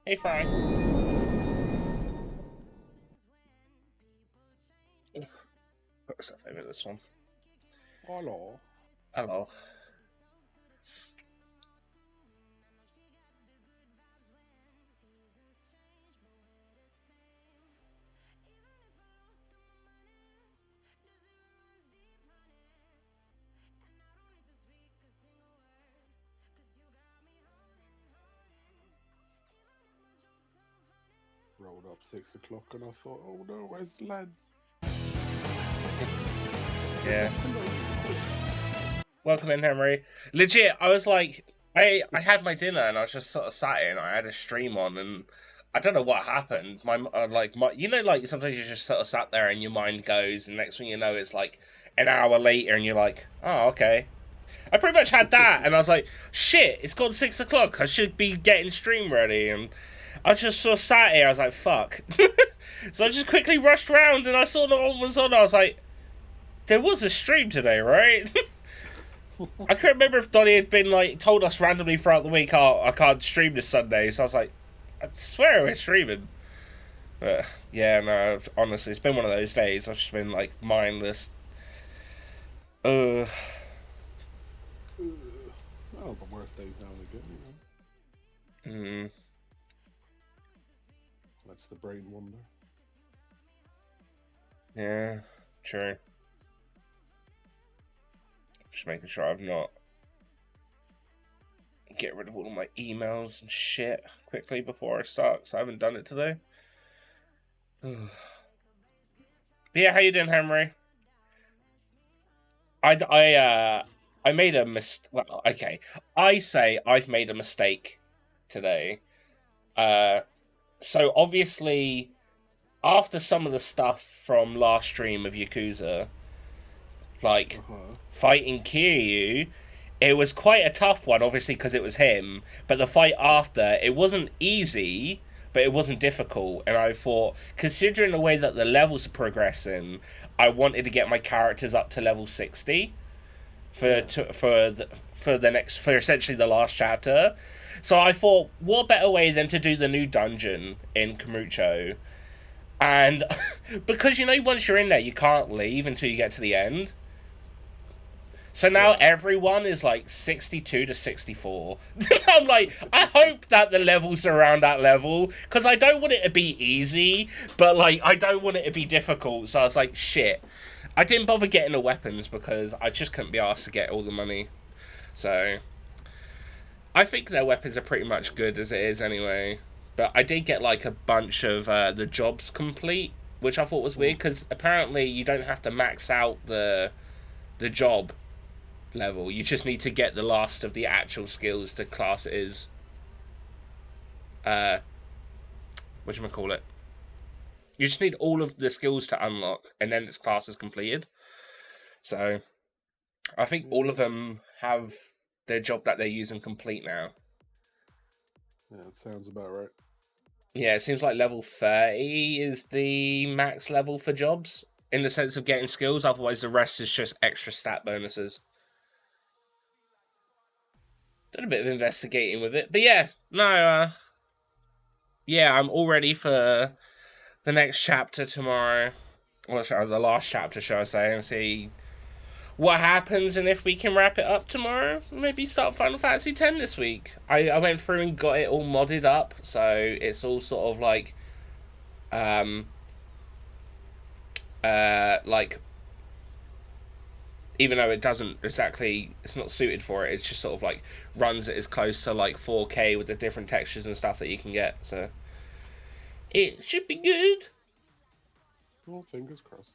Hey, Fry. What's that favourite? This one. Hello. Hello. Rolled up 6 o'clock and I thought, oh no, where's the lads? Yeah. Welcome in, Henry. Legit, I was like, I had my dinner and I was just sort of sat here and I had a stream on and I don't know what happened. You know, like sometimes you just sort of sat there and your mind goes, and next thing you know, it's like an hour later and you're like, oh, okay. I pretty much had that, and I was like, shit, it's gone 6 o'clock. I should be getting stream ready, and I just sort of sat here. I was like, fuck. So I just quickly rushed around and I saw no one was on. I was like, there was a stream today, right? I couldn't remember if Donny had been like told us randomly throughout the week, oh, I can't stream this Sunday. So I was like, I swear we're streaming. But yeah, no, honestly, it's been one of those days. I've just been like mindless. Oh, the worst days now and again, you know. Mm, Lets the brain wander. yeah, true. Just making sure I'm not get rid of all of my emails and shit quickly before I start, because I haven't done it today. But yeah, how you doing, Henry? I made a mistake. Well, okay, I say I've made a mistake today. So obviously, after some of the stuff from last stream of Yakuza, like fighting Kiryu, it was quite a tough one, obviously, because it was him. But the fight after, it wasn't easy, but it wasn't difficult. And I thought, considering the way that the levels are progressing, I wanted to get my characters up to level 60 for for essentially the last chapter. So I thought, what better way than to do the new dungeon in Kamucho? And because you know, once you're in there, you can't leave until you get to the end. So now everyone is like 62 to 64. I'm like, I hope that the levels are around that level, because I don't want it to be easy, but like I don't want it to be difficult. So I was like, shit. I didn't bother getting the weapons because I just couldn't be asked to get all the money. So I think their weapons are pretty much good as it is anyway. But I did get like a bunch of the jobs complete, which I thought was weird, because apparently you don't have to max out the job level. You just need to get the last of the actual skills to class it as whatchamacallit. You just need all of the skills to unlock, and then its class is completed. So I think all of them have their job that they're using complete now. Yeah, it sounds about right. Yeah, it seems like level 30 is the max level for jobs, in the sense of getting skills. Otherwise, the rest is just extra stat bonuses. Did a bit of investigating with it. But yeah, no, yeah, I'm all ready for the next chapter tomorrow. Well, the last chapter, shall I say, and see what happens and if we can wrap it up tomorrow. Maybe start Final Fantasy X this week. I went through and got it all modded up, so it's all sort of like like, even though it doesn't exactly, it's not suited for it, it's just sort of like runs it as close to like 4K with the different textures and stuff that you can get, so it should be good. Well, fingers crossed.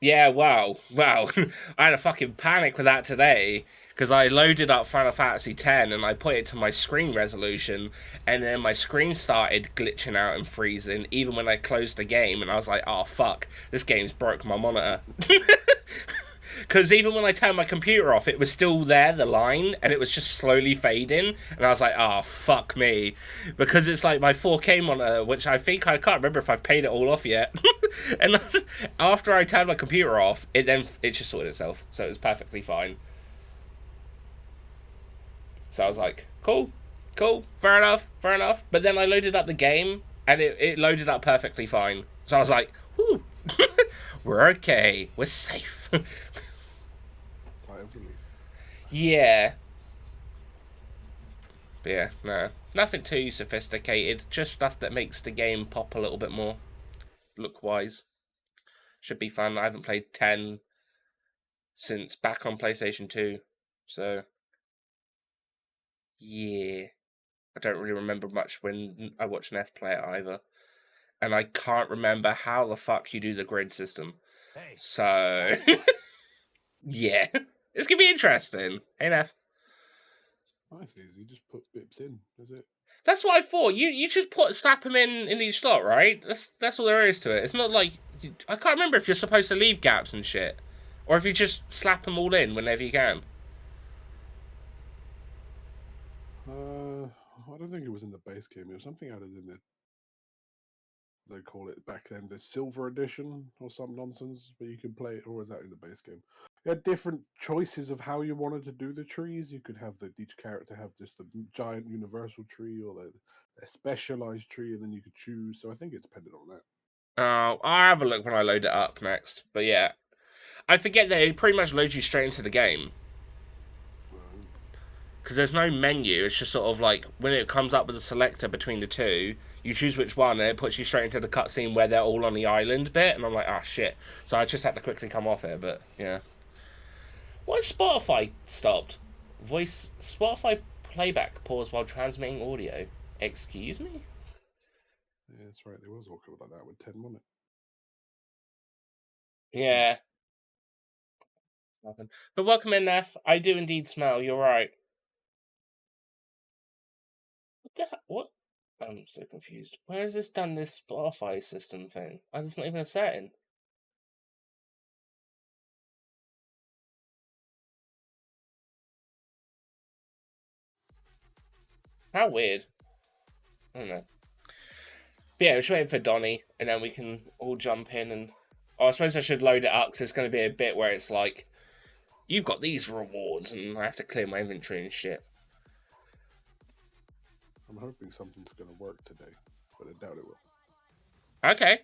Yeah, wow. I had a fucking panic with that today, because I loaded up Final Fantasy X and I put it to my screen resolution, and then my screen started glitching out and freezing even when I closed the game, and I was like, oh fuck, this game's broke my monitor. Because even when I turned my computer off, it was still there, the line, and it was just slowly fading. And I was like, oh, fuck me. Because it's like my 4K monitor, which I think, I can't remember if I've paid it all off yet. And after I turned my computer off, it just sorted itself. So it was perfectly fine. So I was like, cool. Cool, fair enough, fair enough. But then I loaded up the game, and it loaded up perfectly fine. So I was like, whew, we're okay, we're safe. Sigh of relief. Yeah. But yeah, no. Nothing too sophisticated, just stuff that makes the game pop a little bit more, look-wise. Should be fun. I haven't played 10 since back on PlayStation 2, so... Yeah. I don't really remember much when I watched Neff play it either. And I can't remember how the fuck you do the grid system. Hey. So... yeah. It's gonna be interesting. Hey, Neff. Nice, easy. You just put bips in. That's it. That's what I thought. You just slap them in each slot, right? That's all there is to it. It's not like I can't remember if you're supposed to leave gaps and shit, or if you just slap them all in whenever you can. I don't think it was in the base game. It was something added in the. They call it back then the Silver Edition or some nonsense, but you can play it, or was that in the base game? You had different choices of how you wanted to do the trees. You could have each character have just the giant universal tree or the specialized tree, and then you could choose. So I think it depended on that. I'll have a look when I load it up next. But yeah, I forget that it pretty much loads you straight into the game. Because there's no menu, it's just sort of like, when it comes up with a selector between the two, you choose which one, and it puts you straight into the cutscene where they're all on the island bit, and I'm like, ah, shit. So I just had to quickly come off it, but, yeah. Why is Spotify stopped? Spotify playback paused while transmitting audio. Excuse me? Yeah, that's right, there was all code like that with 10 minutes. Yeah. But welcome in, Neff. I do indeed smell, you're right. What? I'm so confused. Where has this done this Spotify system thing? Oh, it's not even a setting. How weird. I don't know. But yeah, we're just waiting for Donny, and then we can all jump in and... Oh, I suppose I should load it up, because it's going to be a bit where it's like, you've got these rewards, and I have to clear my inventory and shit. I'm hoping something's going to work today, but I doubt it will. Okay.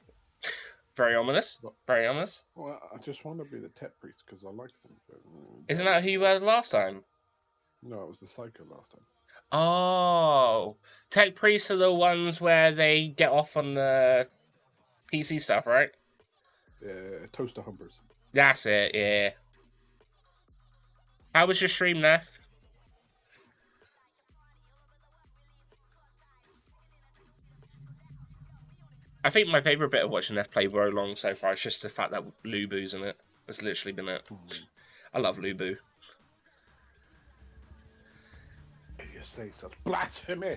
Very ominous. Very ominous. Well, I just want to be the Tech Priest because I like them. But, isn't that who you were last time? No, it was the Psycho last time. Oh. Tech Priests are the ones where they get off on the PC stuff, right? Yeah, Toaster Humpers. That's it, yeah. How was your stream, Neff? I think my favourite bit of watching Neff play Wolong so far is just the fact that Lubu's in it. That's literally been it. I love Lubu. You say such blasphemy.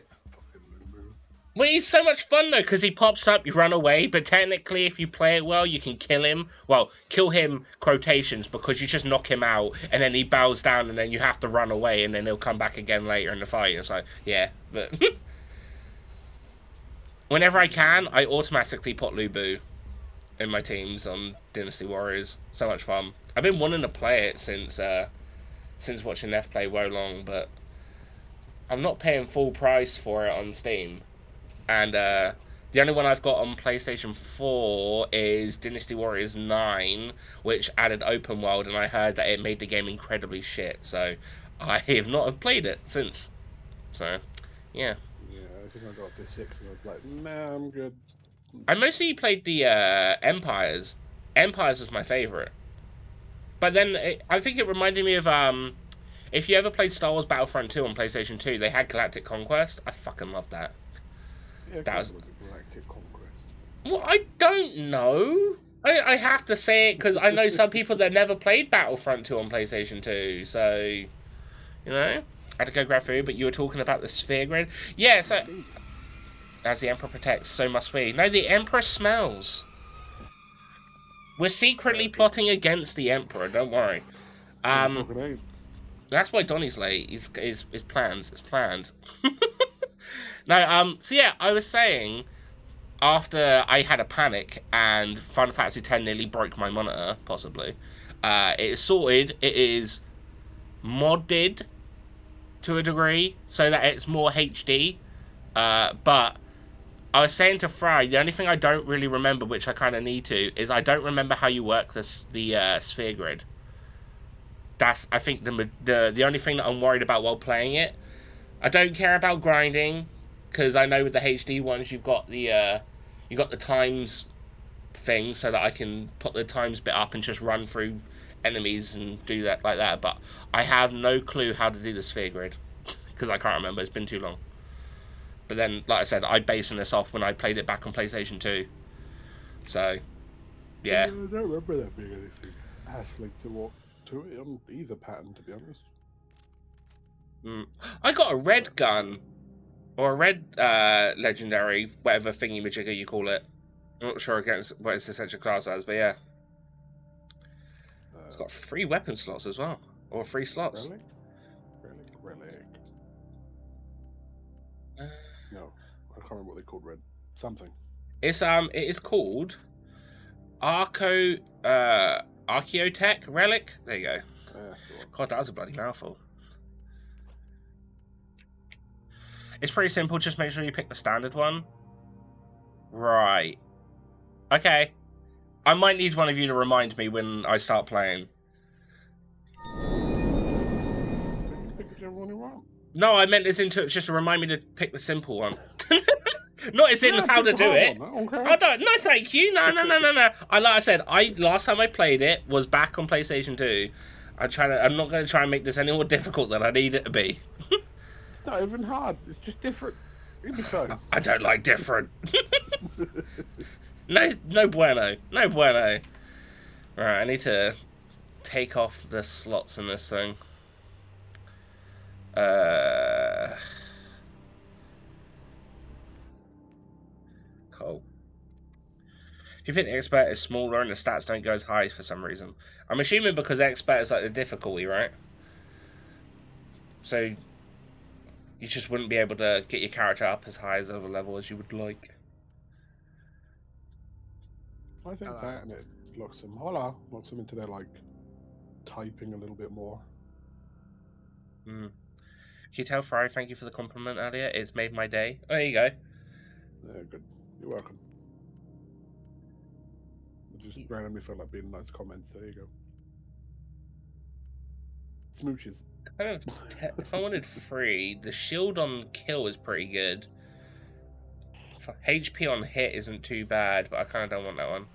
Well, he's so much fun, though, because he pops up, you run away, but technically, if you play it well, you can kill him. Well, kill him, quotations, because you just knock him out, and then he bows down, and then you have to run away, and then he'll come back again later in the fight. It's like, yeah, but... Whenever I can, I automatically put Lubu in my teams on Dynasty Warriors. So much fun. I've been wanting to play it since watching Neff play Wolong, but I'm not paying full price for it on Steam. And the only one I've got on PlayStation 4 is Dynasty Warriors 9, which added open world, and I heard that it made the game incredibly shit. So I have not played it since. So, yeah. I think I got to 6 and I was like, nah, I'm good. I mostly played the Empires. Empires was my favourite. But then, I think it reminded me of, if you ever played Star Wars Battlefront 2 on PlayStation 2, they had Galactic Conquest. I fucking loved that. Yeah, that was Galactic Conquest. Well, I don't know. I have to say it, because I know some people that never played Battlefront 2 on PlayStation 2, so, you know... I had to go grab food, but you were talking about the sphere grid. Yeah, so... As the Emperor protects, so must we. No, the Emperor smells. We're secretly plotting against the Emperor, don't worry. That's why Donny's late. His plans. It's planned. No, so yeah, I was saying... After I had a panic, and Final Fantasy X nearly broke my monitor, possibly, it is sorted. It is modded... to a degree so that it's more HD. But I was saying to Fry, the only thing I don't really remember, which I kind of need to, is I don't remember how you work the sphere grid. That's, I think, the only thing that I'm worried about while playing it. I don't care about grinding, because I know with the HD ones you've got the times thing, so that I can put the times bit up and just run through enemies and do that like that. But I have no clue how to do the sphere grid, because I can't remember. It's been too long. But then, like I said, I basing this off when I played it back on PlayStation 2. So, yeah. I don't remember that being anything hassling to it on either pattern, to be honest. I got a red gun. Or a red legendary, whatever thingy-majigger you call it. I'm not sure against what its essential class as, but yeah. It's got 3 weapon slots as well. Or 3 slots. Relic. No, I can't remember what they called red. Something. It is called Archeotech Relic. There you go. God, that was a bloody mouthful. It's pretty simple. Just make sure you pick the standard one. Right. Okay. I might need one of you to remind me when I start playing. Pick whichever one you want. No, I meant as into just to remind me to pick the simple one. Not as in how to do it. Okay. I don't. No, thank you. No. Like I said, last time I played it was back on PlayStation 2. I'm not going to try and make this any more difficult than I need it to be. It's not even hard. It's just different. It'll be fun. I don't like different. No bueno. No bueno. Right, I need to take off the slots in this thing. Cool. If you pick expert, it's smaller and the stats don't go as high for some reason. I'm assuming because expert is like the difficulty, right? So you just wouldn't be able to get your character up as high as of a level as you would like. I think that, and it locks them into their like typing a little bit more. Can you tell Fry thank you for the compliment earlier? It's made my day. Oh, there you go. Yeah, good. You're welcome. It just randomly felt like being nice comments. There you go. Smooches. If I wanted 3, the shield on kill is pretty good. HP on hit isn't too bad, but I kind of don't want that one.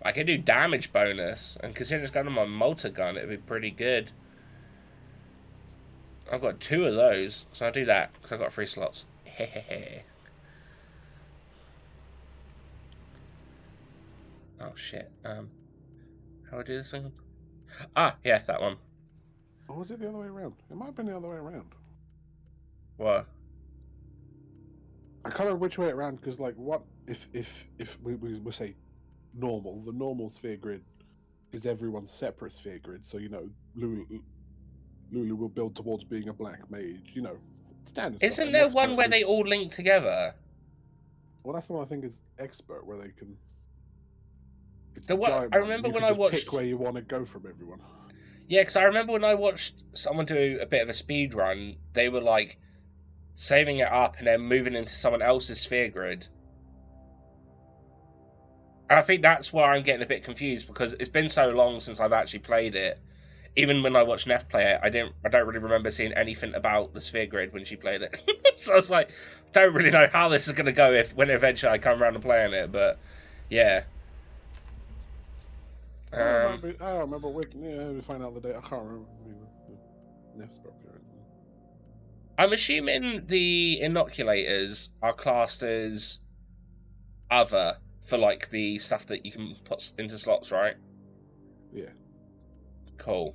I can do damage bonus, and considering it's got on my multi gun, it'd be pretty good. I've got 2 of those, so I'll do that because I've got 3 slots. Hehehe. Oh shit. How do I do this thing? Ah, yeah, that one. Or was it the other way around? It might have been the other way around. What? I can't remember which way around, because like, what if we say normal? The normal sphere grid is everyone's separate sphere grid. So Lulu will build towards being a black mage. You know, standard. Isn't there one where they all link together? Well, that's the one I think is expert, where they can. It's the one I remember when I watched. Pick where you want to go from everyone. Yeah, because I remember when I watched someone do a bit of a speed run, they were like saving it up and then moving into someone else's sphere grid. And I think that's where I'm getting a bit confused, because it's been so long since I've actually played it. Even when I watched Neff play it, I don't really remember seeing anything about the sphere grid when she played it. So I was like, don't really know how this is going to go when eventually I come around to playing it, but yeah. I don't remember. We find out the date. I can't remember. Neff's probably right. I'm assuming the inoculators are classed as other for like the stuff that you can put into slots, right? Yeah. Cool.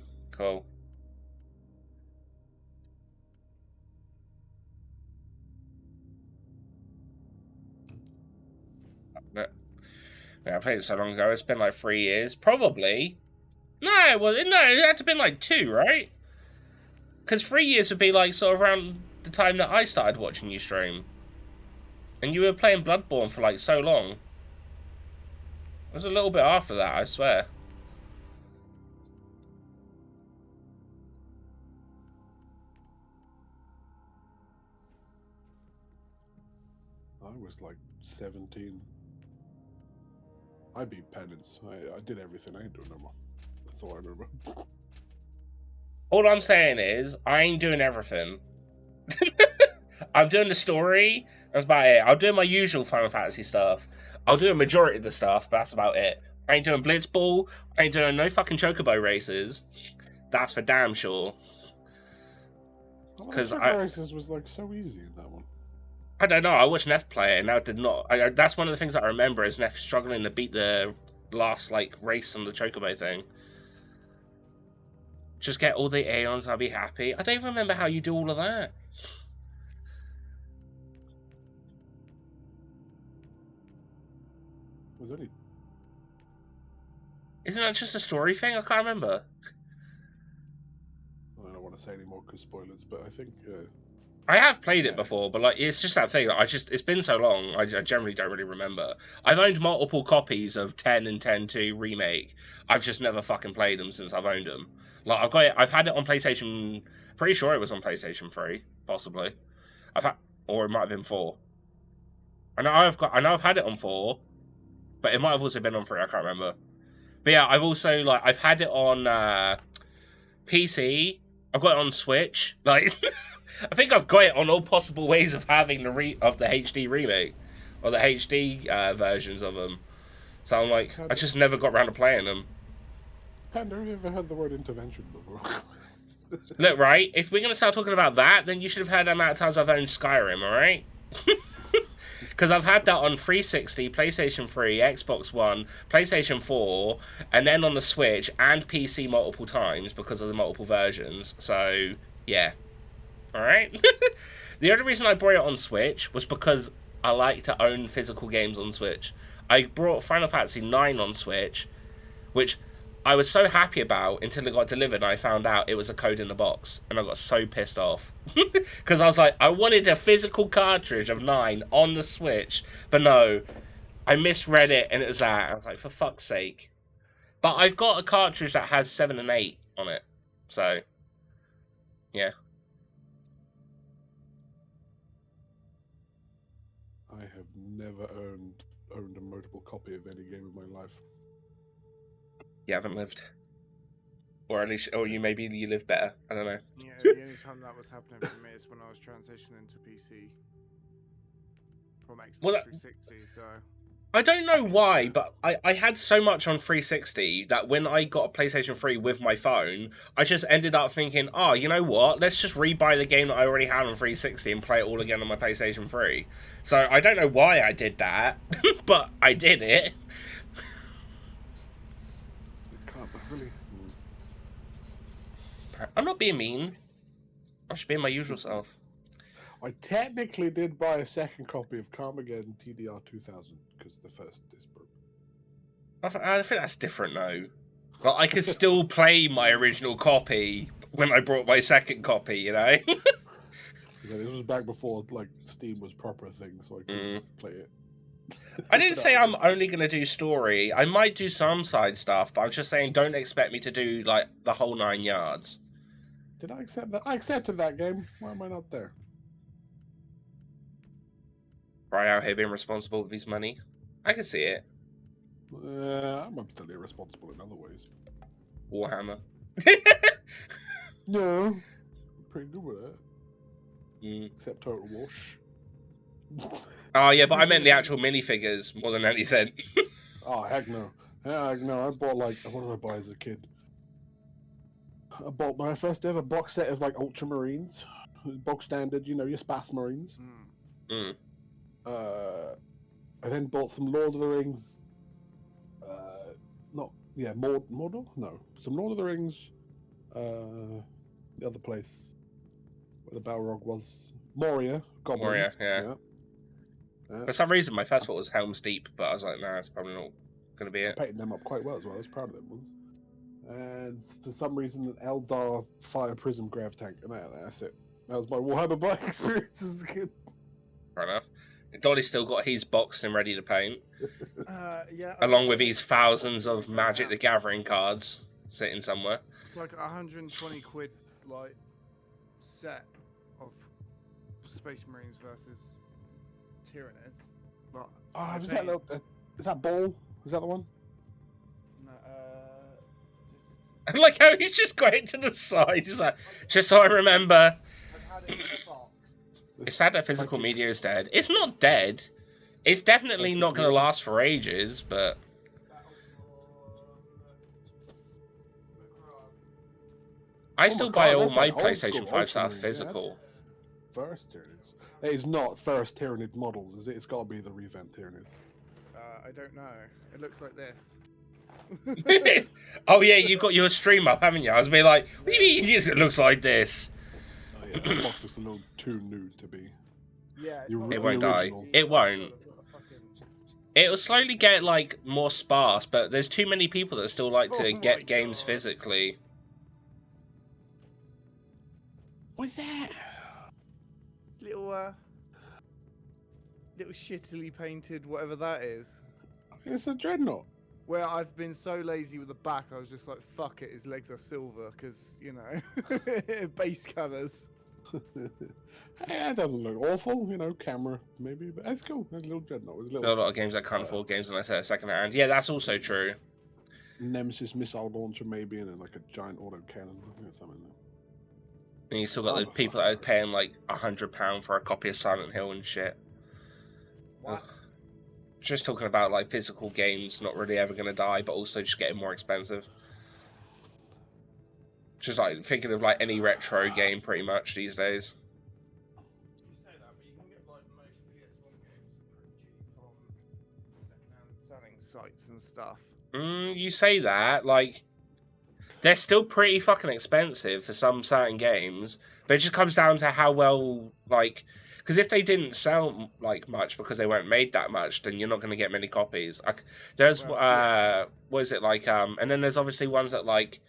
Yeah, I played it so long ago. It's been like 3 years, probably. No, it had to have been like 2, right? Because 3 years would be like sort of around the time that I started watching you stream, and you were playing Bloodborne for like so long. It was a little bit after that, I swear. I was like 17. I beat penance. I did everything. I ain't doing no more. That's all I remember. All I'm saying is, I ain't doing everything. I'm doing the story. That's about it. I'll do my usual Final Fantasy stuff. I'll do a majority of the stuff, but that's about it. I ain't doing Blitzball. I ain't doing no fucking Chocobo races. That's for damn sure. Because I races was like so easy in that one. I don't know. I watched Neff play it, and I did not. That's one of the things that I remember is Neff struggling to beat the last like race on the Chocobo thing. Just get all the Aeons, I'll be happy. I don't even remember how you do all of that. Was only. Isn't that just a story thing? I can't remember. I don't want to say any more because spoilers, but I think. I have played it before, but like it's just that thing that it's been so long, I generally don't really remember. I've owned multiple copies of 10 and 10-2 remake. I've just never fucking played them since I've owned them. Like I've had it on PlayStation. Pretty sure it was on PlayStation 3, possibly. Or it might have been 4. I know I've had it on 4, but it might have also been on 3. I can't remember. But yeah, I've had it on PC. I've got it on Switch. Like. I think I've got it on all possible ways of having the HD remake or the HD versions of them. So I'm like, I just never got around to playing them. Panda, have you ever heard the word intervention before? Look, right, if we're going to start talking about that, then you should have heard the amount of times I've owned Skyrim, alright? Because I've had that on 360, PlayStation 3, Xbox One, PlayStation 4, and then on the Switch and PC multiple times because of the multiple versions. So, yeah. Alright? The only reason I brought it on Switch was because I like to own physical games on Switch. I brought Final Fantasy 9 on Switch, which I was so happy about until it got delivered and I found out it was a code in the box. And I got so pissed off. Because I was like, I wanted a physical cartridge of 9 on the Switch. But no, I misread it and it was that. I was like, for fuck's sake. But I've got a cartridge that has 7 and 8 on it. So, yeah. I have never owned a multiple copy of any game in my life. You haven't lived. Or at least, or you live better. I don't know. Yeah, the only time that was happening for me is when I was transitioning to PC from Xbox 360, so... I don't know why, but I had so much on 360 that when I got a PlayStation 3 with my phone, I just ended up thinking, oh, you know what? Let's just rebuy the game that I already had on 360 and play it all again on my PlayStation 3. So I don't know why I did that, but I did it. I'm not being mean. I'm just being my usual self. I technically did buy a second copy of Carmageddon TDR 2000 because the first disc broke. I think that's different though. Like, I could still play my original copy when I brought my second copy, you know? Yeah, this was back before like Steam was proper thing, so I could play it. I didn't say I'm only going to do story. I might do some side stuff, but I'm just saying don't expect me to do like the whole 9 yards. Did I accept that? I accepted that game. Why am I not there? Right out here being responsible with his money. I can see it. I'm still irresponsible in other ways. Warhammer. No, I'm pretty good with that. Except Total Wash. Oh yeah, but I meant the actual minifigures more than anything. Oh heck no! Heck no! I bought like what did I buy as a kid? I bought my first ever box set of like Ultramarines, box standard, you know, your Spath Marines. I then bought some Lord of the Rings. Mordor? No, some Lord of the Rings. The other place where the Balrog was, Moria goblins. Moria, yeah. For some reason, my first thought was Helm's Deep, but I was like, nah, it's probably not going to be it. I painted them up quite well as well. I was proud of them ones. And for some reason, an Eldar Fire Prism Grav Tank, and that's it. That was my Warhammer bike experience as a kid. Fair enough. Donny's still got his box and ready to paint. Yeah. Along with his thousands of Magic the Gathering cards sitting somewhere. It's like 120 quid, like, set of Space Marines versus Tyranids. But Oh, I is that think- is that Ball? Is that the one? No, I like how he's just got it to the side. He's like, just so I remember. I've had it in a box. It's sad that physical Psychic- media is dead. It's not dead. It's definitely Psychic not going to media. last for ages, but I still my buy God, all that's my like old PlayStation school 5 stuff Ultramarine, yeah, physical. First Tyranids. It is not first Tyranid models, is it? It's got to be the revamped Tyranid. I don't know. It looks like this. Oh yeah, you've got your stream up, haven't you? I was being like, what do you mean? Yes, it looks like this. Oh yeah, that box looks a little too nude to be. Yeah, You- not It the won't die. original. It won't. It'll slowly get like more sparse, but there's too many people that still like to Oh my get games God. physically. What's that? Little shittily painted whatever that is. It's a dreadnought. Where I've been so lazy with the back, I was just like, fuck it, his legs are silver, because, you know, base colours. It doesn't look awful, you know, camera maybe, but it's cool. There's a little dreadnought. There's a There are a little lot of games that can't afford games unless they're second hand. Yeah, that's also true. Nemesis missile launcher maybe, and then like a giant auto cannon. I think it's something like And you still got the people that are paying like £100 for a copy of Silent Hill and shit. What? Ugh. Just talking about like physical games not really ever going to die, but also just getting more expensive. Just like thinking of like any retro game pretty much these days. You say that, but you can get like most PS1 games pretty cheap on secondhand selling sites and stuff. You say that, like, they're still pretty fucking expensive for some certain games, but it just comes down to how well, like, because if they didn't sell like much because they weren't made that much, then you're not going to get many copies. Like, there's Well, yeah. what is it like? And then there's obviously ones that like,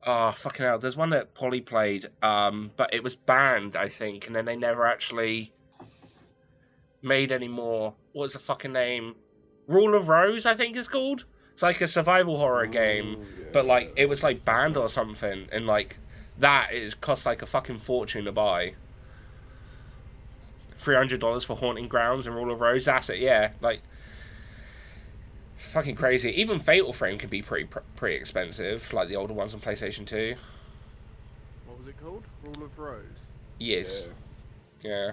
oh fucking hell, there's one that Polly played, but it was banned, I think, and then they never actually made any more. What's the fucking name? Rule of Rose, I think it's called. It's like a survival horror game, but like it was like banned or something, and like that it cost like a fucking fortune to buy. $300 for Haunting Grounds and Rule of Rose. That's it, yeah. Like fucking crazy. Even Fatal Frame can be pretty expensive, like the older ones on PlayStation 2. What was it called? Rule of Rose? Yes. Yeah.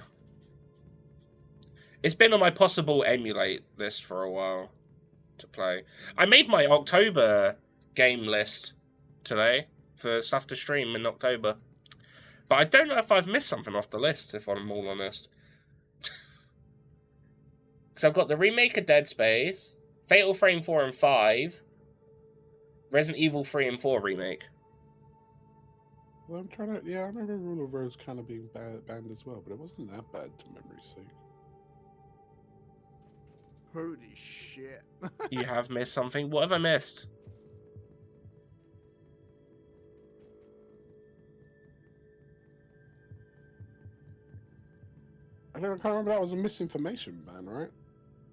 It's been on my possible emulate list for a while to play. I made my October game list today for stuff to stream in October. But I don't know if I've missed something off the list, if I'm all honest. Because I've got the remake of Dead Space, Fatal Frame 4 and 5, Resident Evil 3 and 4 remake. Well, I'm trying to. Yeah, I remember Rule of Rose kind of being banned as well, but it wasn't that bad to memory's sake. Holy shit. You have missed something? What have I missed? I can't remember. That was a misinformation ban, right?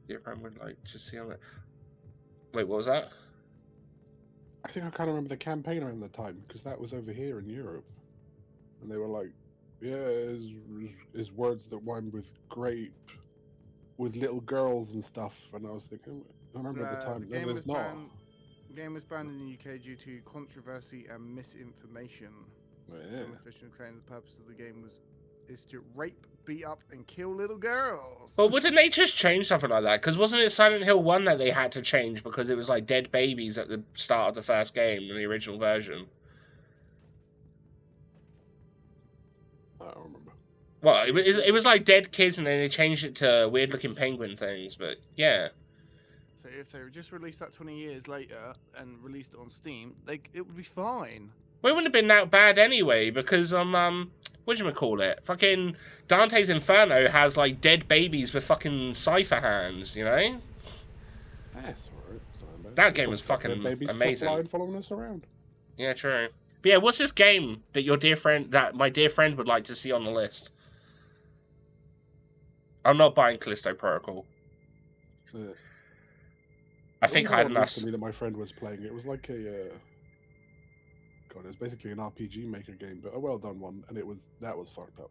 Yeah, I would like to see on it. Wait, what was that? I think I kind of remember the campaign around the time because that was over here in Europe, and they were like, "Yeah, is words that rhyme with grape, with little girls and stuff." And I was thinking, I remember at the time, no, there's not. The game was banned in the UK due to controversy and misinformation. Yeah. Some officials claim the purpose of the game is to rape, beat up, and kill little girls. Well, wouldn't they just change something like that? Because wasn't it Silent Hill 1 that they had to change because it was like dead babies at the start of the first game in the original version? I don't remember. Well, it was like dead kids and then they changed it to weird looking penguin things, but yeah. So if they just released that 20 years later and released it on Steam, it would be fine. Well, it wouldn't have been that bad anyway, because whatchamacallit? Fucking Dante's Inferno has like dead babies with fucking cipher hands, you know? That's alright. That game was fucking amazing. Following us around. Yeah, true. But yeah, what's this game that my dear friend would like to see on the list? I'm not buying Callisto Protocol. I think I had enough. That my friend was playing. It was like a God, it was basically an RPG Maker game, but a well done one, and that was fucked up.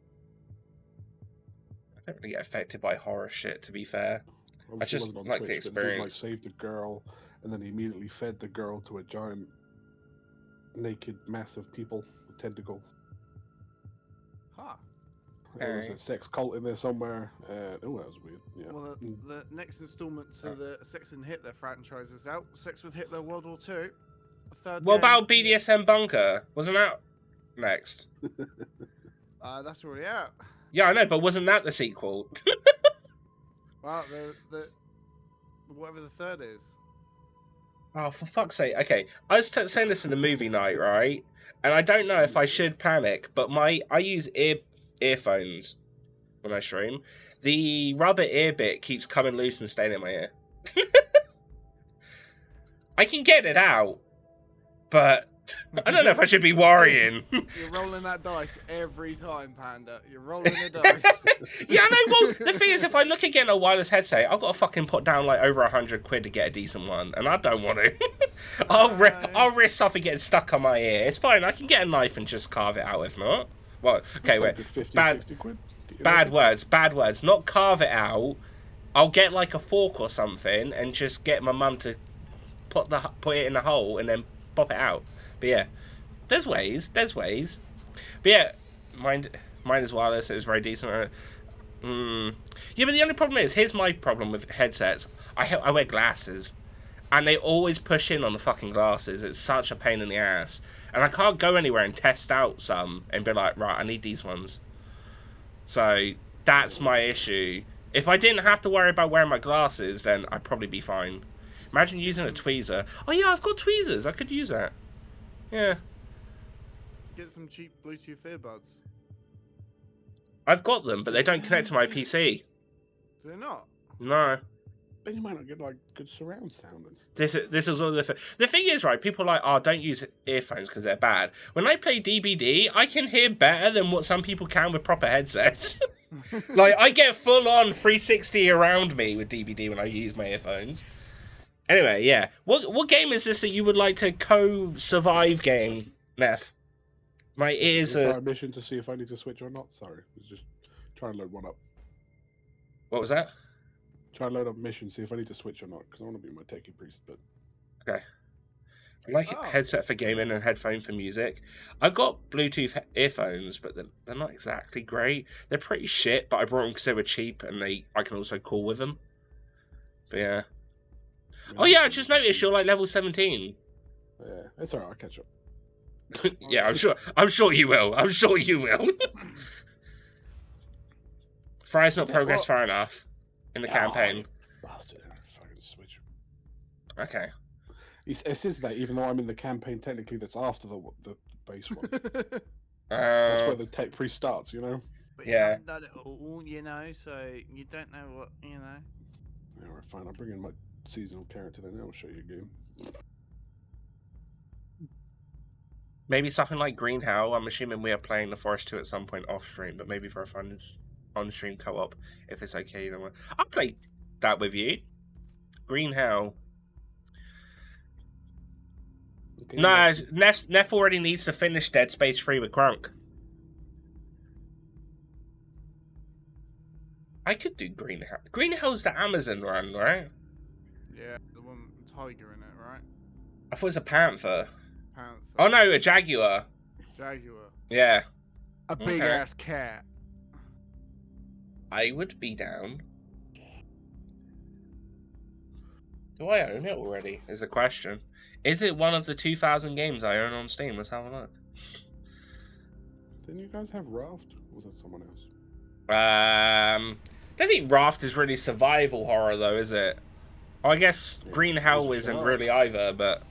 I don't really get affected by horror shit, to be fair. Obviously, just it wasn't on like the Twitch, but the dude like experience. saved a girl, and then he immediately fed the girl to a giant, naked mass of people with tentacles. Huh. There was a Okay. sex cult in there somewhere. Oh, that was weird. Yeah. Well, the next installment to the Sex and Hitler franchise is out. Sex with Hitler World War II. A third What game. about BDSM Bunker? Wasn't that next? That's already out. Yeah, I know, but wasn't that the sequel? Well, the whatever the third is. Oh, for fuck's sake. Okay, I was saying this in the movie night, right? And I don't know if I should panic, but I use earphones when I stream. The rubber ear bit keeps coming loose and staying in my ear. I can get it out, but I don't know if I should be worrying. You're rolling that dice every time, Panda. You're rolling the dice. Yeah, I know. Well, the thing is, if I look at getting a wireless headset, I've got to fucking put down like over £100 to get a decent one, and I don't want to. I'll risk something getting stuck on my ear. It's fine. I can get a knife and just carve it out if not. Well, okay, That's wait. like 50, Bad, 60 quid. bad words. Not carve it out. I'll get like a fork or something and just get my mum to put it in the hole and then pop it out. But yeah, there's ways. But yeah, mine is wireless. It was very decent. Yeah, but the only problem is, here's my problem with headsets. I wear glasses, and they always push in on the fucking glasses. It's such a pain in the ass, and I can't go anywhere and test out some and be like, right, I need these ones. So that's my issue. If I didn't have to worry about wearing my glasses, then I'd probably be fine. Imagine using a tweezer. Oh yeah, I've got tweezers. I could use that. Yeah. Get some cheap Bluetooth earbuds. I've got them, but they don't connect to my PC. Do they not? No. Then you might not get like good surround sound and stuff. This is all the thing is, right, people are like, oh, don't use earphones because they're bad. When I play DBD, I can hear better than what some people can with proper headsets. Like, I get full on 360 around me with DBD when I use my earphones. Anyway, yeah. What game is this that you would like to co-survive game, Neff? My ears Try are... a mission to see if I need to switch or not. Sorry, I was just trying to load one up. What was that? Try and load up a mission, see if I need to switch or not, because I want to be my techie priest. But Okay. I like headset for gaming and headphone for music. I've got Bluetooth earphones, but they're not exactly great. They're pretty shit, but I brought them because they were cheap and I can also call with them. But yeah. Oh yeah, I just noticed you're like level 17. Yeah, it's alright. I'll catch up. Yeah, I'm sure you will. Fry's not progressed far enough in the campaign. Bastard, fucking switch. Okay. It says that even though I'm in the campaign, technically that's after the base one. That's That's where the tech priest starts, you know. But you Yeah. haven't done it all, you know, so you don't know what, you know. Alright, fine. I'll bring in my seasonal character then. I'll show you a game. Maybe something like Green Hell. I'm assuming we are playing the Forest 2 at some point off stream, but maybe for a fun on-stream co-op, if it's okay. You know, I'll play that with you. Green Hell. Okay, No, Neff already needs to finish Dead Space 3 with Crunk. I could do Green Hell. Green Hell's the Amazon run, right? Yeah, the one with tiger in it, right? I thought it was a panther. Panther. Oh no, a jaguar. Jaguar. Yeah. A big Okay. ass cat. I would be down. Do I own it already? Is the question. Is it one of the 2,000 games I own on Steam? Let's have a look. Didn't you guys have Raft? Or was that someone else? I don't think Raft is really survival horror though, is it? Oh, I guess Green Hell it's a isn't shark. really either, but...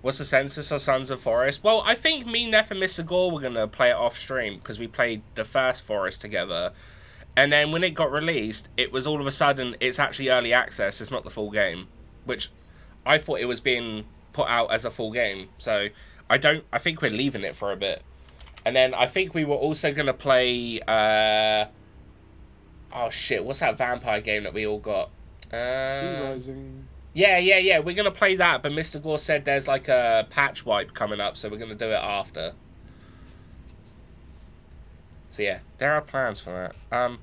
What's the census of Sons of Forest? Well, I think me, Neff, and Mr. Gore were going to play it off stream because we played the first Forest together. And then when it got released, it was all of a sudden, it's actually early access, it's not the full game. Which I thought it was being put out as a full game. So I think we're leaving it for a bit. And then I think we were also going to play... oh shit, what's that vampire game that we all got? Rising. Yeah. We're going to play that, but Mr. Gore said there's like a patch wipe coming up, so we're going to do it after. So yeah, there are plans for that.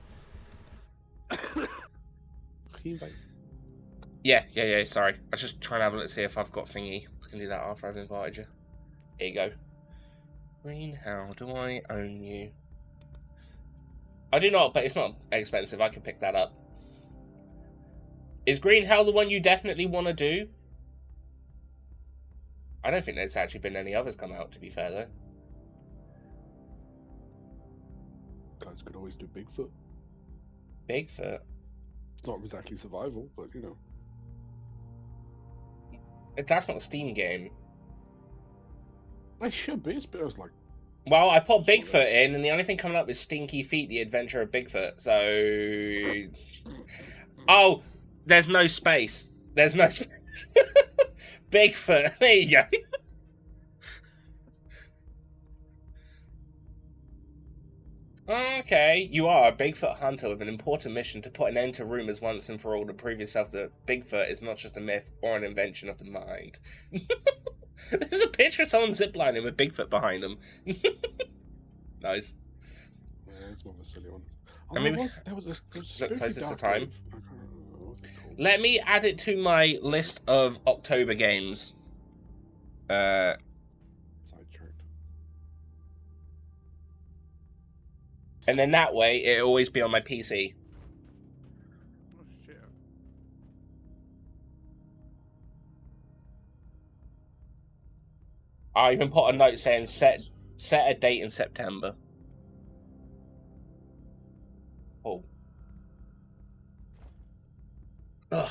Can you invite? Yeah, sorry. I was just trying to have a look to see if I've got thingy. I can do that after I've invited you. Here you go. Green, how do I own you? I do not, but it's not expensive. I can pick that up. Is Green Hell the one you definitely want to do? I don't think there's actually been any others come out, to be fair, though. Guys could always do Bigfoot. Bigfoot? It's not exactly survival, but you know. That's not a Steam game. I should be. It's like. Well, I put Bigfoot in, and the only thing coming up is Stinky Feet, The Adventure of Bigfoot. So... Oh, there's no space. There's no space. Bigfoot. There you go. Okay, you are a Bigfoot hunter with an important mission to put an end to rumors once and for all to prove yourself that Bigfoot is not just a myth or an invention of the mind. There's a picture of someone ziplining with Bigfoot behind them. Nice. Yeah, it's more of a silly one. I mean, there was a look closer to dark time. wave. I can't remember what was it called. Let me add it to my list of October games. Sidetracked. And then that way, it'll always be on my PC. Oh shit. I even put a note saying set a date in September. Oh. Ugh.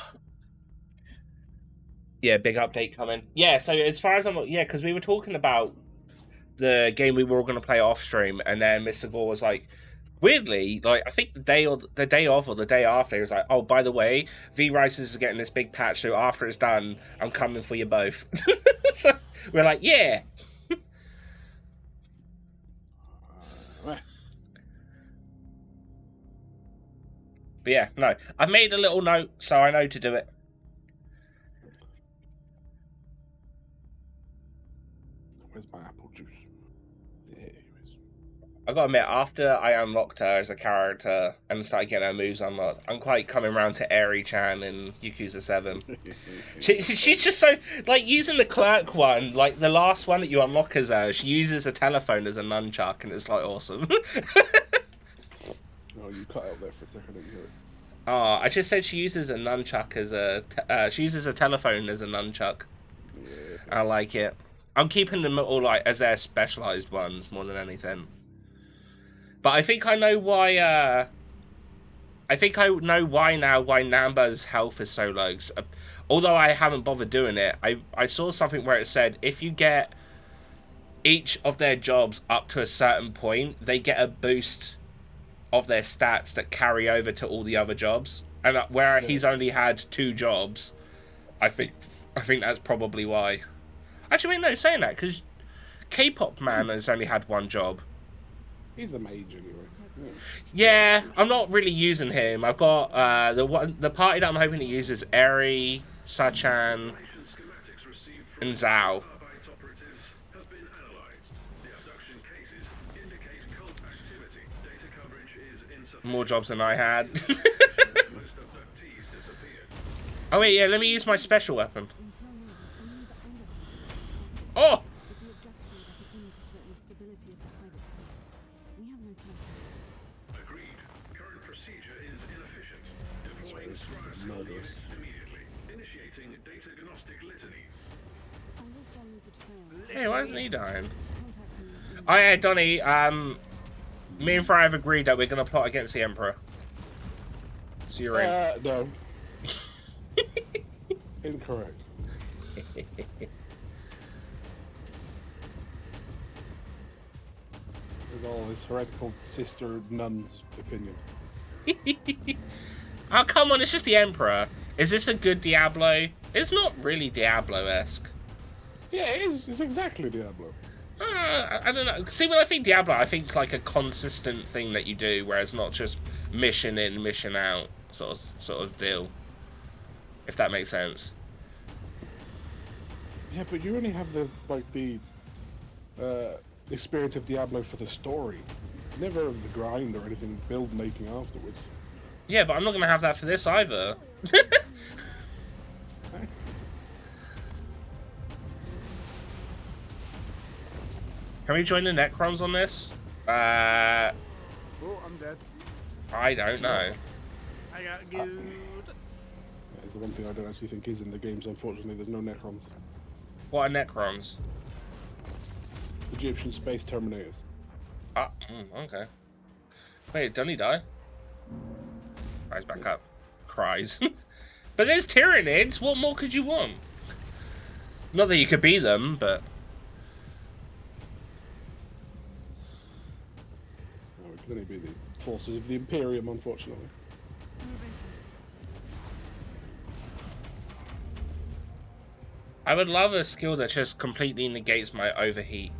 Yeah, big update coming. Yeah, so as far as because we were talking about the game we were all going to play off stream, and then Mr. Gore was like, weirdly, like I think the day of or the day after, he was like, oh, by the way, V-Rises is getting this big patch, so after it's done, I'm coming for you both. So we're like, yeah. But yeah, no. I've made a little note, so I know to do it. Where's my apple juice? There it is. I gotta admit, after I unlocked her as a character and started getting her moves unlocked, I'm quite coming around to Eri-chan in Yakuza 7. She's just so, like, using the clerk one, like, the last one that you unlock as her, she uses a telephone as a nunchuck, and it's, like, awesome. Oh, you cut out there for a second, I didn't hear it. Oh, I just said she uses a nunchuck as a... she uses a telephone as a nunchuck. Yeah. I like it. I'm keeping them all, like, as their specialised ones more than anything. But I think I know why, I think I know why now, why Namba's health is so low. Although I haven't bothered doing it, I saw something where it said if you get each of their jobs up to a certain point, they get a boost of their stats that carry over to all the other jobs. And where he's only had 2 jobs, I think that's probably why. Actually, wait, no, saying that, because K-pop Man has only had 1 job. He's the mage anyway. Yeah, I'm not really using him. I've got the party that I'm hoping to use is Eri, Sachan, and Zhao. More jobs than I had. Oh wait, yeah, let me use my special weapon. Oh! Hey, why isn't he dying? Oh yeah, Donny, me and Fry have agreed that we're going to plot against the Emperor. So you're in. No. Incorrect. Is all his heretical sister nun's opinion. Oh, come on, it's just the Emperor. Is this a good Diablo? It's not really Diablo-esque. Yeah, it is. It's exactly Diablo. I don't know. See, when I think Diablo, I think like a consistent thing that you do, whereas not just mission in, mission out sort of deal. If that makes sense. Yeah, but you only have the experience of Diablo for the story, never the grind or anything build making afterwards. Yeah, but I'm not going to have that for this either. Can we join the Necrons on this? Oh, I'm dead. I don't know. I got good. That is the one thing I don't actually think is in the games, unfortunately. There's no Necrons. What are Necrons? Egyptian space terminators. Ah, okay. Wait, did Donny die? Cries back up. Cries. But there's Tyranids. What more could you want? Not that you could be them, but... No, it could only be the forces of the Imperium, unfortunately. I would love a skill that just completely negates my overheat.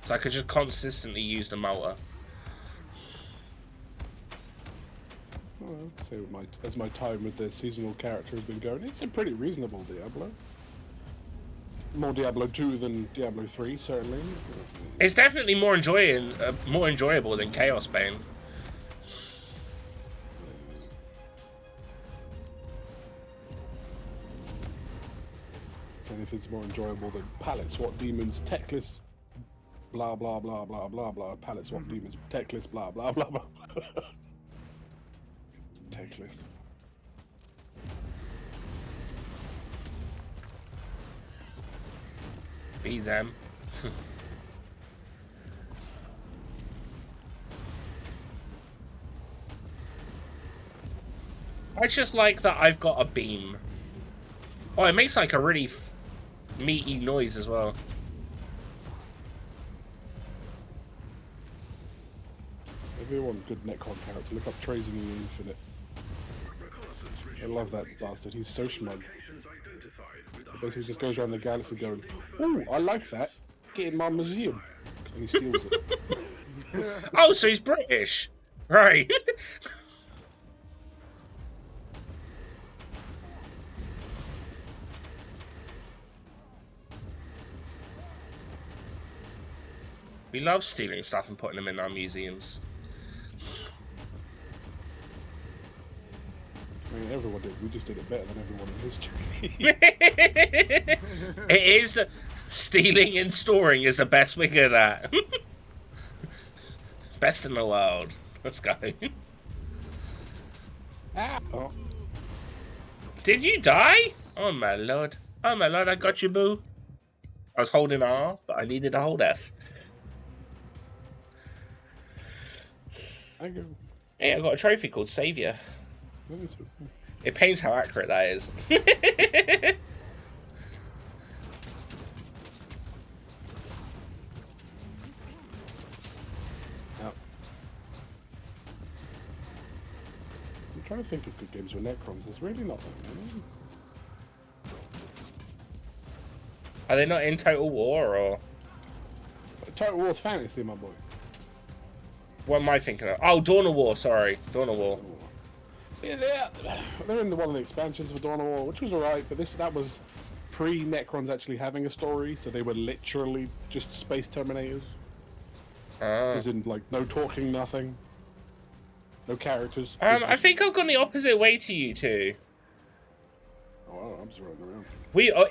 So I could just consistently use the motor. Well, say as my time with the seasonal character has been going, it's a pretty reasonable Diablo. More Diablo 2 than Diablo 3, certainly. It's definitely more enjoyable than Chaos Bane. Anything's more enjoyable than palette swap demons, techless, blah blah blah blah blah blah. Palette swap demons, techless, blah blah blah blah. Techless. Be them. I just like that I've got a beam. Oh, it makes like a really meaty noise as well. If you want a good Necron character, look up Trazing in the Infinite. I love that bastard, he's so smug. He basically just goes around the galaxy going, "Ooh, I like that. Get in my museum." And he steals it. Oh, so he's British. Right. We love stealing stuff and putting them in our museums. I mean, everyone did. We just did it better than everyone in history. It is. Stealing and storing is the best we're good at. Best in the world. Let's go. Ah! Oh. Did you die? Oh my lord. Oh my lord, I got you, boo. I was holding R, but I needed to hold F. Thank you. Hey, I got a trophy called Savior. It pains how accurate that is. I'm trying to think of good games with Necrons. There's really not that many. Are they not in Total War, or...? Total War's fantasy, my boy. What am I thinking of? Oh, Dawn of War, sorry. Dawn of War. Yeah, they're in one of the expansions of Dawn of War, which was alright, but that was pre-Necrons actually having a story, so they were literally just space terminators. As in, like, no talking, nothing. No characters. I think I've gone the opposite way to you two. Oh, I'm just running around.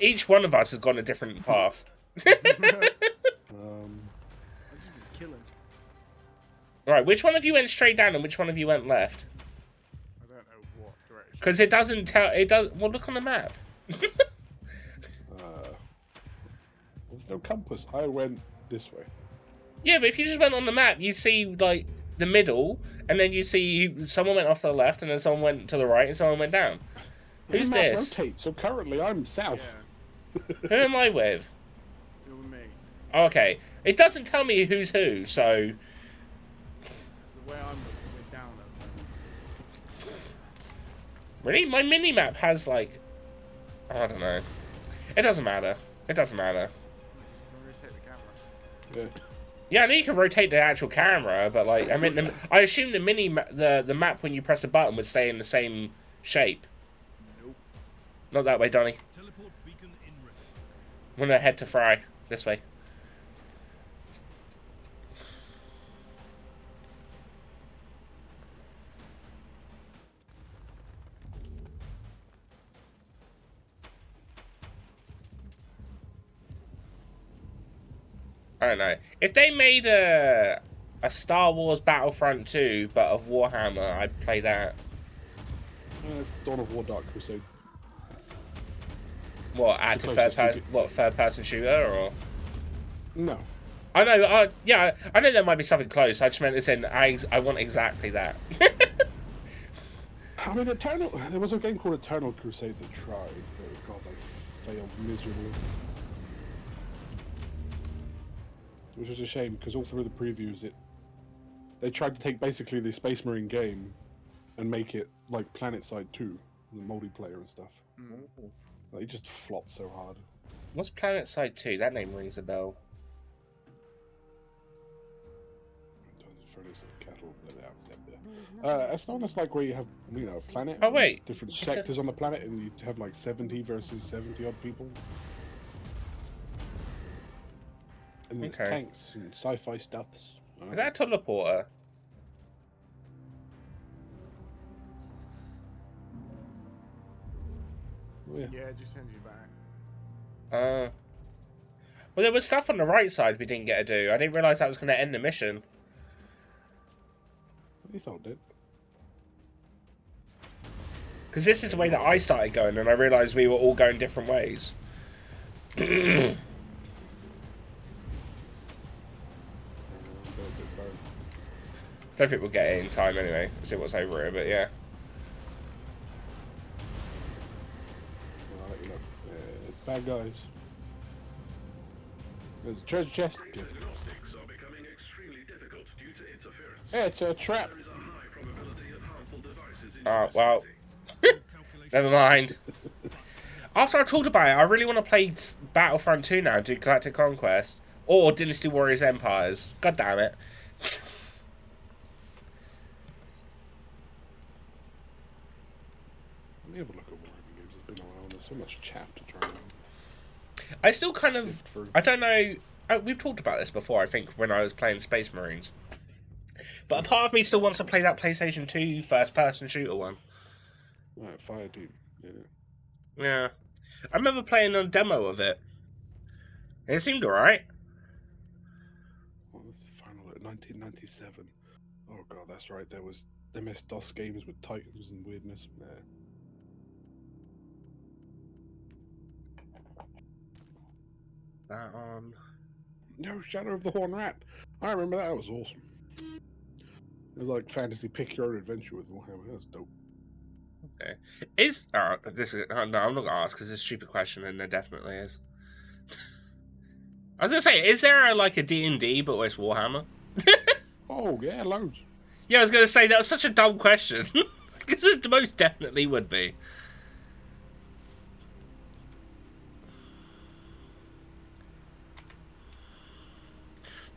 Each one of us has gone a different path. I've just been killing. Right, which one of you went straight down and which one of you went left? I don't know what direction. Because it doesn't tell. It does. Well, look on the map. There's no compass. I went this way. Yeah, but if you just went on the map, you see like the middle, and then you see someone went off to the left, and then someone went to the right, and someone went down. Who's The map this? rotates, so currently I'm south. Yeah, Who am I with? you're with me. Oh, okay, it doesn't tell me who's who, so. The way I'm looking, we're down at the moment. Really, my mini map has like. I don't know. It doesn't matter. It doesn't matter. Rotate the camera. Yeah. Yeah, I know you can rotate the actual camera, but like, I mean, I assume the the map when you press a button would stay in the same shape. Nope. Not that way, Donny. Teleport beacon in range. I'm gonna head to Fry this way. I don't know. If they made a Star Wars Battlefront 2, but of Warhammer, I'd play that. It's Dawn of War Dark Crusade. What, add It's to the closest we third person shooter, or? No. I know, yeah, I know there might be something close. I just meant this in, I want exactly that. I mean, there was a game called Eternal Crusade that tried, but God, they failed miserably. Which is a shame, because all through the previews, they tried to take basically the Space Marine game and make it like PlanetSide 2, the multiplayer and stuff. Like, it just flopped so hard. What's PlanetSide 2? That name rings a bell. It's the one that's like where you have, a planet. Oh, wait. Different sectors on the planet, and you have like 70 versus 70 odd people. And there's tanks and sci-fi stuffs. Is that a teleporter? Yeah. Yeah, it just sends you back. Well, there was stuff on the right side we didn't get to do. I didn't realise that was going to end the mission. He's all dead. Because this is the way that I started going, and I realised we were all going different ways. Don't think we'll get it in time anyway. See what's over here, but yeah. I'll let you know. Bad guys. There's a treasure chest. Diagnostics are becoming extremely difficult due to interference. Yeah, it's a trap. There is a high probability of harmful devices in Oh, your well. vicinity. Never mind. After I talked about it, I really want to play Battlefront 2 now, do Galactic Conquest. Or Dynasty Warriors Empires. God damn it. Let me have a look at Warhammer games. It's been a while. There's so much chaff to try and I still kind of... sift through. I don't know... We've talked about this before, I think, when I was playing Space Marines. But a part of me still wants to play that PlayStation 2 first-person shooter one. Right, Fire Team. Yeah. Yeah. I remember playing a demo of it. And it seemed alright. What was the final? 1997. Oh god, that's right. There was MS-DOS games with Titans and weirdness. Yeah. That on... No, Shadow of the Horned Rat. I remember that. That was awesome. It was like fantasy pick your own adventure with Warhammer. That was dope. Okay. This is... no, I'm not going to ask because it's a stupid question, and there definitely is. I was going to say, is there a D&D, but it's Warhammer? Oh, yeah, loads. Yeah, I was going to say, that was such a dumb question. Because it most definitely would be.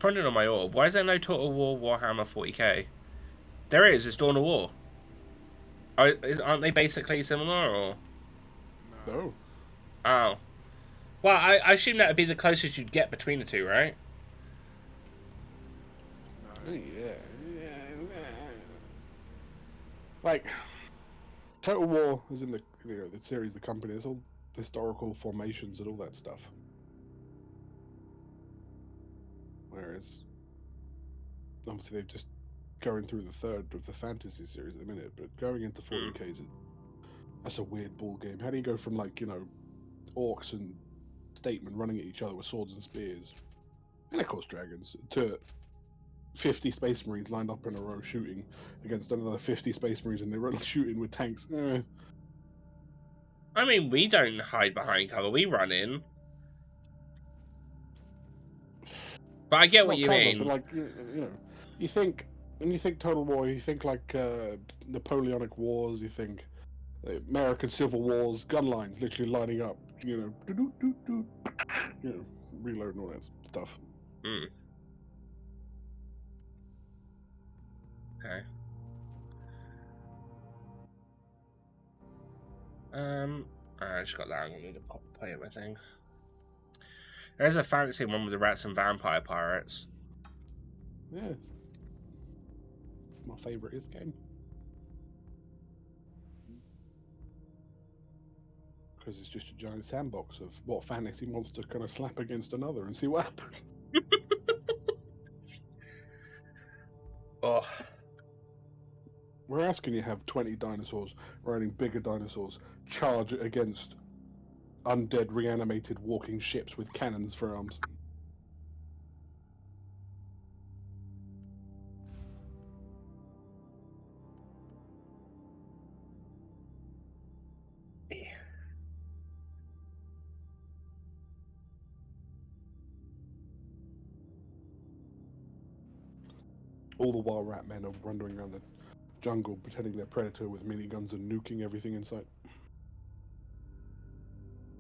Pondering on my orb, why is there no Total War Warhammer 40k? There is, it's Dawn of War. Aren't they basically similar, or? No. Oh. Well, I assume that would be the closest you'd get between the two, right? Yeah. Like, Total War is in the series, the company. There's all historical formations and all that stuff. Whereas, obviously, they've just going through the third of the fantasy series at the minute, but going into 40k, that's a weird ball game. How do you go from orcs and statemen running at each other with swords and spears, and of course dragons, to 50 space marines lined up in a row shooting against another 50 space marines, and they're shooting with tanks? I mean, we don't hide behind cover, we run in. But I get what you mean. But you think, when you think Total War, you think Napoleonic Wars, you think American Civil Wars, gun lines literally lining up, reloading all that stuff. Okay. I just got that. I'm gonna need to play my thing. There's a fantasy one with the rats and vampire pirates. Yeah. My favourite is game. Because it's just a giant sandbox of what fantasy monster can I slap against another and see what happens. Oh, We're asking you to have 20 dinosaurs, or any bigger dinosaurs, charge against undead reanimated walking ships with cannons for arms. All the while rat men are wandering around the jungle pretending they're predator with miniguns and nuking everything in sight.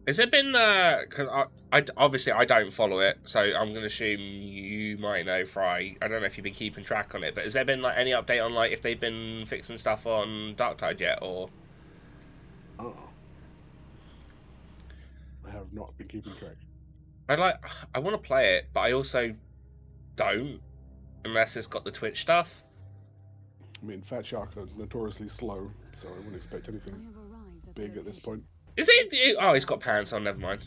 has there been? Because I obviously I don't follow it, so I'm going to assume you might know. Fry, I don't know if you've been keeping track on it, but has there been like any update on like if they've been fixing stuff on Darktide yet, or? Oh. I have not been keeping track. I want to play it, but I also don't unless it's got the Twitch stuff. I mean, Fat Shark are notoriously slow, so I wouldn't expect anything big at this point. Is it? Oh, he's got pants on. Never mind.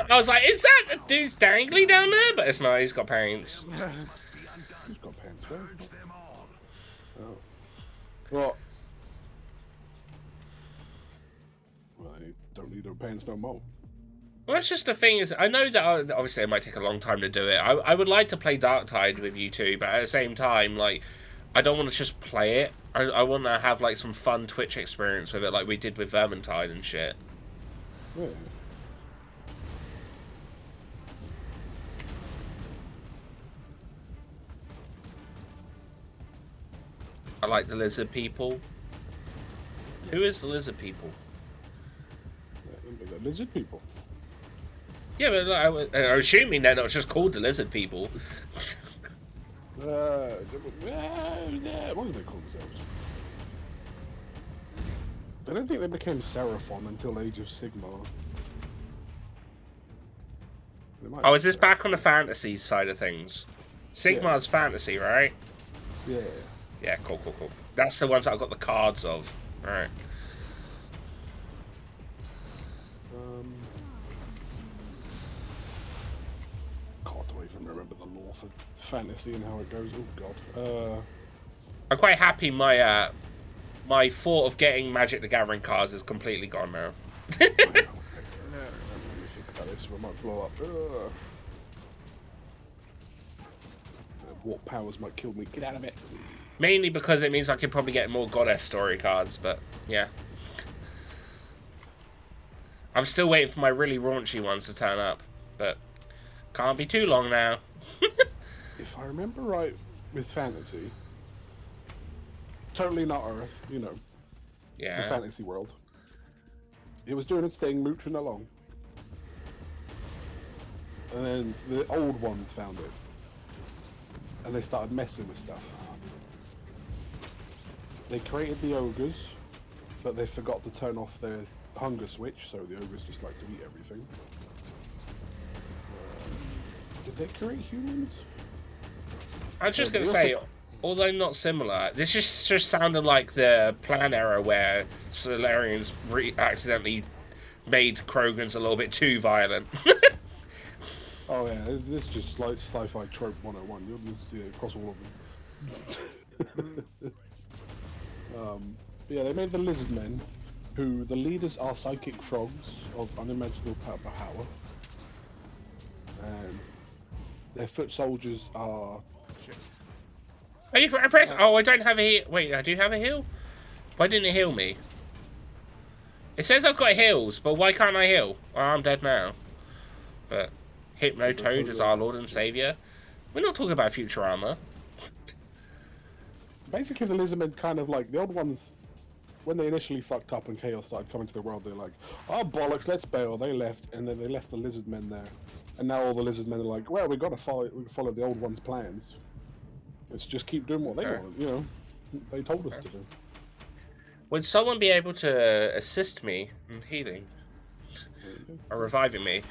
I was like, is that a dude's dangly down there? But it's not. He's got pants. Who's got pants? Where? Oh. Well, I don't need no pants no more. Well, that's just the thing is, I know that obviously it might take a long time to do it. I would like to play Darktide with you two, but at the same time, like, I don't want to just play it. I want to have like some fun Twitch experience with it, like we did with Vermintide and shit. Yeah. I like the lizard people. Who is the lizard people? The lizard people. Yeah, but like, I'm assuming they're not just called the lizard people. What do they call themselves? I don't think they became Seraphon until Age of Sigmar. Oh, is this back on the fantasy side of things? Sigmar's fantasy, right? Yeah. Yeah, cool. That's the ones that I've got the cards of. Alright. God, I don't even remember the lore for fantasy and how it goes. Oh god. I'm quite happy my my thought of getting Magic the Gathering cards is completely gone now. Let me think about this. We might blow up. Warp powers might kill me. Get out of it. Mainly because it means I could probably get more Goddess story cards, but yeah. I'm still waiting for my really raunchy ones to turn up, but can't be too long now. If I remember right with fantasy, totally not Earth, you know, Yeah. the fantasy world. It was doing its thing, mooching along. And then the old ones found it. And they started messing with stuff. They created the ogres, but they forgot to turn off their hunger switch, so the ogres just like to eat everything. Did they create humans? I was just Yeah, going to they say, although not similar, this just sounded like the plan era where Solarians accidentally made Krogans a little bit too violent. Oh yeah, this is just like sci-fi trope 101. You'll see it across all of them. But yeah, they made the lizard men, who the leaders are psychic frogs of unimaginable power, and their foot soldiers are. Are you press? Oh, I don't have a heal. Wait, I do have a heal? Why didn't it heal me? It says I've got heals, but why can't I heal? Oh, I'm dead now. But Hypnotoad is our Lord and Savior. We're not talking about Futurama. Basically, the lizardmen kind of like the old ones. When they initially fucked up and chaos started coming to the world, they're like, "Oh bollocks, let's bail." They left, and then they left the lizard men there, and now all the lizard men are like, "Well, we got to follow the old ones' plans. Let's just keep doing what they want." You know, they told us to do. Would someone be able to assist me in healing or reviving me?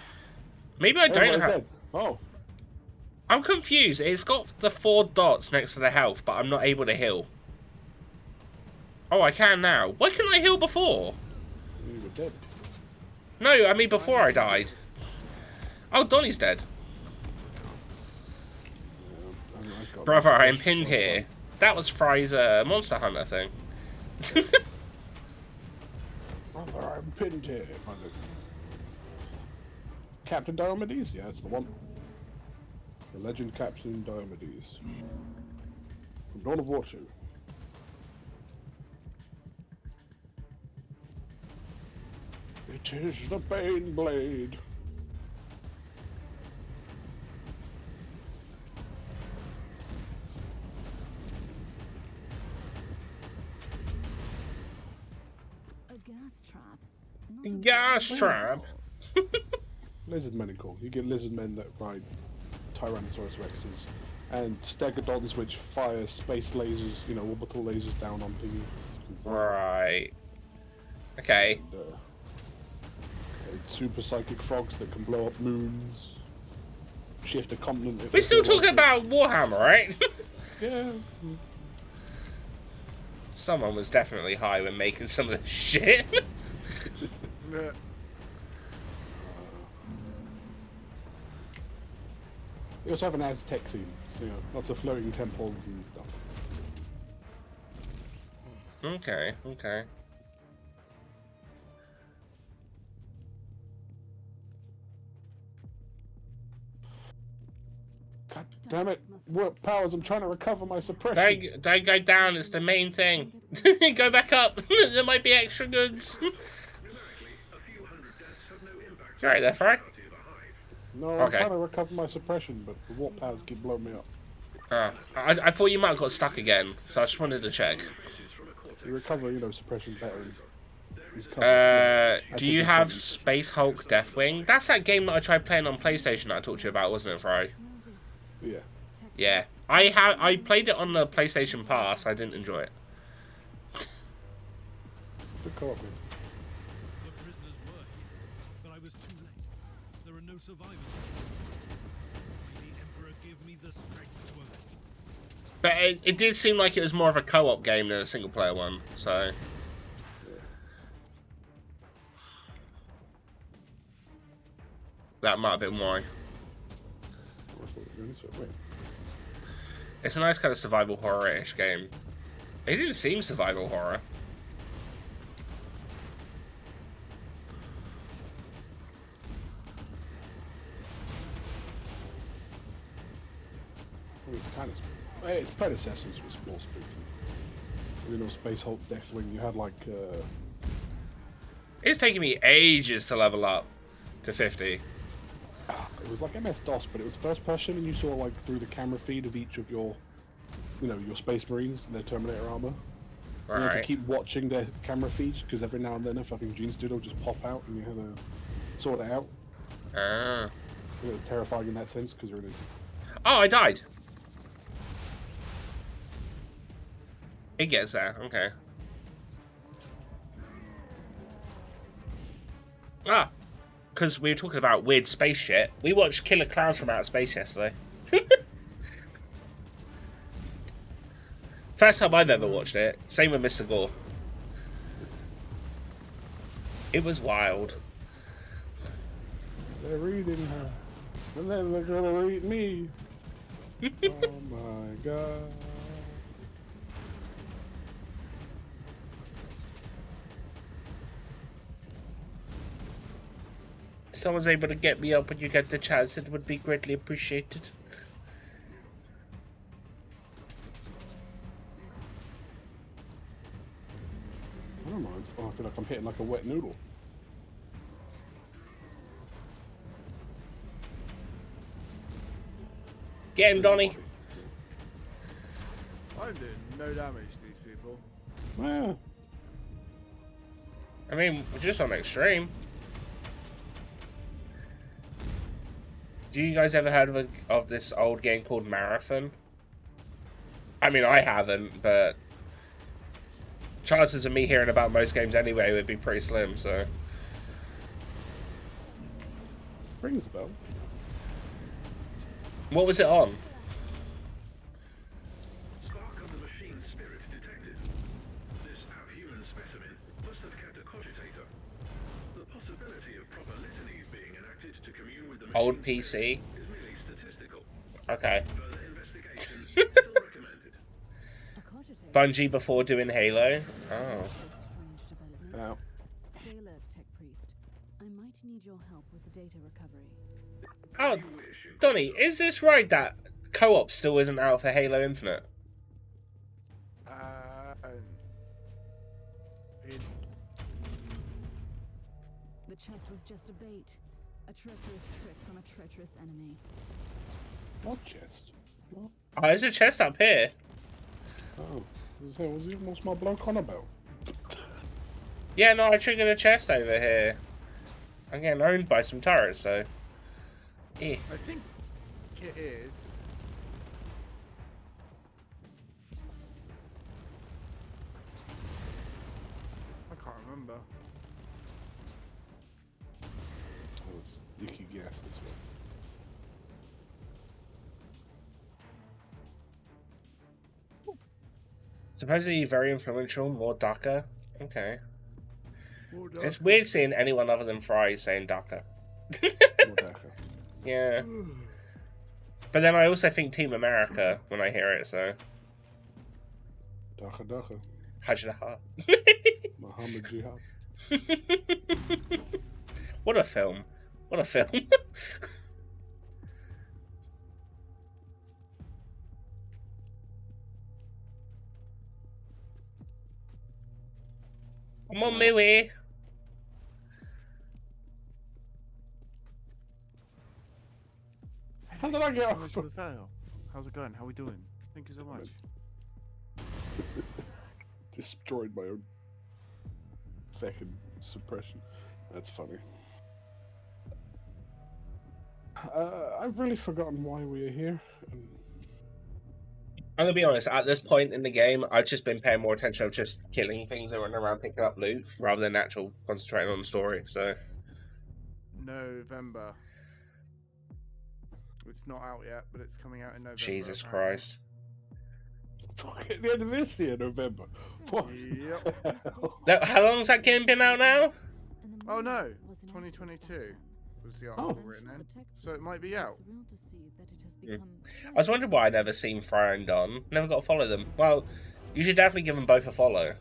Maybe I don't have. Dead. Oh. I'm confused. It's got the 4 dots next to the health, but I'm not able to heal. Oh, I can now. Why couldn't I heal before? You were dead. No, I mean before I died. Oh, Donny's dead. Brother, I am pinned here. That was Fry's Monster Hunter thing. Brother, I'm pinned here. Captain Diomedes? Yeah, that's the one. The legend Captain Diomedes. From Dawn of War 2. It is the Bane Blade. A gas trap. Not a Gas bad trap. idea. Lizard men are cool. You get lizard men that ride Tyrannosaurus Rexes and Stegodons which fire space lasers, you know, orbital lasers down on things. Right. Okay. And super psychic frogs that can blow up moons, shift a continent. If We're they still feel talking like it. about Warhammer, right? Yeah. Someone was definitely high when making some of this shit. Yeah. We also have an Aztec theme, so, you know, lots of floating temples and stuff. Okay, okay. God damn it! What powers? I'm trying to recover my suppression. Don't go down, it's the main thing. Go back up. There might be extra goods. Numerically, a few hundred deaths have no impact You right there, Fry? on the of the hive. No, I'm Okay. trying to recover my suppression, but the warp powers keep blowing me up. I thought you might have got stuck again, so I just wanted to check. You recover, you know, suppression better. Do you have Space Hulk Deathwing? That's that game that I tried playing on PlayStation that I talked to you about, wasn't it, Fry? Yeah. Yeah. I played it on the PlayStation Pass, I didn't enjoy it. Good co-op, man. The prisoners were here, but I was too late. There are no survivors. May the Emperor give me the strength to avenge them. But it did seem like it was more of a co-op game than a single-player one, so... That might have been why. Wait. It's a nice kind of survival horror-ish game. It didn't seem survival horror. It's kind of. Its predecessors was more spooky. You know, Space Hulk Deathwing. You had like. It's taken me ages to level up to 50. It was like MS DOS, but it was first person, and you saw like through the camera feed of each of your, you know, your Space Marines and their Terminator armor. You had to Alright. keep watching their camera feeds because every now and then a fucking gene studio would just pop out, and you had to sort it out. Ah. It was terrifying in that sense because you're in a. Oh, I died. It gets there, okay. Ah, because we were talking about weird space shit. We watched Killer Clowns from Outer Space yesterday. First time I've ever watched it. Same with Mr. Gore. It was wild. They're reading her, and then they're gonna read me. Oh my god. If someone's able to get me up when you get the chance, it would be greatly appreciated. I don't mind. Oh, I feel like I'm hitting like a wet noodle. Get him, Donny. I'm doing no damage to these people. Well, I mean, we're just on extreme. Do you guys ever heard of this old game called Marathon? I mean, I haven't, but chances of me hearing about most games anyway would be pretty slim, so... rings a bell. What was it on? Spark of the machine spirit detected. This abhuman specimen must have kept a cogitator. The possibility of proper litanies being enacted to commune with the machine Old spirit PC? is merely statistical. Okay. Further investigation is still recommended. Bungie before doing Halo. Oh. Strange development. Yeah. Stay alert, Tech Priest. I might need your help with the data recovery. Oh, Donny, is this right that co-op still isn't out for Halo Infinite? In The chest was just a bait. A treacherous trick from a treacherous enemy. What chest? What? Oh, there's a chest up here. Oh, what's my bloke on about? Yeah, no, I triggered a chest over here. I'm getting owned by some turrets, so. Eh. I think it is. I can't remember. You can guess this one. Supposedly very influential, more DACA. Okay. It's weird seeing anyone other than Fry saying DACA. Mordaka. Yeah. But then I also think Team America when I hear it, so. Daka Daka. Hajdaha. Muhammad Jihad. What a film. What a film. I'm on my way. How did I get How off? the fail? How's it going? How we doing? Thank you so much. Destroyed my own fucking suppression. That's funny. I've really forgotten why we are here. I'm gonna be honest, at this point in the game, I've just been paying more attention of just killing things and running around picking up loot rather than actual concentrating on the story, so. November. It's not out yet, but it's coming out in November. Jesus apparently. Christ. Fuck, at the end of this year, November. What? Yep. How long's that game been out now? Oh no, 2022 was the article written in, so it might be out. I was wondering why I never seen Fryer and Don. Never got to follow them. Well, you should definitely give them both a follow.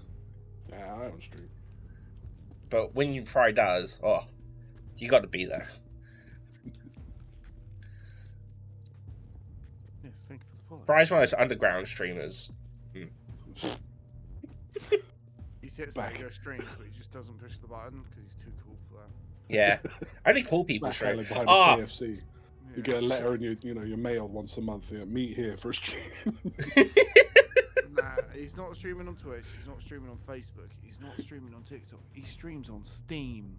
Yeah, I don't stream. But when Fry does, oh, you got to be there. Yes, thank you for the follow. Fry's one of those underground streamers. He sits there and goes streams, but he just doesn't push the button because he's too cool for that. Yeah, only cool people Like stream. behind Ah, the KFC. You get a letter in your mail once a month. Meet here for a stream. Nah, he's not streaming on Twitch. He's not streaming on Facebook. He's not streaming on TikTok. He streams on Steam.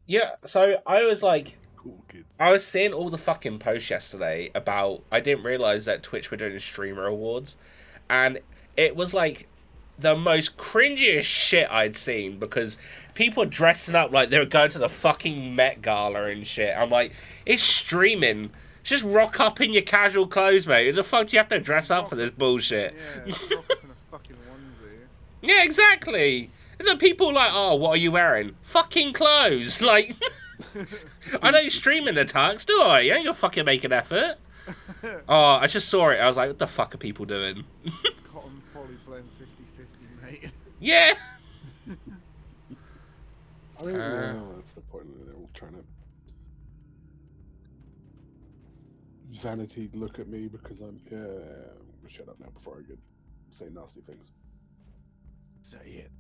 yeah. So I was like, Cool kids. I was seeing all the fucking posts yesterday about. I didn't realize that Twitch were doing streamer awards, and it was like the most cringiest shit I'd seen because people dressing up like they were going to the fucking Met Gala and shit. I'm like, it's streaming. Just rock up in your casual clothes, mate. Who the fuck do you have to dress up for this bullshit? Yeah, rock up in a fucking onesie. Yeah, exactly. And the people like, oh, what are you wearing? Fucking clothes. Like, I don't stream in the tux, do I? You ain't gonna fucking make an effort. Oh, I just saw it. I was like, what the fuck are people doing? Cotton poly blend 50-50, mate. Yeah. I mean, well, that's the point. They're all trying to vanity look at me because I'm. Yeah, shut up now before I say nasty things. Say it.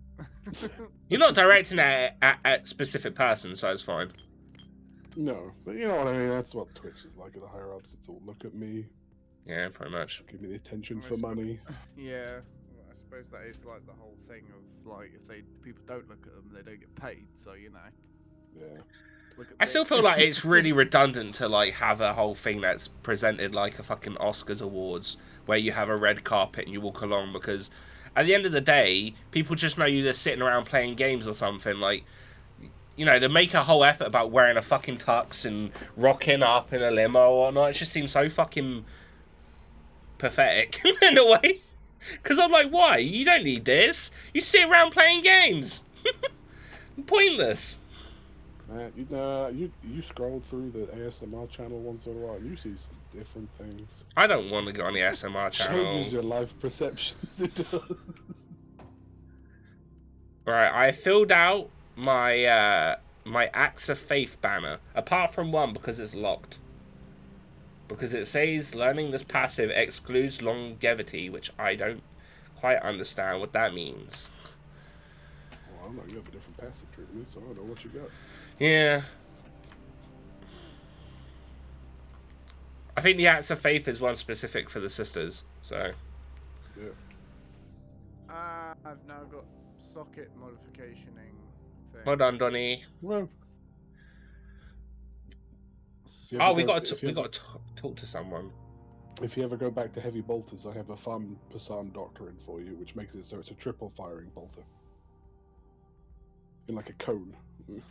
You're not directing it at specific persons, so it's fine. No, but you know what I mean. That's what Twitch is like at the higher ups. It's all look at me, Yeah, pretty much. give me the attention I for suppose- money. Yeah, well, I suppose that is like the whole thing of like if people don't look at them, they don't get paid. So you know, Yeah. look at I me. still feel like it's really redundant to like have a whole thing that's presented like a fucking Oscars awards where you have a red carpet and you walk along because at the end of the day, people just know you're just sitting around playing games or something. Like, you know, to make a whole effort about wearing a fucking tux and rocking up in a limo or whatnot, it just seems so fucking pathetic in a way. Because I'm like, why? You don't need this. You sit around playing games. Pointless. You you scroll through the ASMR channel once in a while, and you see some different things. I don't want to go on the SMR channel. Changes your life perceptions. It does. Right, I filled out my my Acts of Faith banner, apart from one because it's locked. Because it says learning this passive excludes longevity, which I don't quite understand what that means. Well, I don't know. You have a different passive treatment, so I don't know what you got. Yeah. I think the Acts of Faith is one specific for the sisters, so. Yeah. I've now got socket modificationing thing. Hold on, Donny. Well. Oh, we got to talk to someone. If you ever go back to heavy bolters, I have a fun Passan doctrine for you, which makes it so it's a triple firing bolter. In like a cone. Who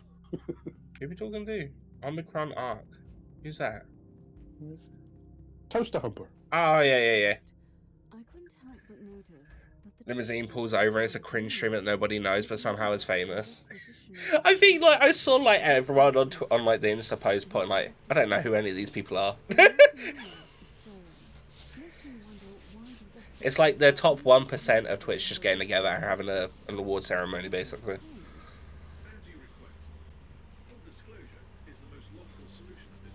are we talking to? Omicron Arc. Who's that? Toaster Humper. Oh, yeah. I couldn't help but notice that the Limousine pulls over and it's a cringe stream that nobody knows but somehow is famous. I think like I saw like everyone on like the Insta post putting like, I don't know who any of these people are. It's like the top 1% of Twitch just getting together and having an award ceremony basically. As you request. Full disclosure is the most logical solution at this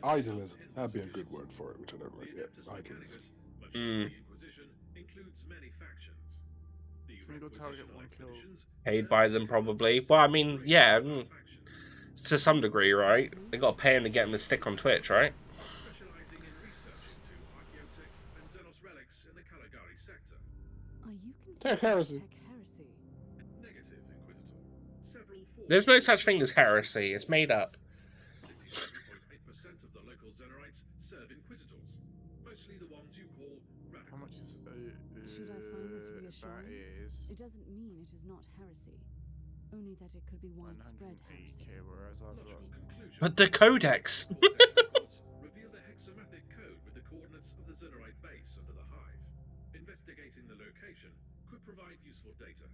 point. Idealism. That'd be a good word for it, which I don't like yet. Idealism. Much like the Inquisition, includes many factions. The Single target, Requisitional one kill. expeditions Paid by them probably. Well, I mean, yeah, factions, to some degree, right? They got to pay him to get him to stick on Twitch, right? specializing in research into archaeotech and Xenos relics in the Caligari sector. Are you Tech heresy. Tech heresy? Negative, Inquisitor. Several forms There's no such thing as heresy. It's made up. 67.8% of the local Xenorites serve Inquisitors, mostly the ones you call How much radicals. is Should I find this that reassuring? is It doesn't mean it is not heresy, only that it could be widespread heresy. 180k, whereas I've got Logical conclusion. But the Codex. Reveal the hexamathic code with the coordinates of the Xenorite base under the hive. Investigating the location could provide useful data.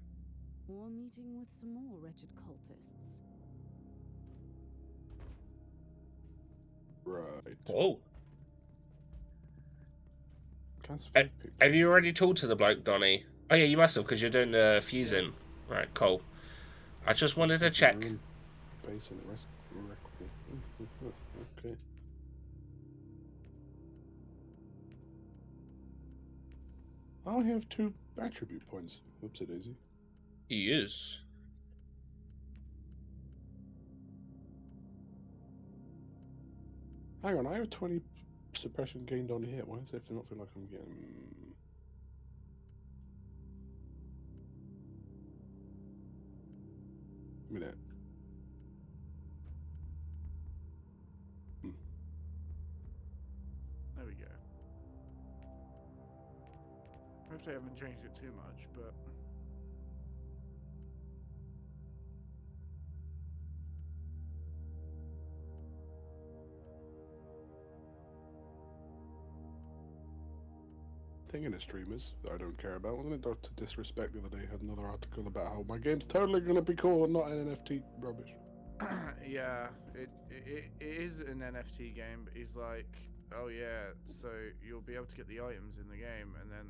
Or meeting with some more wretched cultists. Right. Oh. Cancer Have, pick. have you already talked to the bloke, Donny? Oh yeah, you must have, because you're doing the fusing. Right, cool. I just wanted to check. Base and rest. Okay. I have 2 attribute points. Whoopsie daisy. He is. Hang on, I have 20 suppression gained on hit. Why does it not feel like I'm getting... Give me that. There we go. Hopefully I haven't changed it too much, but Thing in the streamers that I don't care about. Wasn't it Dr. Disrespect the other day had another article about how my game's totally going to be cool and not an NFT rubbish. yeah, it is an NFT game, but he's like, oh yeah, so you'll be able to get the items in the game, and then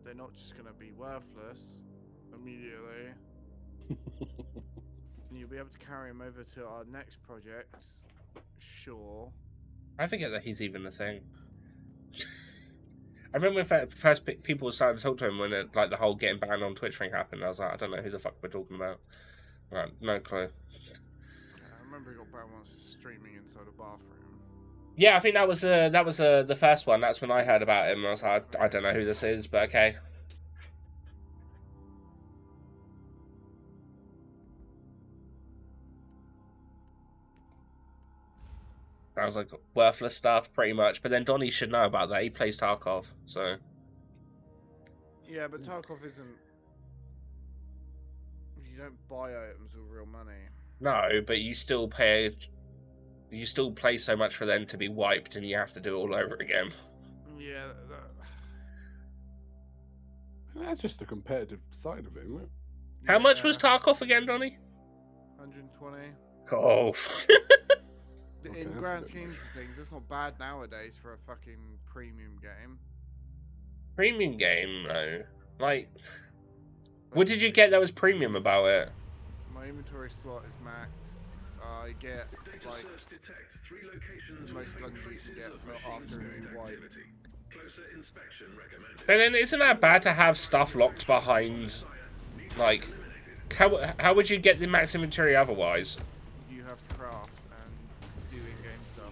they're not just gonna be worthless immediately, and you'll be able to carry them over to our next project. Sure. I forget that he's even a thing. I remember when first people started to talk to him when like the whole getting banned on Twitch thing happened. I was like, I don't know who the fuck we're talking about. Right, no clue. I remember he got banned once streaming inside a bathroom. Yeah, I think that was the first one. That's when I heard about him. I was like, I don't know who this is, but okay. That was like worthless stuff, pretty much. But then Donny should know about that. He plays Tarkov, so. Yeah, but Tarkov isn't. You don't buy items with real money. No, but you still pay. You still play so much for them to be wiped, and you have to do it all over again. Yeah. That's just the competitive side of it, isn't it? How much was yeah. Tarkov again, Donny? 120. Oh. Okay, In that's a grand bit schemes much. of things, that's not bad nowadays for a fucking premium game. Premium game, though. Like, what did you get that was premium about it? My inventory slot is max. I get Data like source detect 3 locations the with most faint guns you traces can get of for machine after a spirit new wipe. activity. Closer inspection recommended. But then isn't that bad to have stuff locked behind, like, how would you get the max inventory otherwise? You have to craft and do in-game stuff.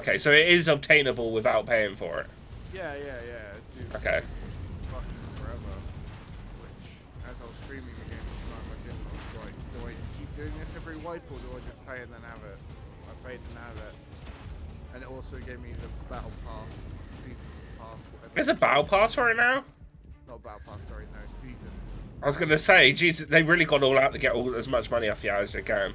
Okay, so it is obtainable without paying for it. Yeah. Dude, Okay. fucking forever. Which, as I was streaming the game this time, I was like, do I keep doing this every wipe or do I just pay and then have it? I paid and have it. And it also gave me the battle pass, season pass, whatever. There's a battle pass for it now? Not battle pass, sorry, no, season. I was gonna say, geez, they really got all out to get all as much money off you as they can.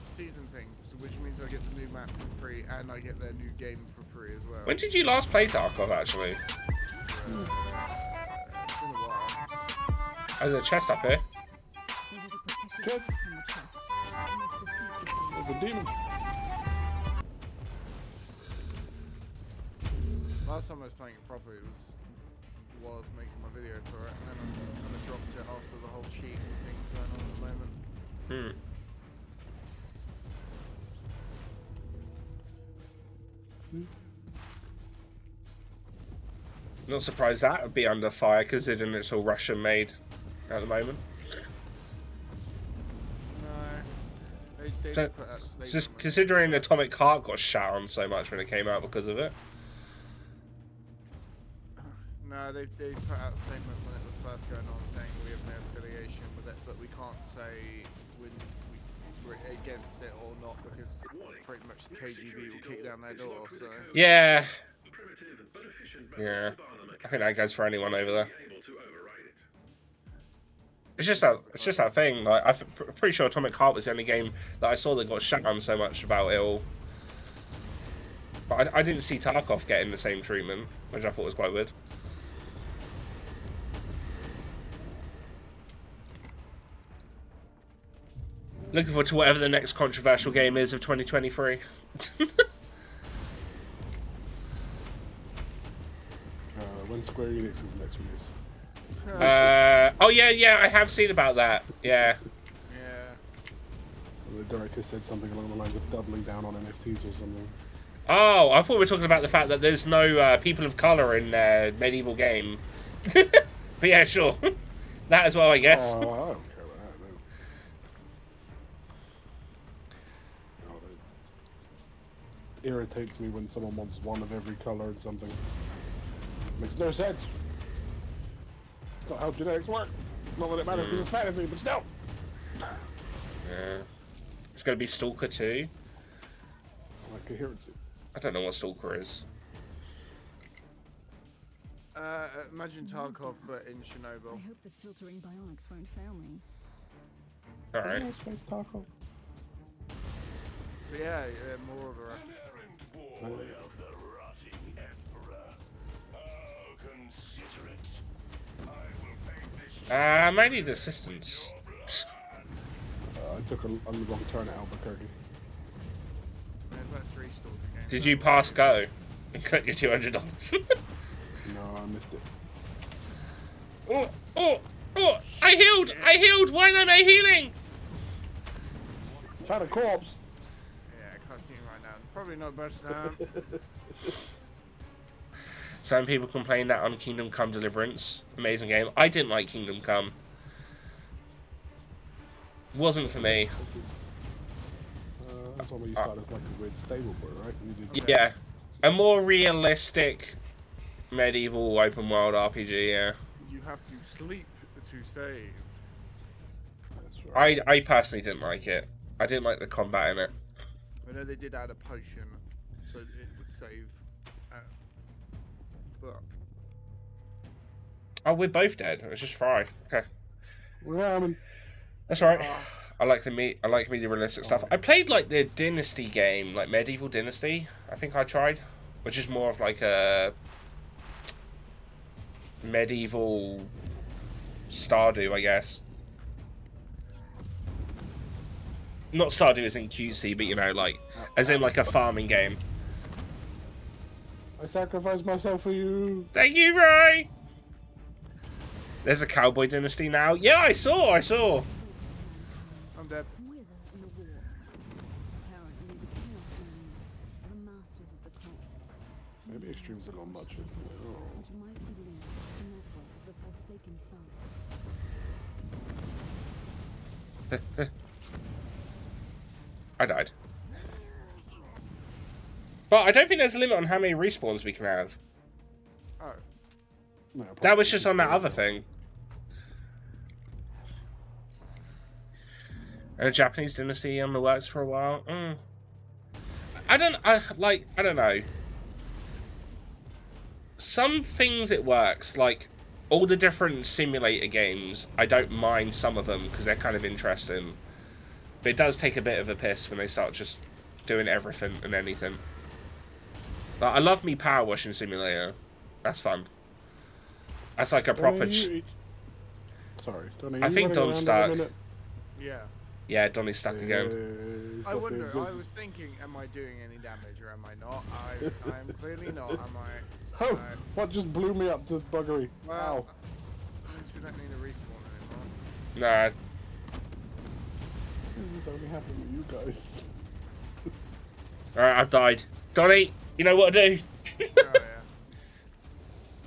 Season thing, so which means I get the new map for free and I get their new game for free as well. When did you last play Tarkov, actually? It's been a while. There's a chest up here. There was a protected box in the chest. I must defeat this There's a demon. Last time I was playing it properly was while I was making my video for it, and then I kind of dropped it after the whole cheat and things going on at the moment. Not surprised that would be under fire, considering it's all Russian made at the moment. No, they So- put out a statement Just when- considering Atomic Heart got shat on so much when it came out because of it. No, they put out a statement when it was first going on saying we have no affiliation with it, but we can't say we're against it or not because pretty much the KGB will kick down their door. So Yeah, Primitive but efficient yeah. battle to I think that goes for anyone over there. be able to override it. It's just that thing. Like I'm pretty sure Atomic Heart was the only game that I saw that got shat on so much about it all. But I didn't see Tarkov getting the same treatment, which I thought was quite weird. Looking forward to whatever the next controversial game is of 2023. When Square Enix's next release? Oh yeah, I have seen about that. Yeah. yeah, The director said something along the lines of doubling down on NFTs or something. Oh, I thought we were talking about the fact that there's no people of color in medieval game. But yeah, sure. That as well, I guess. Oh, I don't care about that. No. God, it irritates me when someone wants one of every color in something. Makes no sense. It's not how genetics work. Not that it matters because it's fantasy, but still. Yeah. It's gonna be Stalker 2. Like coherency. I don't know what Stalker is. imagine Tarkov but in I Chernobyl. hope the filtering bionics won't fail me. Alright. Nice face Tarkov. So yeah, more of a. I might need assistance. I took a wrong turn at Albuquerque. There's like 3 stalker games. Did you pass go and collect your $200? No, I missed it. Oh! I healed! Why am I healing? Found a corpse. Yeah, I can't see him right now. Probably not best time. Some people complain that on Kingdom Come Deliverance, amazing game. I didn't like Kingdom Come. Wasn't for me. That's one where you start as like a weird stable boy, right? And you do Yeah. A more realistic medieval open world RPG, yeah. You have to sleep to save. That's right. I personally didn't like it. I didn't like the combat in it. I know they did add a potion, so it would save. But Oh, we're both dead. It's just Fry. Okay. Yeah, I mean, That's right. I like the realistic stuff. I played like the Dynasty game, like Medieval Dynasty. I think I tried, which is more of like a medieval Stardew, I guess. Not Stardew as in cutesy, but you know, like, as in like a farming game. I sacrificed myself for you. Thank you, Ray! There's a cowboy dynasty now. Yeah, I saw. I'm dead. Wither in the war. Apparently, the Chaos Marines are the masters of the cult. Maybe Extreme's a little much, isn't it? Oh. Which might be linked to the network of the Forsaken Sons. I died. But I don't think there's a limit on how many respawns we can have. Oh. No, That was just on that other thing. And a Japanese dynasty on the works for a while. I don't know. Some things it works, like all the different simulator games. I don't mind some of them because they're kind of interesting. But it does take a bit of a piss when they start just doing everything and anything. Like, I love me power washing simulator. That's fun. That's like a proper. Sorry, Donny. I think Don's stuck. Yeah. Yeah, Donny's stuck again. I wonder, I was thinking, am I doing any damage or am I not? I'm clearly not, am I? Oh, what just blew me up to buggery? Well, Ow. at least we don't need a respawn anymore. Nah. This only happened with you guys. Alright, I've died. Donny, you know what to do. Oh, yeah.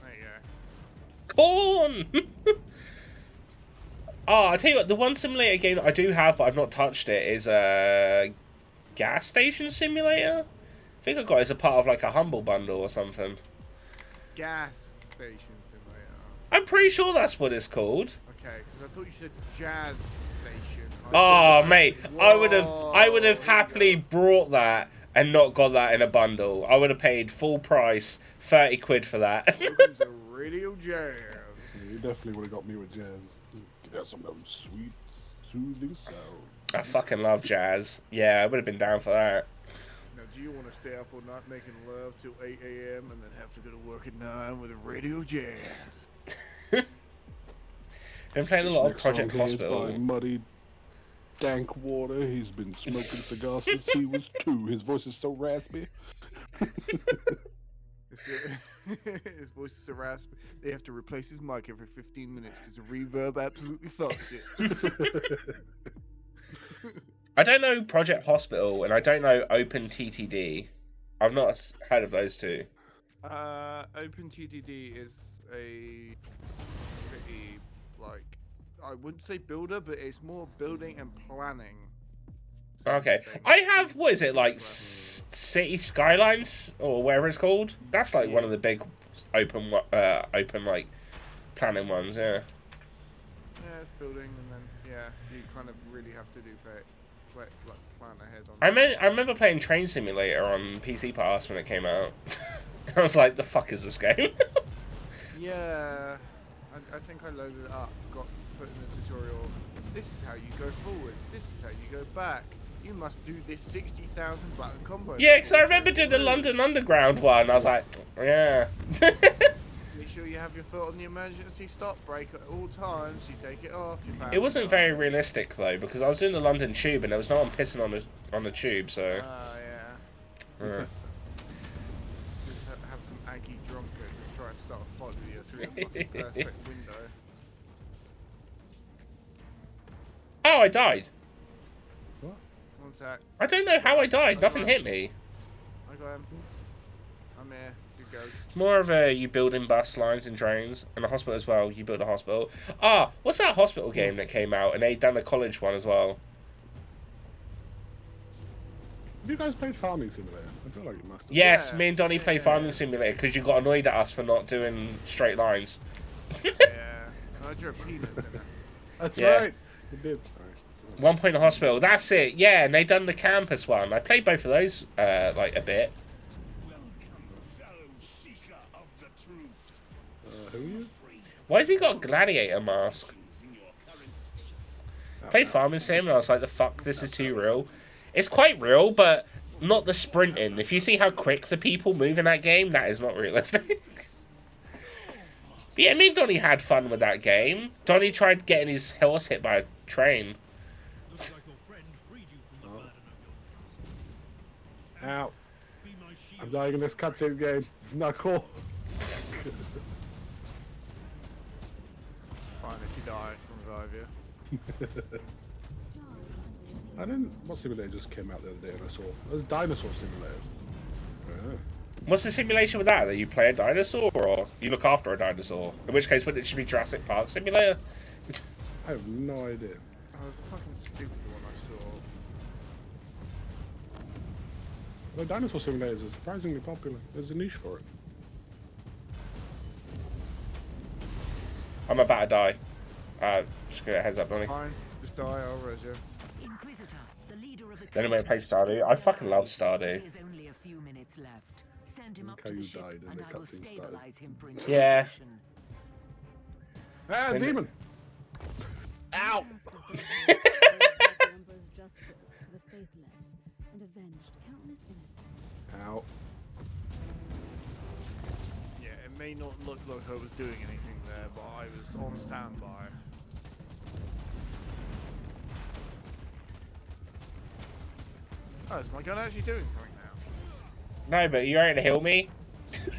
There you go. Corn! Oh, I tell you what, the one simulator game that I do have, but I've not touched it, is a gas station simulator. I think I got it as a part of like a Humble Bundle or something. Gas station simulator. I'm pretty sure that's what it's called. Okay, because I thought you said jazz station. Oh, mate, I would Whoa, have happily brought that and not got that in a bundle. I would have paid full price, 30 quid for that. Welcome to Radio Jazz. Yeah, you definitely would have got me with jazz. That's some of those sweet, soothing sound. I fucking love jazz. Yeah, I would have been down for that. Now, do you want to stay up all night making love till 8 a.m. and then have to go to work at 9 with a Radio Jazz? Been playing a lot of Project This next song Hospital. is by Muddy Dank Water. He's been smoking cigars since he was 2. His voice is so raspy. His voice is so raspy. They have to replace his mic every 15 minutes because the reverb absolutely fucks it. I don't know Project Hospital and I don't know OpenTTD. I've not heard of those two. OpenTTD is a city, like, I wouldn't say builder, but it's more building and planning. Okay. I have, what is it, like City Skylines or whatever it's called? That's like one of the big open like planning ones, yeah. Yeah, it's building and then, yeah, you kind of really have to do like plan ahead on I remember playing Train Simulator on PC Pass when it came out. I was like, the fuck is this game? Yeah, I think I loaded it up, got put in the tutorial. This is how you go forward. This is how you go back. You must do this 60,000 button combo. Yeah, because I remember doing the London Underground one. I was like, yeah. Make sure you have your foot on the emergency stop brake at all times. You take it off. It wasn't very realistic though, because I was doing the London Tube and there was no one pissing on the tube, so. Yeah. Just have some Aggie drunker just try and start a fight with you through the fucking perfect window. Oh, I died. One sec. I don't know how I died. Nothing hit me. I got him. I'm here. Good go. It's more of a you building bus lines and trains, and a hospital as well. You build a hospital. Ah, what's that hospital game that came out? And they done a college one as well. Have you guys played Farming Simulator? I feel like you must have. Yes, Yeah. me and Donny played Farming Simulator because you got annoyed at us for not doing straight lines. Yeah. I drew peanuts in it. That's Yeah. right. You did. Sorry. 1 Point Hospital. That's it. Yeah, and they done the campus one. I played both of those like a bit. Welcome, fellow seeker of the truth. Who are you? Why has he got a gladiator mask? In your current state. Played Farming Sim and I was like, the fuck, this is too real. It's quite real, but not the sprinting. If you see how quick the people move in that game, that is not realistic. But yeah, me and Donny had fun with that game. Donny tried getting his horse hit by a train. Looks like your friend freed you from the burden of your past. Ow. Be my shield. I'm dying in this cutscene game. It's not cool. Fine, if you die, I can revive you. I didn't. What simulator just came out the other day and I saw? It was Dinosaur Simulator. Yeah. What's the simulation with that? That you play a dinosaur or you look after a dinosaur? In which case, wouldn't it should be Jurassic Park Simulator? I have no idea. That was a fucking stupid one I saw. The Dinosaur Simulators are surprisingly popular. There's a niche for it. I'm about to die. Just get a heads up, Donny. Fine, just die, I'll res you. Inquisitor, the leader of the Then I'm gonna play Stardew. I fucking love Stardew. There's only a few minutes left. Send him up Okay, to the you ship, died and and the I will cutscene started. stabilize him for Yeah. interrogation. Ah, Then- demon! Ow! Task is done to uphold the Emperor's justice to the faithless and avenged countless innocents. Ow. Yeah, it may not look like I was doing anything there, but I was on standby. Oh, is my gun actually doing something now? No, but you're going to heal me.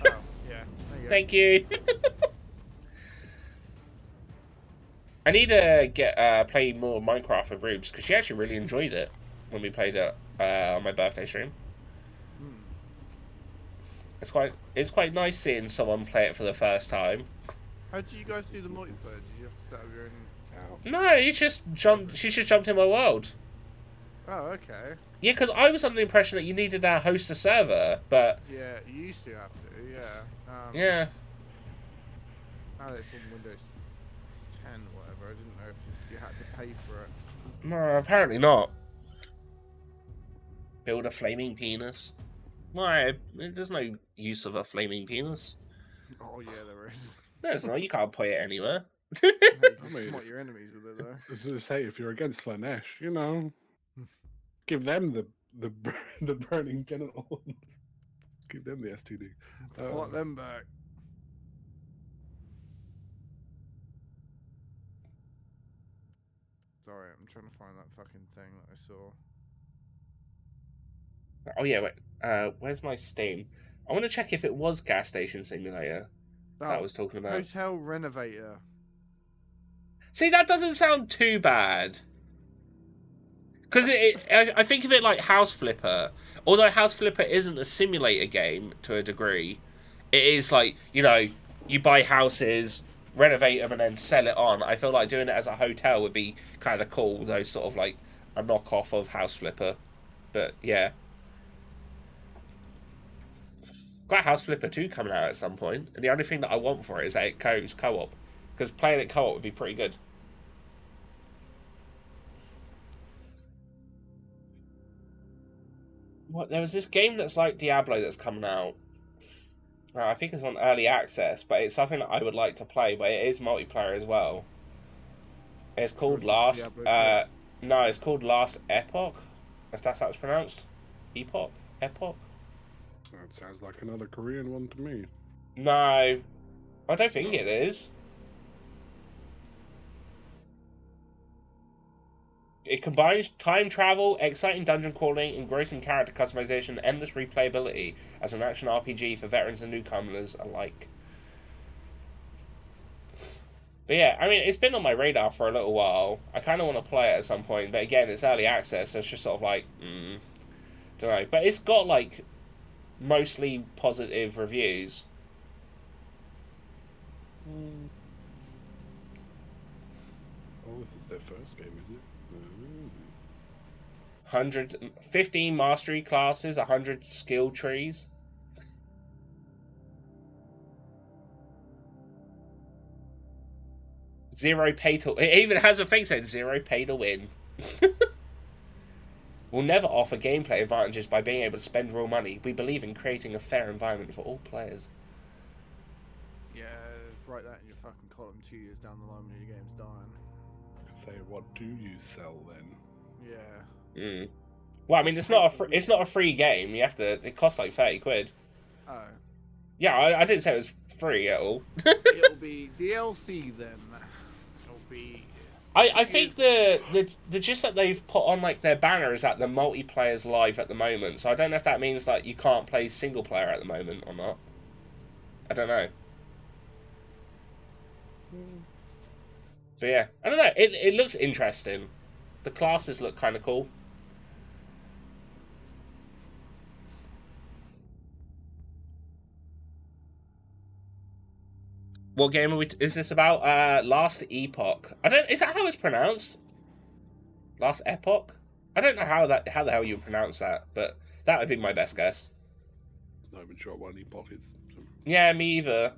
Oh, yeah. There you go. Thank you. I need to get play more Minecraft with Rubes because she actually really enjoyed it when we played it on my birthday stream. Hmm. It's quite nice seeing someone play it for the first time. How did you guys do the multiplayer? Did you have to set up your own? Ow. No, you just jumped. She just jumped in my world. Oh, okay. Yeah, because I was under the impression that you needed to host a server, but Yeah, you used to have to. Yeah. yeah. Now that it's on Windows 10 or whatever, I didn't know if you had to pay for it. No, apparently not. Build a flaming penis. Why? There's no use of a flaming penis. Oh yeah, there is. There's no. You can't put it anywhere. You can mean, smite your enemies with it though. I was gonna say, if you're against Slanesh, you know, give them the burning genital. Give them the STD. Fight them back. Sorry, I'm trying to find that fucking thing that I saw. Oh yeah, wait. Where's my Steam? I want to check if it was Gas Station Simulator that I was talking about. Hotel Renovator. See, that doesn't sound too bad. Because I think of it like House Flipper. Although House Flipper isn't a simulator game to a degree, it is like, you know, you buy houses, renovate them, and then sell it on. I feel like doing it as a hotel would be kind of cool, though, sort of like a knockoff of House Flipper. But yeah. Got House Flipper 2 coming out at some point, and the only thing that I want for it is that it goes co-op. Because playing it co-op would be pretty good. What? There was this game that's like Diablo that's coming out. I think it's on early access, but it's something that I would like to play, but it is multiplayer as well. It's called Last... Diablo 2? no, it's called Last Epoch, if that's how it's pronounced. Epoch? Epoch? That sounds like another Korean one to me. No, I don't think it is. It combines time travel, exciting dungeon crawling, engrossing character customization, and endless replayability as an action RPG for veterans and newcomers alike. But yeah, I mean, it's been on my radar for a little while. I kind of want to play it at some point, but again, it's early access, so it's just sort of like, don't know. But it's got like mostly positive reviews. Oh, this is their first game, is it? 15 mastery classes, 100 skill trees. Zero pay to... It even has a thing saying 0 pay to win. We'll never offer gameplay advantages by being able to spend real money. We believe in creating a fair environment for all players. Yeah, write that in your fucking column 2 years down the line when your game's dying. Say, what do you sell then? Yeah. Well, I mean, it's not a free game. You have to... It costs like 30 quid. Oh. Yeah, I didn't say it was free at all. It'll be DLC then. It'll be. I think the gist that they've put on like their banner is that the multiplayer's live at the moment. So I don't know if that means that you can't play single player at the moment or not. I don't know. But yeah, I don't know. It looks interesting. The classes look kind of cool. What game is this about? Last Epoch. I don't. Is that how it's pronounced? Last Epoch. I don't know how the hell you pronounce that, but that would be my best guess. Not even sure what Epoch is. So. Yeah, me either.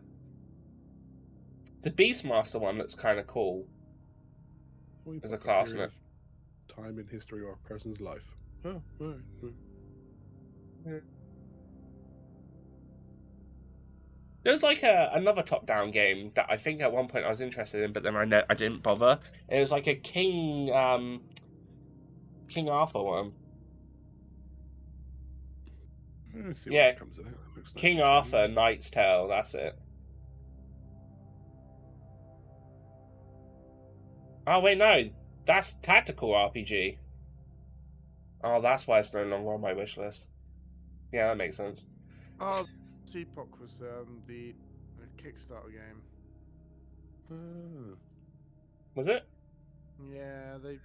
The Beastmaster one looks kind of cool. As a class, isn't it? Time in history or a person's life. Oh, right. There was like another top-down game that I think at one point I was interested in, but then I didn't bother. It was like a King Arthur one. Let's see Yeah, what comes of it. That looks nice King and Arthur, Knight's Tale. That's it. Oh wait, no, that's tactical RPG. Oh, that's why it's no longer on my wish list. Yeah, that makes sense. Oh, Epoch was the Kickstarter game. shiny. Was it? Yeah, they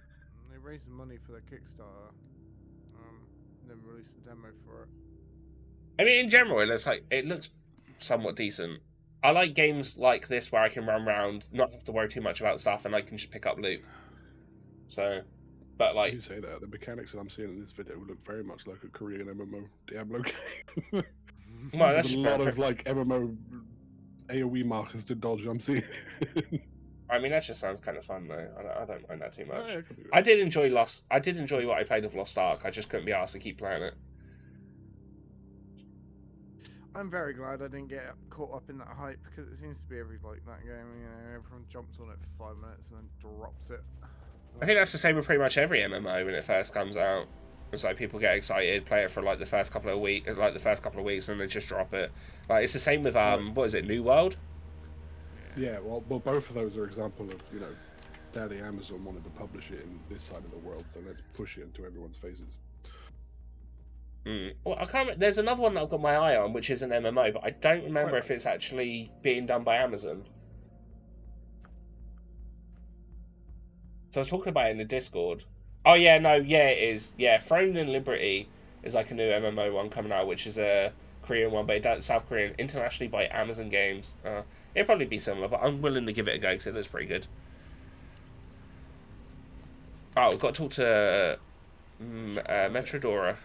raised the money for their Kickstarter. Then released a demo for it. I mean, in general, it looks somewhat decent. I like games like this where I can run around, not have to worry too much about stuff, and I can just pick up loot. So, but like, You say that the mechanics that I'm seeing in this video look very much like a Korean MMO Diablo game. well, that's There's a lot of like MMO AOE markers to dodge. I'm seeing. I mean, that just sounds kind of fun though. I don't mind that too much. Yeah, it could be I did enjoy what I played of Lost Ark. I just couldn't be asked to keep playing it. I'm very glad I didn't get caught up in that hype because it seems to be every like that game. You know, everyone jumps on it for 5 minutes and then drops it. I think that's the same with pretty much every MMO when it first comes out. It's like people get excited, play it for like the first couple of weeks, and then they just drop it. Like it's the same with what is it, New World? Yeah, well, both of those are example of Daddy Amazon wanted to publish it in this side of the world, so let's push it into everyone's faces. Well, I can't. There's another one that I've got my eye on, which is an MMO, but I don't remember if it's actually being done by Amazon. So I was talking about it in the Discord. Oh yeah, no, yeah, it is. Yeah, Throned in Liberty is like a new MMO one coming out, which is a Korean one, but it's South Korean, internationally by Amazon Games. It'll probably be similar, but I'm willing to give it a go because it looks pretty good. Oh, we've got to talk to Metrodora.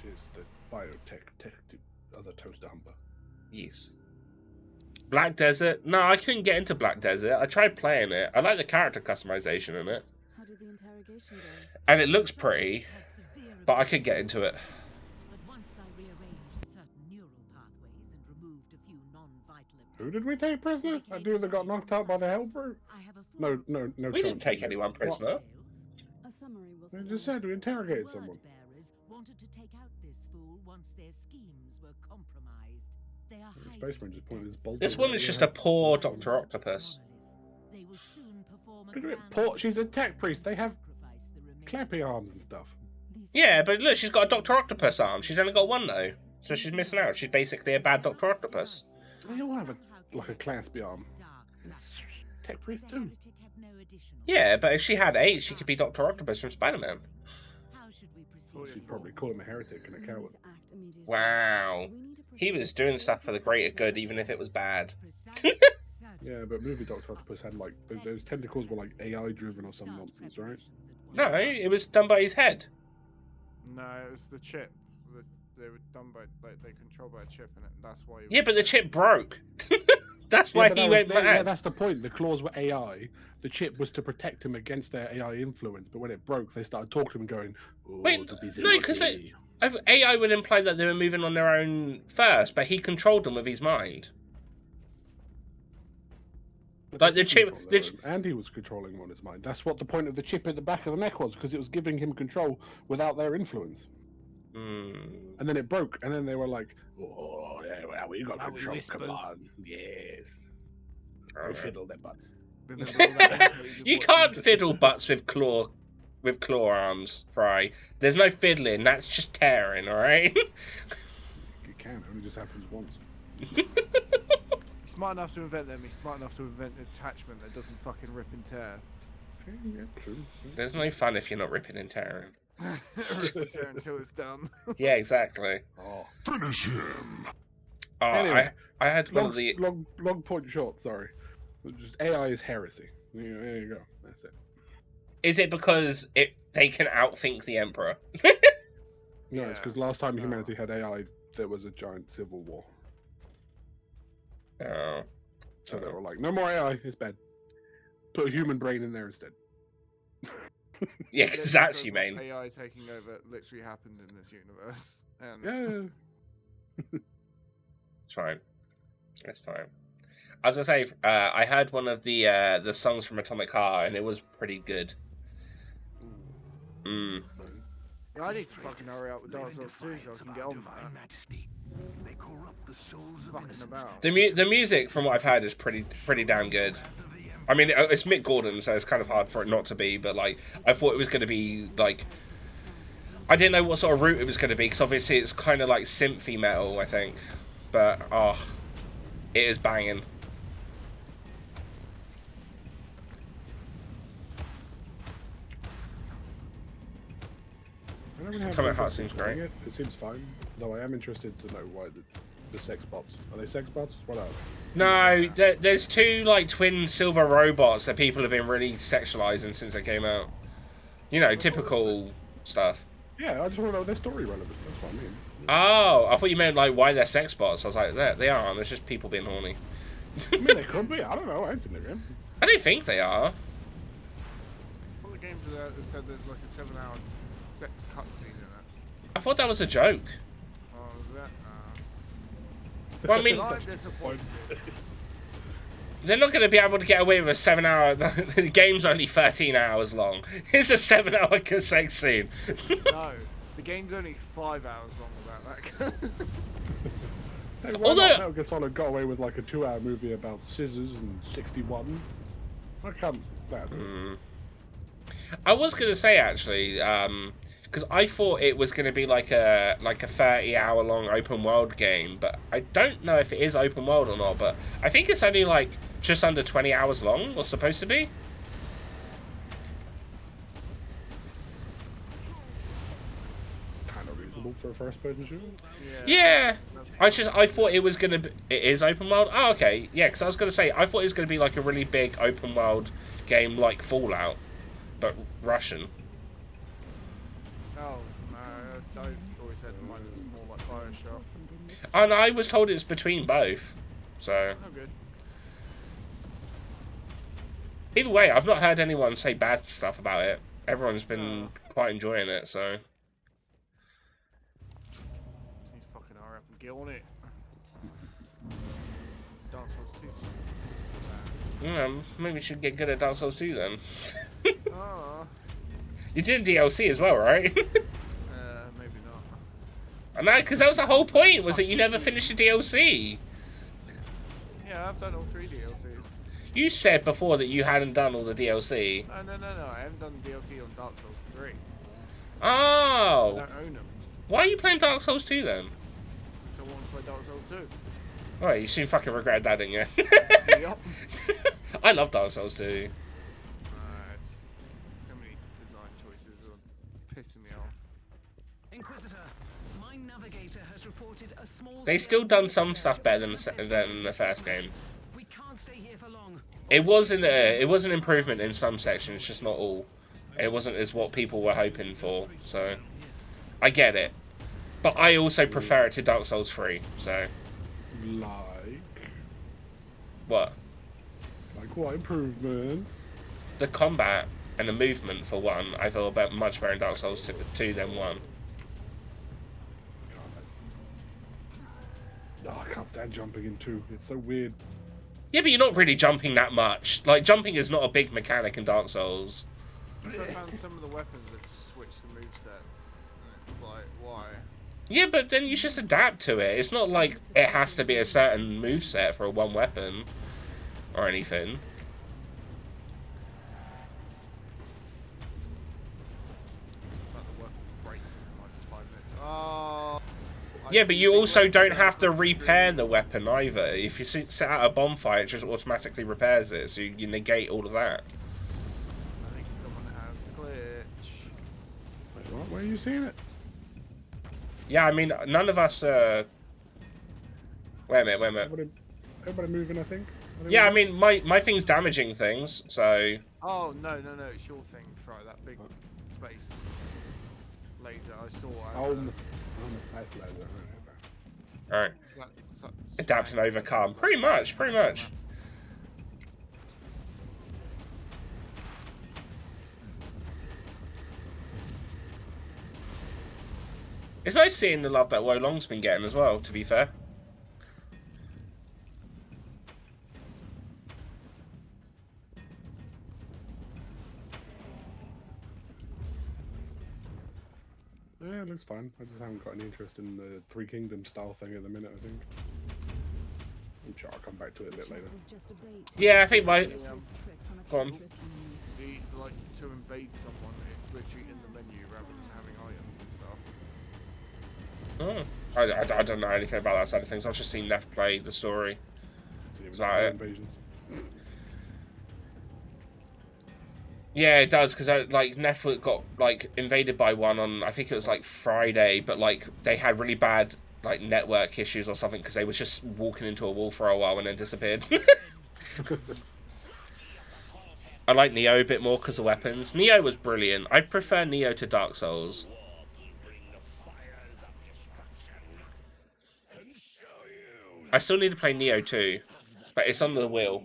Which is the biotech other toaster humper. Yes. Black Desert. No, I couldn't get into Black Desert. I tried playing it. I like the character customization in it. How did the interrogation go? And it looks pretty, but I could get into it. But once I rearranged certain neural pathways and removed a few non-vital Who did we take prisoner? That dude that got knocked out by the hell brute? No. We didn't take anyone prisoner. A summary will I just said we interrogated Word someone. bearers wanted to take out this fool once their schemes were compromised. They are The Space Ranger pointed his bolt. This woman's just a poor Dr. Octopus. They will soon perform a Look at it, grand she's a tech priest. They have sacrifice the remaining clappy arms and stuff. Yeah, but look, she's got a Dr. Octopus arm. She's only got one though, so she's missing out. She's basically a bad Dr. Octopus. They all have like a claspy arm. Tech priest too. Yeah, but if she had 8, she could be Dr. Octopus from Spider-Man. How should we proceed? She'd probably call him a heretic and a coward. Wow. He was doing stuff for the greater good, even if it was bad. Yeah, but movie Doctor Octopus had like those tentacles were like AI driven or some nonsense, right? No, it was done by his head. No, it was the chip. They were done by they controlled by a chip in it. That's why. Yeah, but the chip broke. That's why he went mad. Yeah, that's the point. The claws were AI. The chip was to protect him against their AI influence. But when it broke, they started talking to him, going, "Oh, Wait, the busy no, because monkey." AI would imply that they were moving on their own first, but he controlled them with his mind. But Like they the chip, controlled their own, and he was controlling them on his mind. That's what the point of the chip at the back of the neck was, because it was giving him control without their influence. And then it broke, and then they were like, "Oh, yeah, well, we got Now we control. Come whispers. on, yes." We fiddle their butts. Remember all that episode of You watching can't the- fiddle butts with claw arms, Fry. There's no fiddling. That's just tearing. All right. You can. It only just happens once. He's smart enough to invent them. He's smart enough to invent an attachment that doesn't fucking rip and tear. Yeah, true. There's no fun if you're not ripping and tearing. Rip and tear until it's done. Yeah, exactly. Oh. Finish him. Oh, Anyway, I had one of the. long point short. Sorry, just AI is heresy. Yeah, there you go. That's it. Is it because they can outthink the Emperor? No, it's Yeah. because last time No. humanity had AI, there was a giant civil war. Oh. So they were like, "No more AI. It's bad. Put a human brain in there instead." Yeah, because that's humane. AI taking over literally happened in this universe. And Yeah. It's fine. It's fine. As I say, I heard one of the songs from Atomic Heart, and it was pretty good. Mm. Yeah, I need to fucking hurry up with Dark Souls 2 so I can get on with that. They corrupt the souls of Fucking innocent. about. The music, from what I've heard, is pretty damn good. I mean, it's Mick Gordon, so it's kind of hard for it not to be. But like, I thought it was going to be like, I didn't know what sort of route it was going to be, because obviously it's kind of like synthy metal, I think. But it is banging. I don't really have Atomic an Heart interest in seems playing great. It seems fine, though I am interested to know why the sex bots. Are they sex bots? What are they? No, there's two like twin silver robots that people have been really sexualizing since they came out. You know, typical stuff. Yeah, I just want to know their story relevance. That's what I mean. Oh, I thought you meant like why they're sex bots. I was like, they aren't. It's just people being horny. I mean, they could be. I don't know. I ain't seen the game. I don't think they are. All the games that said there's like a 7-hour sex cutscene in it. I thought that was a joke. Oh, was that? Well, I mean, I'm disappointed. they're not going to be able to get away with a 7-hour. The game's only 13 hours long. It's a 7-hour sex scene. No, the game's only 5 hours long about that. Hey, why Although- not Metal Gear Solid got away with like a 2-hour movie about scissors and 61. Why can't that? I was going to say actually, because I thought it was going to be like a 30-hour long open world game, but I don't know if it is open world or not. But I think it's only like just under 20 hours long, or supposed to be. Kind of reasonable for a first-person shooter. Yeah. I thought it was gonna be. It is open world. Oh, okay. Yeah, because I was gonna say I thought it was gonna be like a really big open world game like Fallout, but Russian. Oh, no, I always said mine was more like Bioshock. And I was told it's between both. So Oh, good. either way, I've not heard anyone say bad stuff about it. Everyone's been quite enjoying it. So Just need to fucking hurry up and get on it. Dark Souls 2. maybe we should get good at Dark Souls 2 then. Oh, You did DLC as well, right? maybe not. And that because that was the whole point, was that you never finished the DLC. Yeah, I've done all 3 DLCs. You said before that you hadn't done all the DLC. No, I haven't done DLC on Dark Souls 3. Oh. I don't own them. Why are you playing Dark Souls 2 then? So I want to play Dark Souls 2. Alright, you soon fucking regret that, didn't you? Yup. I love Dark Souls 2. It's so many design choices are pissing me off. Inquisitor, my navigator has reported a small. They still done some stuff better than the first game. We can't stay here for long. It was an improvement in some sections, just not all. It wasn't as what people were hoping for, so I get it. But I also prefer it to Dark Souls 3, so Like what? what improvements? The combat and the movement for one, I feel about much better in Dark Souls 2 than 1. Oh, I can't stand jumping in 2. It's so weird. Yeah, but you're not really jumping that much. Like, jumping is not a big mechanic in Dark Souls. So I found some of the weapons that just switch the movesets. It's like, why? Yeah, but then you just adapt to it. It's not like it has to be a certain moveset for a one weapon or anything. Like the weapon break in like 5 minutes. Oh. Yeah, but you also don't have to repair the weapon either. If you set out a bonfire, it just automatically repairs it, so you negate all of that. I think someone has the glitch. Wait, what? Where are you seeing it? Yeah, I mean, none of us. Wait a minute. Everybody moving, I think. Yeah, I mean, my thing's damaging things, so. Oh, no, it's your thing. Right, that big space laser. I saw it. Oh, the space laser. Alright. Is that Adapt and overcome. Pretty much. It's nice seeing the love that Wolong's been getting as well, to be fair. Yeah, it looks fine. I just haven't got any interest in the Three Kingdoms style thing at the minute, I think. I'm sure I'll come back to it a bit later. Yeah, I think my... Go on. Like, to invade someone, it's literally in the menu rather than having items and stuff. Oh. I don't know anything about that side of things. I've just seen Neff play the story. Is that it? Invasions. Yeah, it does, because like Neff got like invaded by one on, I think it was like Friday, but like they had really bad like network issues or something because they was just walking into a wall for a while and then disappeared. I like Neo a bit more because of weapons. Neo was brilliant. I prefer Neo to Dark Souls. I still need to play Neo 2, but it's on the wheel.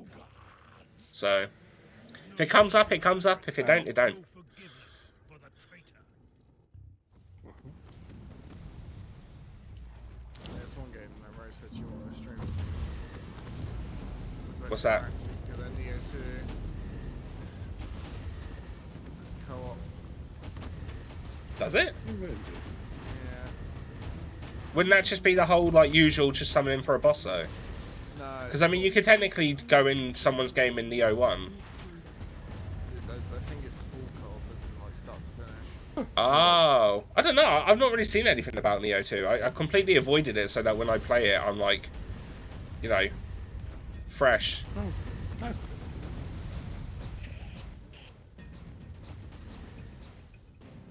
So, if it comes up, it comes up. If it don't, it don't. There's one game that Rose said she wanted to stream. What's that? Yeah, then Neo 2. It's co-op. Does it? Yeah. Wouldn't that just be the whole like usual, just summoning for a boss though? No. Because I mean, you could technically go in someone's game in Neo 1. I think it's full co-op, isn't like start to finish. Oh, I don't know. I've not really seen anything about Neo 2. I completely avoided it so that when I play it, I'm like, you know, fresh. Oh, nice.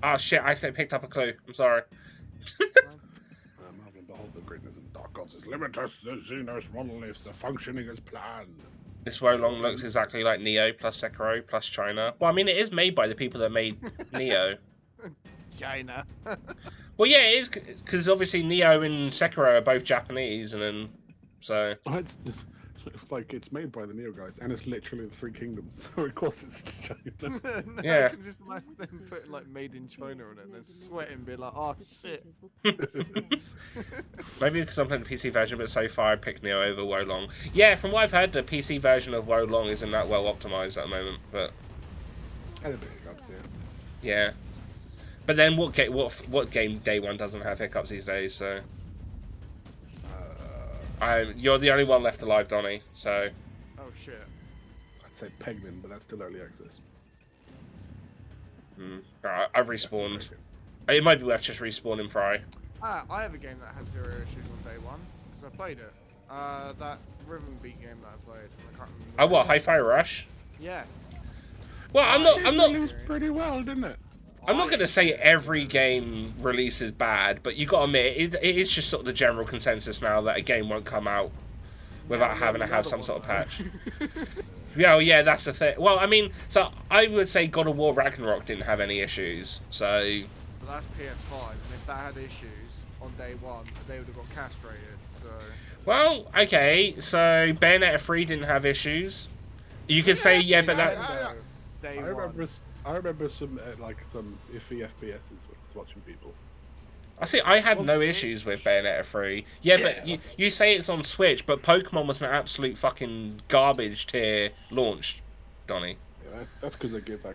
Oh shit! I accidentally picked up a clue. I'm sorry. Marvel, behold the greatness of the Dark Gods is limitless. The Xenos monoliths are functioning as planned. This Wolong looks exactly like Neo plus Sekiro plus China. Well, I mean, it is made by the people that made Neo. China. Well, yeah, it is, because obviously Neo and Sekiro are both Japanese, and then, so... It's like, it's made by the Neo guys, and it's literally the Three Kingdoms, so of course it's China. No, Yeah. I can just imagine them putting like made in China on it and then sweating, be like, oh shit. Maybe because I'm playing the PC version, but so far I picked Neo over Wolong. Yeah, from what I've heard, the PC version of Wolong isn't that well optimized at the moment, but... And a bit of hiccups, yeah. Yeah. But then what game day one doesn't have hiccups these days, so... you're the only one left alive, Donny, so... Oh shit. I'd say Pegman, but that's still early access. Alright, I've respawned. It might be worth just respawning Fry. I have a game that had 0 issues on day one, because I played it. That Rhythm Beat game that I played. I can't remember. Oh, what, Hi-Fi Rush? Yes. Well, I'm not... It was pretty well, didn't it? I'm not going to say every game release is bad, but you got to admit, it is just sort of the general consensus now that a game won't come out without having to have some sort of patch. Yeah, that's the thing. Well, I mean, so I would say God of War Ragnarok didn't have any issues, so... But that's PS5, and if that had issues on day one, they would have got castrated, so... Well, okay, so Bayonetta 3 didn't have issues. You could say, yeah, but that... Day I remember some some iffy FPSs when I was watching people. I had no issues with Bayonetta 3. Yeah, but you say it's on Switch, but Pokemon was an absolute fucking garbage tier launch, Donny. Yeah, that's because they give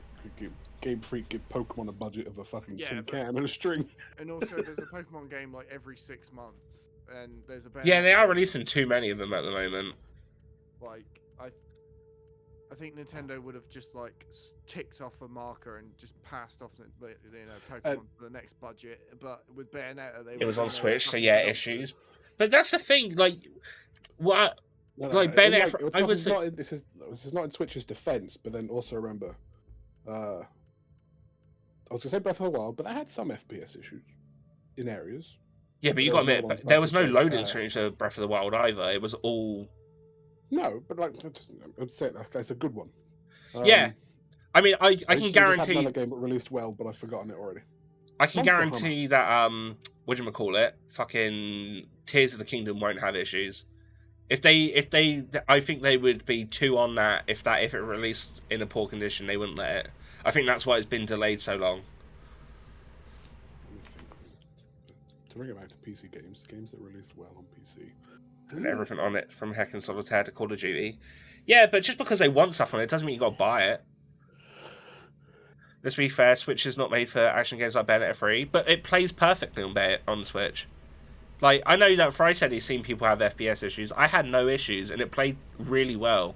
Game Freak give Pokemon a budget of a fucking Yeah, tin but- can and a string. And also, there's a Pokemon game like every 6 months, and there's a Yeah, they are game, releasing too many of them at the moment. Like I think Nintendo would have just like ticked off a marker and just passed off Pokemon to the next budget. But with Bayonetta, they It was were on gonna Switch, so fucking yeah, milk it. issues. But that's the thing, like, what? No, Like, no, Bayonetta, it's I not- was it's not in- this is not in Switch's defense, but then also remember, I was gonna say Breath of the Wild, but that had some FPS issues in areas. Yeah, but you There got was to another admit, one there about was to no say, loading screen to Breath of the Wild either. It was all. No, but like, I'd say that's a good one. Yeah, I mean, I just can had guarantee. another game that released well, but I've forgotten it already. I can Monster guarantee that whatchamacallit, fucking Tears of the Kingdom won't have issues. If they, I think they would be too on that. If it released in a poor condition, they wouldn't let it. I think that's why it's been delayed so long. To bring it back to PC games that released well on PC. And everything on it, from Heckin' Solitaire to Call of Duty. Yeah, but just because they want stuff on it doesn't mean you got to buy it. Let's be fair, Switch is not made for action games like Bayonetta 3, but it plays perfectly on Switch. Like, I know that Fry said he's seen people have FPS issues. I had no issues, and it played really well.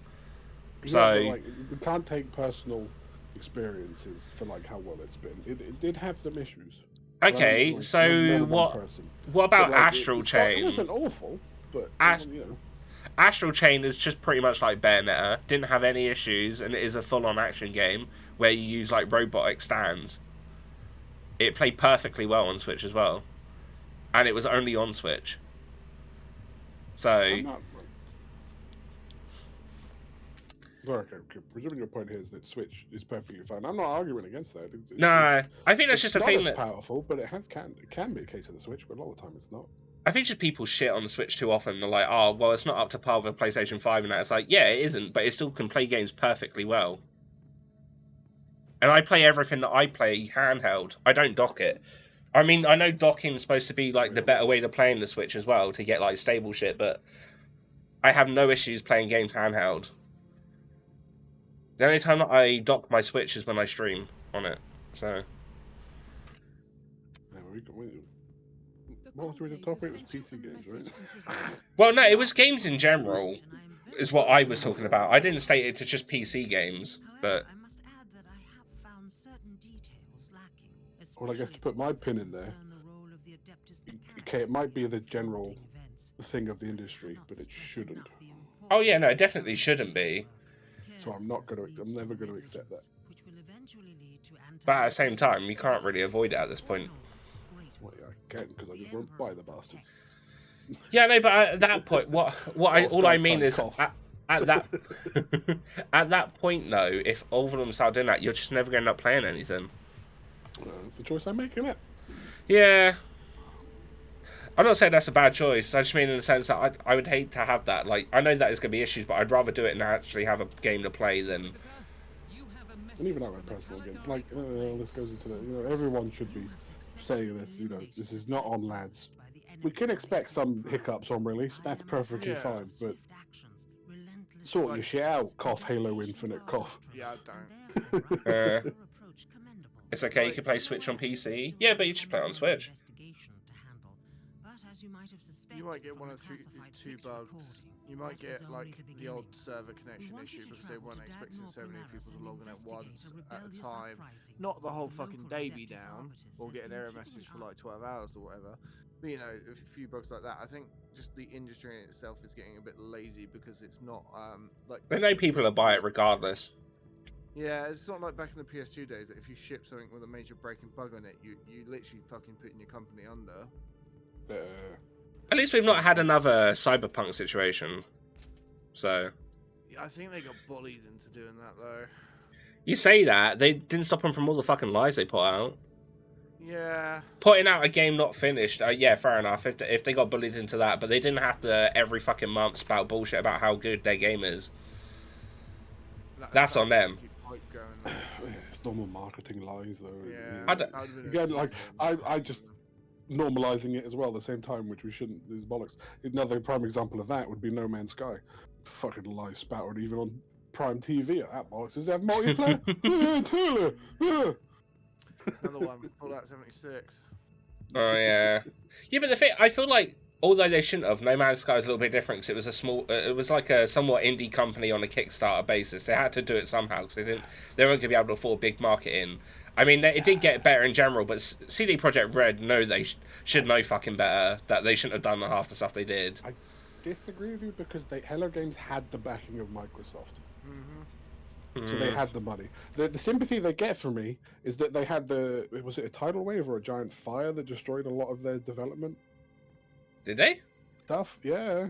So, Yeah, but, like, we can't take personal experiences for like how well it's been. It did have some issues. But okay, like, so more than one what person. about But, like, Astral it's not- Chain? It wasn't awful, but you know. Astral Chain is just pretty much like Bayonetta. Didn't have any issues, and it is a full-on action game where you use like robotic stands. It played perfectly well on Switch as well, and it was only on Switch. So I'm not. Sorry, okay, presuming your point here is that Switch is perfectly fine. I'm not arguing against that. no, I think that's just a not thing as that powerful, but it can be a case of the Switch, but a lot of the time it's not. I think just people shit on the Switch too often. They're like, oh, well, it's not up to par with a PlayStation 5 and that. It's like, yeah, it isn't, but it still can play games perfectly well. And I play everything that I play handheld. I don't dock it. I mean, I know docking is supposed to be like the better way to play in the Switch as well, to get like stable shit, but I have no issues playing games handheld. The only time that I dock my Switch is when I stream on it. So. Yeah, what was the original topic? It was PC games, right? Well, no, it was games in general, is what I was talking about. I didn't state it to just PC games, but. I must add that I have found certain details lacking. Well, I guess to put my pin in there, okay, it might be the general thing of the industry, but it shouldn't. Oh yeah, no, it definitely shouldn't be. So I'm never going to accept that. But at the same time, you can't really avoid it at this point. Well, yeah, I can because I just won't buy the bastards. Yeah, no, but at that point, all I mean is at that at that point though, if all of them start doing that, you're just never going to end up playing anything. It's the choice I'm making, it. Yeah. I'm not saying that's a bad choice. I just mean in the sense that I would hate to have that. Like, I know that there's going to be issues, but I'd rather do it and actually have a game to play than... And even our personal games, like, this goes into the, everyone should be saying this, this is not on lads. We can expect some hiccups on release, that's perfectly fine, but sort your shit out, cough, Halo Infinite, cough. Yeah, I don't. It's okay, you can play Switch on PC. Yeah, but you should play it on Switch. You might get one of two bugs. You might get like the old server connection issue because they weren't expecting so many people to log in at once at a time. Not the whole fucking day be down or get an error message for like 12 hours or whatever. But a few bugs like that. I think just the industry in itself is getting a bit lazy because it's not like. They know people will buy it regardless. Yeah, it's not like back in the PS2 days that if you ship something with a major breaking bug on it, you literally fucking putting your company under. At least we've not had another Cyberpunk situation. So. Yeah, I think they got bullied into doing that though. You say that, they didn't stop them from all the fucking lies they put out. Yeah. Putting out a game not finished, yeah, fair enough. If they got bullied into that, but they didn't have to every fucking month spout bullshit about how good their game is. That's on them. It's normal marketing lies, though. Yeah. Again, like I just normalizing it as well at the same time, which we shouldn't. These bollocks. Another prime example of that would be No Man's Sky. Fucking lies spouted even on Prime TV. That box does it have multiplayer? Yeah, totally. Yeah. Another one, Fallout 76. Oh yeah, yeah. But the thing, I feel like although they shouldn't have, No Man's Sky is a little bit different because it was a small, it was like a somewhat indie company on a Kickstarter basis. They had to do it somehow because they weren't going to be able to afford big marketing. I mean, it did get better in general, but CD Projekt Red know they should know fucking better, that they shouldn't have done half the stuff they did. I disagree with you because Hello Games had the backing of Microsoft. So they had the money. The sympathy they get from me is that they had was it a tidal wave or a giant fire that destroyed a lot of their development Did they? stuff? Yeah.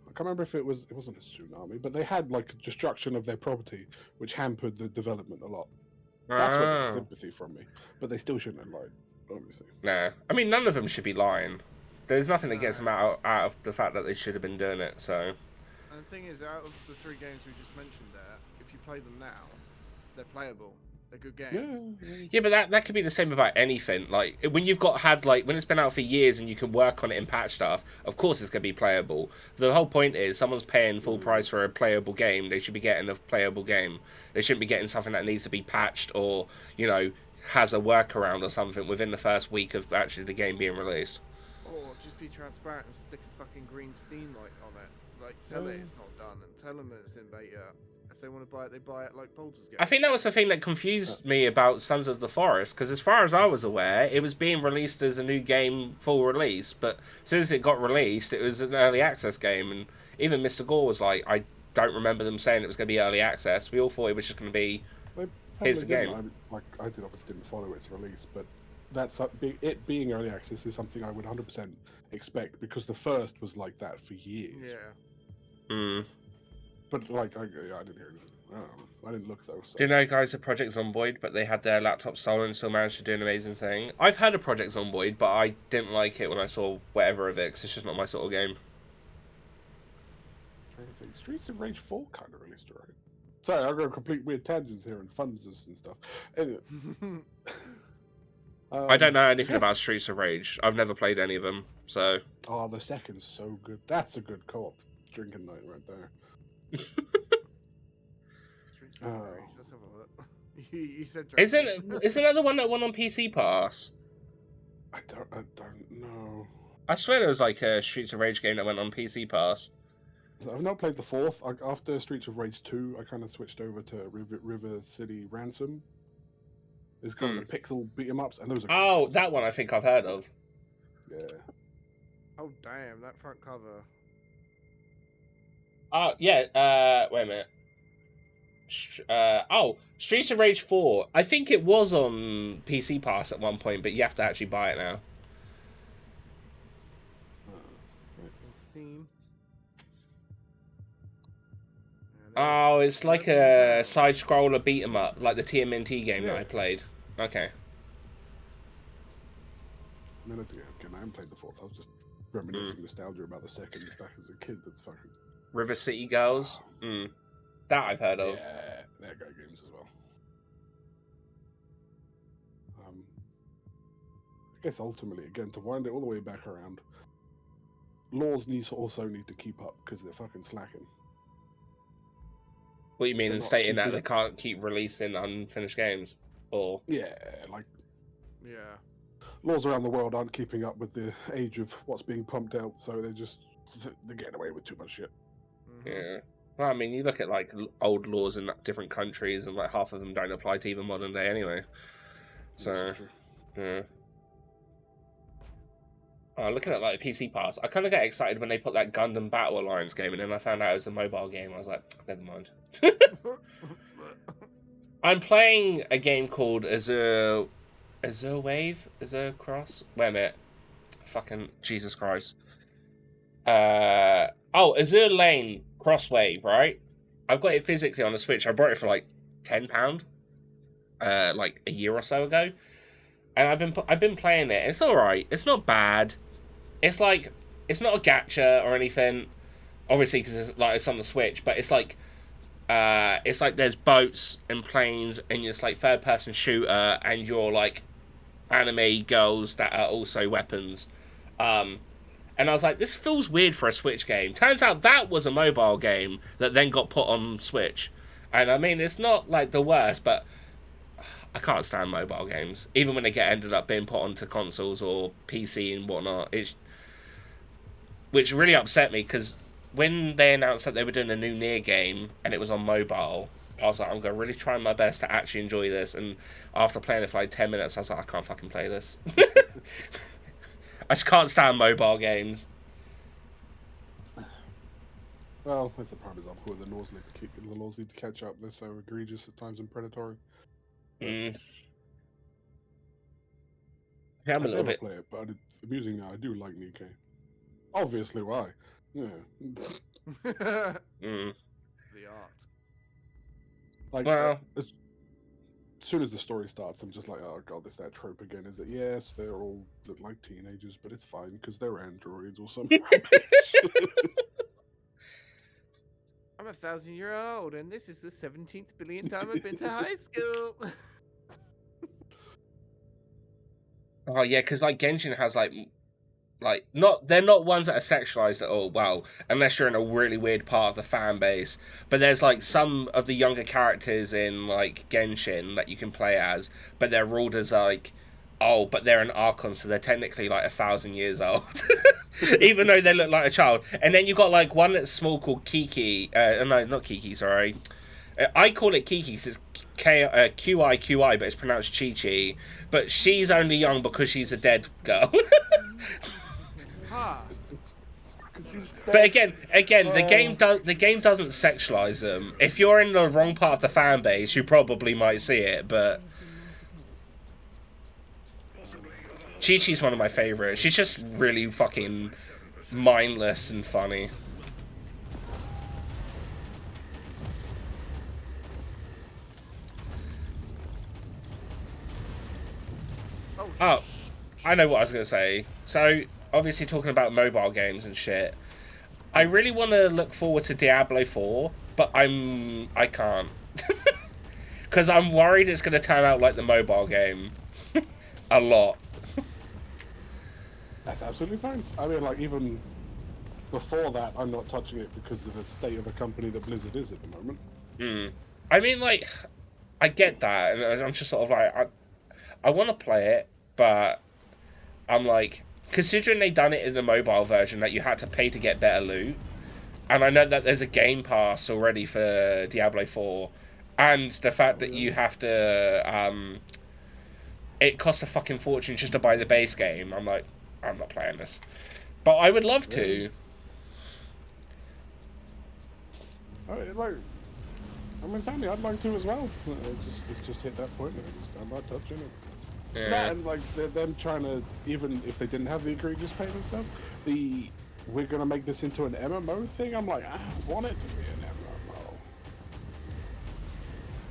I can't remember if it wasn't a tsunami, but they had like destruction of their property, which hampered the development a lot. That's what they get sympathy from me. But they still shouldn't have lied, obviously. Nah. I mean, none of them should be lying. There's nothing that gets them out of the fact that they should have been doing it, so... And the thing is, out of the 3 games we just mentioned there, if you play them now, they're playable. They're good games. Yeah, but that could be the same about anything. Like, when you've when it's been out for years and you can work on it and patch stuff, of course it's going to be playable. The whole point is, someone's paying full price for a playable game, they should be getting a playable game. They shouldn't be getting something that needs to be patched or, you know, has a workaround or something within the first week of actually the game being released. Or just be transparent and stick a fucking green Steam light on it. Like, tell it it's not done, and tell them it's in beta. If they want to buy it, they buy it like Baldur's Gate. I think that was the thing that confused me about Sons of the Forest, because as far as I was aware, it was being released as a new game, full release, but as soon as it got released, it was an early access game, and even Mr. Gore was like, I don't remember them saying it was going to be early access. We all thought it was just going to be, here's the game. I obviously didn't follow its release, but that's it being early access is something I would 100% expect, because the first was like that for years. Yeah. But like, I didn't hear anything. I didn't look though. So. Do you know, guys, that Project Zomboid, but they had their laptop stolen and still managed to do an amazing thing? I've heard of Project Zomboid, but I didn't like it when I saw whatever of it, because it's just not my sort of game. Streets of Rage 4 kind of released, right? Sorry, I go complete weird tangents here and funds and stuff. Anyway. I don't know anything about Streets of Rage. I've never played any of them, so... Oh, the second's so good. That's a good co-op drinking night right there. Streets of Rage, let's have a look. You said... Isn't that the one that won on PC Pass? I don't know. I swear there was like a Streets of Rage game that went on PC Pass. I've not played the 4th. After Streets of Rage 2, I kind of switched over to River City Ransom. It's got the pixel beat 'em ups, and those are... Oh, that one I think I've heard of. Yeah. Oh, damn, that front cover. Oh, yeah, wait a minute. Streets of Rage 4. I think it was on PC Pass at one point, but you have to actually buy it now. Steam. Oh, it's like a side-scroller beat-em-up, like the TMNT game that I played. Okay. I mean, again, I haven't played the 4th. I was just reminiscing nostalgia about the 2nd back as a kid. That's fucking... River City Girls? That I've heard of. Yeah, they're great games as well. I guess ultimately, again, to wind it all the way back around, laws also need to keep up because they're fucking slacking. What do you mean, stating that they can't keep releasing unfinished games? Or... Yeah, like... Yeah. Laws around the world aren't keeping up with the age of what's being pumped out, so they're getting away with too much shit. Yeah. Well, I mean, you look at, like, old laws in different countries, and, like, half of them don't apply to even modern day anyway. So, yeah. Oh, looking at, like, PC Pass, I kind of get excited when they put that Gundam Battle Alliance game, and then I found out it was a mobile game. I was like, never mind. I'm playing a game called Azure Wave? Azure Cross? Wait a minute. Fucking Jesus Christ. Azure Lane Crosswave, right? I've got it physically on the Switch. I bought it for like £10, like a year or so ago, and I've been playing it. It's all right. It's not bad. It's like it's not a gacha or anything, obviously, because it's on the Switch. But it's like there's boats and planes, and it's like third person shooter, and you're like anime girls that are also weapons. And And I was like, this feels weird for a Switch game. Turns out that was a mobile game that then got put on Switch. And I mean, it's not like the worst, but I can't stand mobile games. Even when they ended up being put onto consoles or PC and whatnot. Which really upset me, because when they announced that they were doing a new Nier game and it was on mobile, I was like, I'm going to really try my best to actually enjoy this. And after playing it for like 10 minutes, I was like, I can't fucking play this. I just can't stand mobile games. Well, that's the prime example where the laws need to catch up. They're so egregious at times and predatory. Yeah, I'm a little bit. Play it, but amusing now. I do like Nikkei. Obviously, why? Yeah. The art. Like, Well, as soon as the story starts, I'm just like, oh god, this that trope again. Is it? Yes, they all look like teenagers, but it's fine because they're androids or something. I'm 1,000-year-old, and this is the 17th billion time I've been to high school. oh yeah, because like Genshin has like they're not ones that are sexualized at all. Well, unless you're in a really weird part of the fan base. But there's like some of the younger characters in like Genshin that you can play as, but they're ruled as like, oh, but they're an Archon, so they're technically like 1,000 years old, even though they look like a child. And then you got like one that's small called Kiki. No, not Kiki. Sorry, I call it Kiki because it's QI, but it's pronounced Chi Chi. But she's only young because she's a dead girl. But again, the game doesn't sexualize them. If you're in the wrong part of the fan base, you probably might see it. But Chi-Chi's one of my favorites. She's just really fucking mindless and funny. Oh, I know what I was gonna say. So, obviously talking about mobile games and shit, I really want to look forward to Diablo 4, but I can't. Because I'm worried it's gonna turn out like the mobile game. A lot. That's absolutely fine. I mean, like, even before that, I'm not touching it because of the state of the company that Blizzard is at the moment. I mean, like, I get that, and I'm just sort of like, I want to play it, but I'm like, considering they done it in the mobile version that you had to pay to get better loot, and I know that there's a Game Pass already for Diablo 4, and the fact that you have to, it costs a fucking fortune just to buy the base game, I'm like, I'm not playing this. But I would love to. I mean, Sandy, I'd like to as well. It's just hit that point, and I'm not touching it. Yeah. That and like them trying to, even if they didn't have the egregious payment stuff, we're gonna make this into an MMO thing. I'm like, I want it to be an MMO.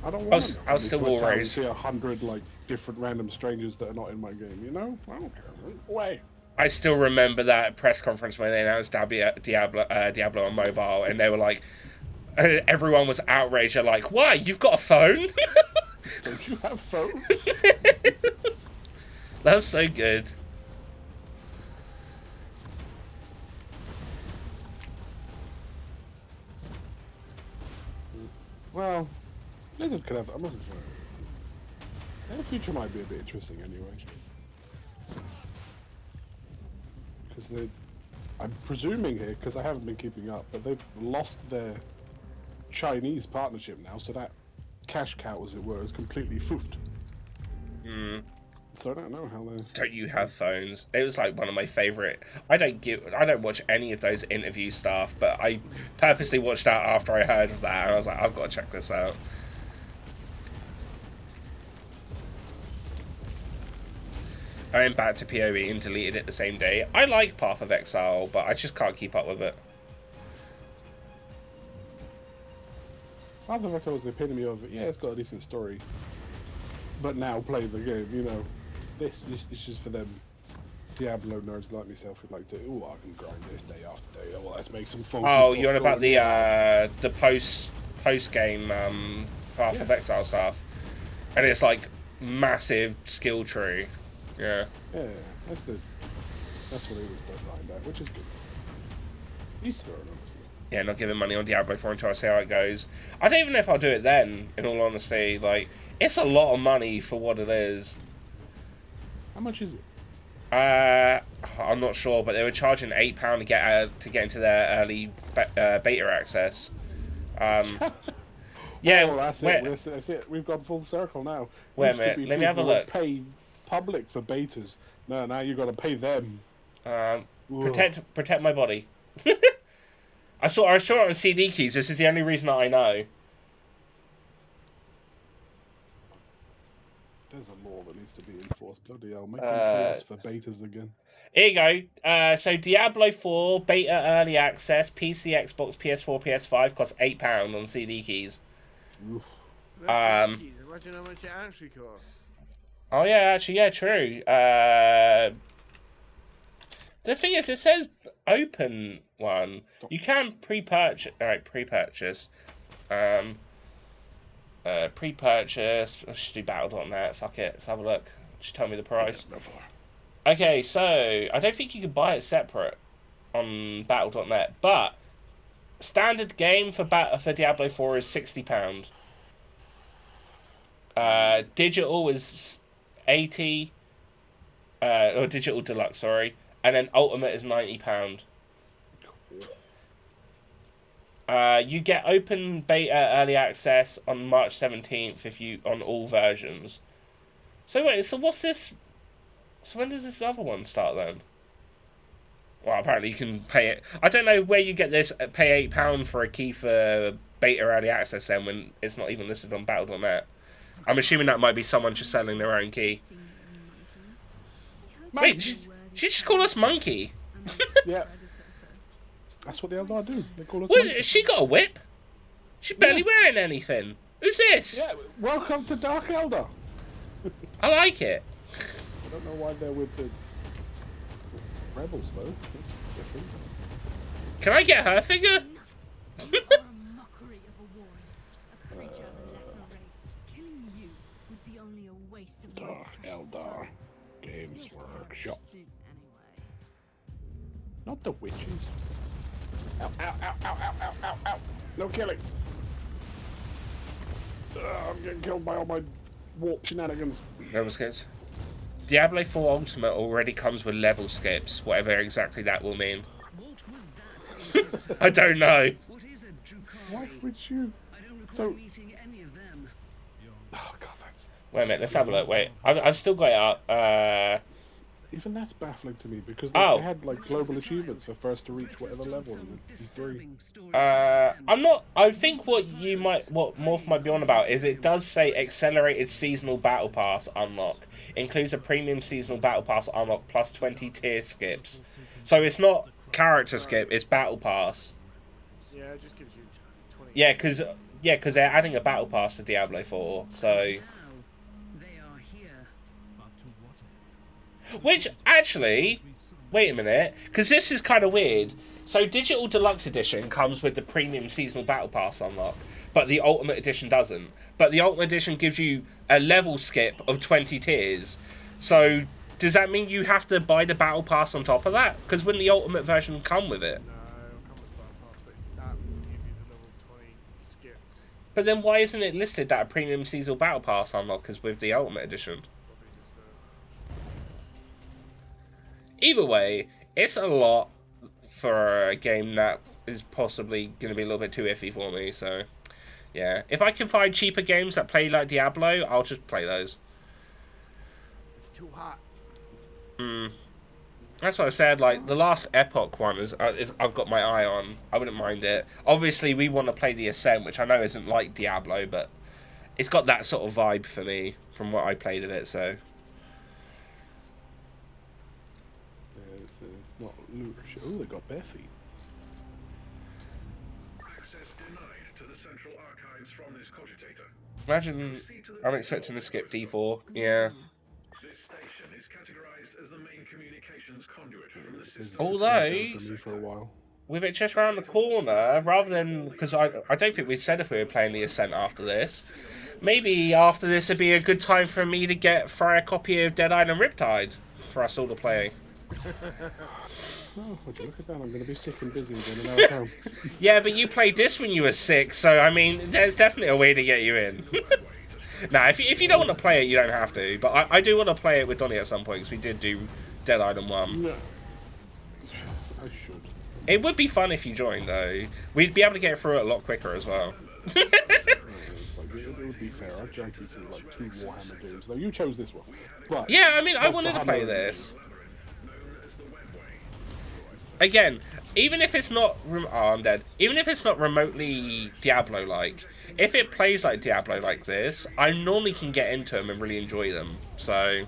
I don't want I was still always see 100 like different random strangers that are not in my game. You know, I don't care. Why? I still remember that press conference when they announced Diablo on mobile, and they were like, everyone was outraged. They're like, why? You've got a phone? Don't you have phone? That's so good. Well, Blizzard could have. I'm not sure. The future might be a bit interesting anyway. Because I'm presuming here, because I haven't been keeping up, but they've lost their Chinese partnership now, so that cash cow, as it were, is completely foofed. So I don't know how they... Don't you have phones? It was like one of my favorite. I don't watch any of those interview stuff, but I purposely watched that after I heard of that, and I was like, I've got to check this out. I went back to PoE and deleted it the same day. I like Path of Exile, but I just can't keep up with it. Path of Exile was the epitome of, yeah, it's got a decent story, but now play the game, you know. This is just for them Diablo nerds like myself who'd like to, oh, I can grind this day after day. Oh, well, let's make some focus. Oh, you're on about the post game Path of Exile stuff, and it's like massive skill tree. Yeah. Yeah, that's the. That's what it was designed at, which is good. He's throwing, honestly. Yeah, not giving money on Diablo 4 until I see how it goes. I don't even know if I'll do it then, in all honesty. Like, it's a lot of money for what it is. How much is it? I'm not sure, but they were charging £8 to get into their early beta access. Yeah, well, that's it. That's it. We've gone full circle now. Wait a minute, let me have a look. Pay public for betas. No, now you got to pay them. Protect my body. I saw it on CD keys. This is the only reason that I know. There's a law that needs to be enforced. Bloody hell, make them pay us for betas again. Here you go. So Diablo 4 beta early access, PC, Xbox, PS4, PS5 costs £8 on CD keys. Oof. Imagine how much it actually costs. Oh yeah, actually, yeah, true. The thing is, it says open one. You can pre-purchase. Alright, pre-purchase. Pre-purchase. Let's just do battle.net. Fuck it. Let's have a look. Just tell me the price. Okay, so I don't think you can buy it separate on battle.net, but standard game for Diablo 4 is £60. Digital is 80. Or digital deluxe, sorry. And then ultimate is £90. You get open beta early access on March 17th on all versions. So wait, so what's this? So when does this other one start then? Well, apparently you can pay it. I don't know where you get this. Pay £8 for a key for beta early access then when it's not even listed on Battle.net. I'm assuming that might be someone just selling their own key. Wait, did she just call us monkey? Yeah. That's what the Eldar do. They call us. What, she got a whip? She's barely wearing anything. Who's this? Yeah, welcome to Dark Eldar. I like it. I don't know why they're with the rebels though. That's different. Can I get her figure? You are a mockery of a warrior, a creature of a lesser race. Killing you would be only a waste of your Dark precious Eldar time. Games You'll Workshop. perish soon anyway. Not the witches. Ow, ow, ow, ow, ow, ow, ow, ow. No killing. I'm getting killed by all my warp shenanigans. Level skips. Diablo 4 Ultimate already comes with level skips, whatever exactly that will mean. What was that, Inquisitor? I don't know. What is a Drukhari? Why would you? I don't recall So- meeting any of them. Oh god, that's Wait a minute, let's have a look. Wait, I've still got it up. even that's baffling to me because Oh. they had like global achievements for first to reach whatever level in the E3. I'm not. I think what Morph might be on about is it does say accelerated seasonal battle pass unlock includes a premium seasonal battle pass unlock plus 20 tier skips. So it's not character skip, it's battle pass. Yeah, it just gives you 20. Yeah, because they're adding a battle pass to Diablo 4. So Now, they are here. But to what end? which actually, wait a minute, because this is kind of weird. So Digital Deluxe Edition comes with the premium seasonal battle pass unlock, but the Ultimate Edition doesn't. But the Ultimate Edition gives you a level skip of 20 tiers. So does that mean you have to buy the battle pass on top of that? Because wouldn't the Ultimate version come with it? No, it'll come with bypass, but that will give you the level 20 skips. But then why isn't it listed that a premium seasonal battle pass unlock is with the Ultimate Edition? Probably just Either way, it's a lot for a game that is possibly going to be a little bit too iffy for me, so yeah. If I can find cheaper games that play like Diablo, I'll just play those. it's too hot. That's what I said, like, the last Epoch one is I've got my eye on. I wouldn't mind it. Obviously, we want to play the Ascent, which I know isn't like Diablo, but it's got that sort of vibe for me from what I played of it, so... It's not lure shit. Oh, they got bare feet. Access denied to the central archives from this cogitator. Imagine I'm expecting to skip D4. Yeah. This station is categorized as the main communications conduit from the It's system. just Although- not done for me for a while. With it just around the corner, rather than... Because I don't think we said if we were playing the Ascent after this. Maybe after this would be a good time for me to get a copy of Dead Island Riptide for us all to play. Oh, would you look at that? I'm going to be sick and busy again and out of town. Yeah, but you played this when you were 6, so I mean, there's definitely a way to get you in. Nah, if you don't want to play it, you don't have to. But I do want to play it with Donny at some point, because we did do Dead Island 1. No. I should. It would be fun if you joined, though. We'd be able to get through it a lot quicker as well. It would be fair. I've dragged you through like 2 Warhammer games. Though you chose this one. But Yeah, I mean, I wanted to play this. Again, even if it's not... Oh, I'm dead. Even if it's not remotely Diablo-like, if it plays like Diablo like this, I normally can get into them and really enjoy them. So,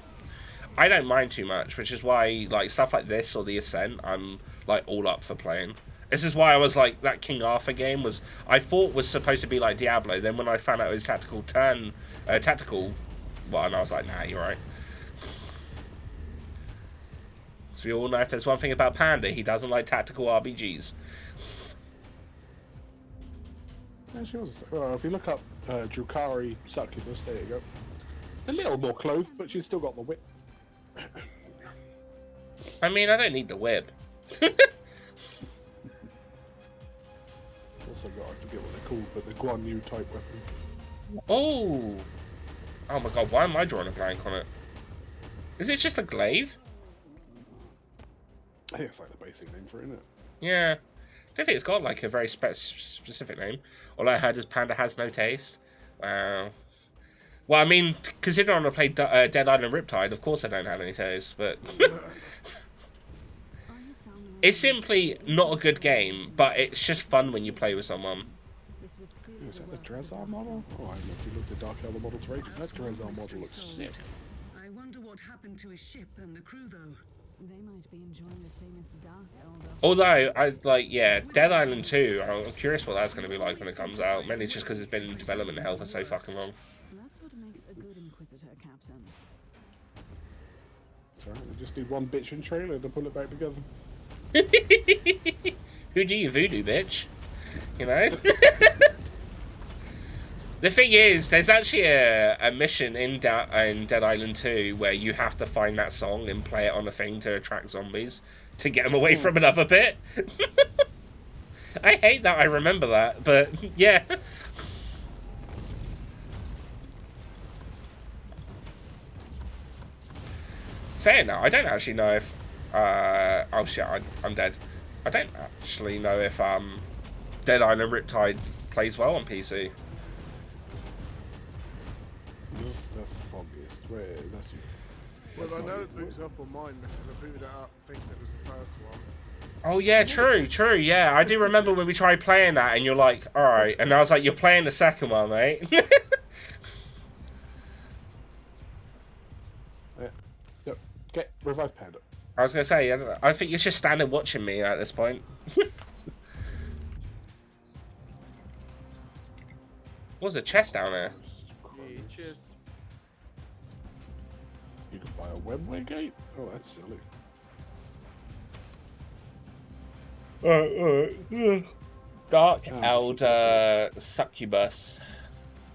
I don't mind too much, which is why, like, stuff like this or The Ascent, I'm, like, all up for playing. This is why I was like, that King Arthur game was... I thought was supposed to be like Diablo. Then when I found out it was tactical... Well, and I was like, nah, you're right. So we all know if there's one thing about Panda, he doesn't like tactical RPGs. Yeah, she was. If you look up Drukari Succubus, there you go. A little more clothed, but she's still got the whip. I mean, I don't need the whip. Also got, I forget what they're called, but the Guan Yu type weapon. Oh! Oh my god, why am I drawing a blank on it? Is it just a glaive? I think it's like the basic name for it, isn't it? Yeah. I don't think it's got like a very specific name. All I heard is Panda has no taste. Wow. Well, I mean, considering I played Dead Island Riptide, of course I don't have any taste, but... It's simply not a good game, but it's just fun when you play with someone. Is that the Dresar model? Oh, I haven't actually looked at Dark Elder model 3, because that Dresar model looks sick. I wonder what happened to his ship and the crew, though. They might be enjoying the famous Dark Elder. Although, yeah, Dead Island 2, I'm curious what that's going to be like when it comes out. Mainly just because it's been in development hell for so fucking long. That's what makes a good Inquisitor, Captain. Sorry, we just need one bitch and trailer to pull it back together. Who do you voodoo, bitch? You know? The thing is, there's actually a mission in Dead Island 2 where you have to find that song and play it on a thing to attract zombies to get them away from another bit. I hate that I remember that, but yeah. Saying that, I don't actually know if... oh shit, I'm dead. I don't actually know if Dead Island Riptide plays well on PC. The foggiest. Where? That's you. Well, I know it boots up on mine because I booted it up thinking it was the first one. Oh yeah, true, yeah. I do remember when we tried playing that and you're like, alright. And I was like, you're playing the second one, mate. Yep. Get revive Panda. I was going to say, I think you're just standing watching me at this point. What's a chest down there? Yeah, cheers. You can buy a webway gate? Oh, that's silly. Dark Elder Succubus.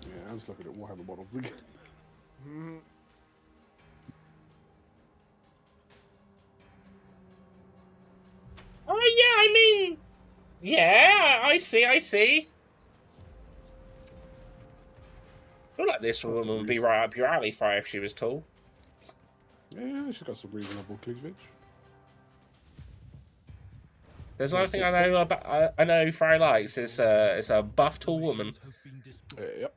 Yeah, I'm just looking at Warhammer models again. Oh yeah, I mean, yeah, I see. I feel like this woman would be right up your alley, Fry, if she was tall. Yeah, she's got some reasonable cleavage. There's one thing I know about I know Fry likes. It's a buff tall woman. Yep.